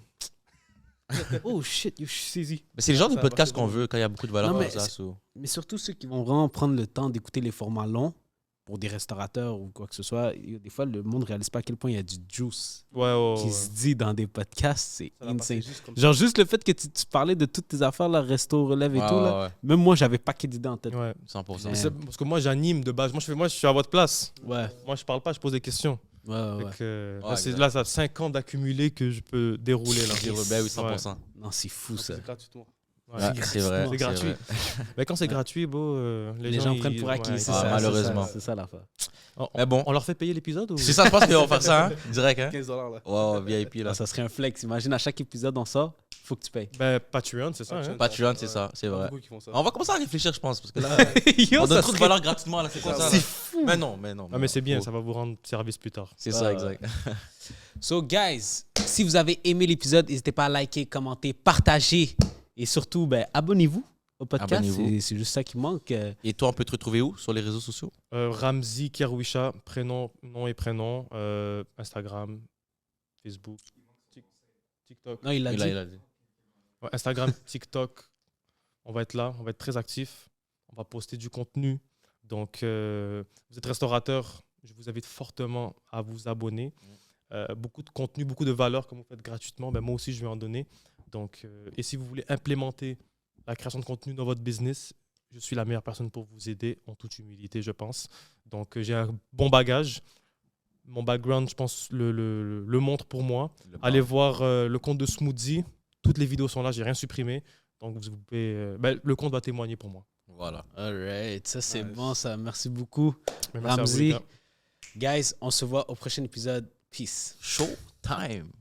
Oh shit, je suis saisi. Mais c'est le genre de Ça podcast va, c'est qu'on bon. veut quand il y a beaucoup de valeur Non, comme mais ça. c'est- so. Mais surtout ceux qui vont vraiment prendre le temps d'écouter les formats longs pour des restaurateurs ou quoi que ce soit. Des fois, le monde ne réalise pas à quel point il y a du juice Ouais. qui se dit dans des podcasts. C'est Ça va passer insane. juste comme ça. Genre, juste le fait que tu parlais de toutes tes affaires, là, resto, relève et Ouais, tout, ouais, là. ouais, Même moi, j'avais pas d'idées en tête. Ouais. 100%. Ouais. C'est parce que moi, j'anime de base. Moi, je suis à votre place. Ouais, Moi, je parle pas, je pose des questions. ouais, Fait ouais. que, Ouais, là, c'est- exact. là, ça a 5 ans d'accumulé que je peux dérouler. Là. Ben oui, 100%. Non, c'est fou, ça. C'est gratuitement. Ouais. Ouais, c'est vrai. C'est gratuit. vrai. Mais quand c'est gratuit, Les gens prennent pour acquis, ouais, c'est Ah, ça. malheureusement. C'est ça l'affaire. Mais bon, On leur fait payer l'épisode ou... c'est ça, je pense qu'on va faire ça, hein, direct. Hein? 15 $. Là. Ouais, ouais, VIP là. Ça serait un flex. Imagine, à chaque épisode, on sort, faut que tu payes. Ben, Patreon, c'est ça. Hein? Patreon, c'est ça, c'est Il y a vrai. beaucoup qui font ça. On va commencer à réfléchir, je pense, parce que là, Yo, on donne ça trop de serait- valeur gratuitement là, c'est quoi ça? là? C'est fou. Mais non. Ah, mais c'est bien, Faut- ça va vous rendre service plus tard. C'est ça, exact. So, guys, si vous avez aimé l'épisode, n'hésitez pas à liker, commenter, partager et surtout, abonnez-vous au podcast. Abonnez-vous. C'est juste ça qui manque. Et toi, on peut te retrouver où sur les réseaux sociaux? Ramzi Kerwisha, prénom, nom et prénom, Instagram, Facebook, TikTok. Non, il l'a dit. Il a dit. Ouais, Instagram, TikTok, on va être là, on va être très actifs. On va poster du contenu Donc, vous êtes restaurateur, je vous invite fortement à vous abonner. Beaucoup de contenu, beaucoup de valeur, comme vous faites gratuitement, ben moi aussi, je vais en donner. Donc, et si vous voulez implémenter la création de contenu dans votre business, je suis la meilleure personne pour vous aider, en toute humilité, je pense. Donc, j'ai un bon bagage. Mon background, je pense, le montre pour moi. Allez voir le compte de Smoothie. Toutes les vidéos sont là, j'ai rien supprimé. Donc, vous pouvez, le compte va témoigner pour moi. Voilà. All right. Ça, c'est bon, ça. Merci beaucoup, Merci à vous, Ramzy. les gars. Guys, on se voit au prochain épisode. Peace. Showtime.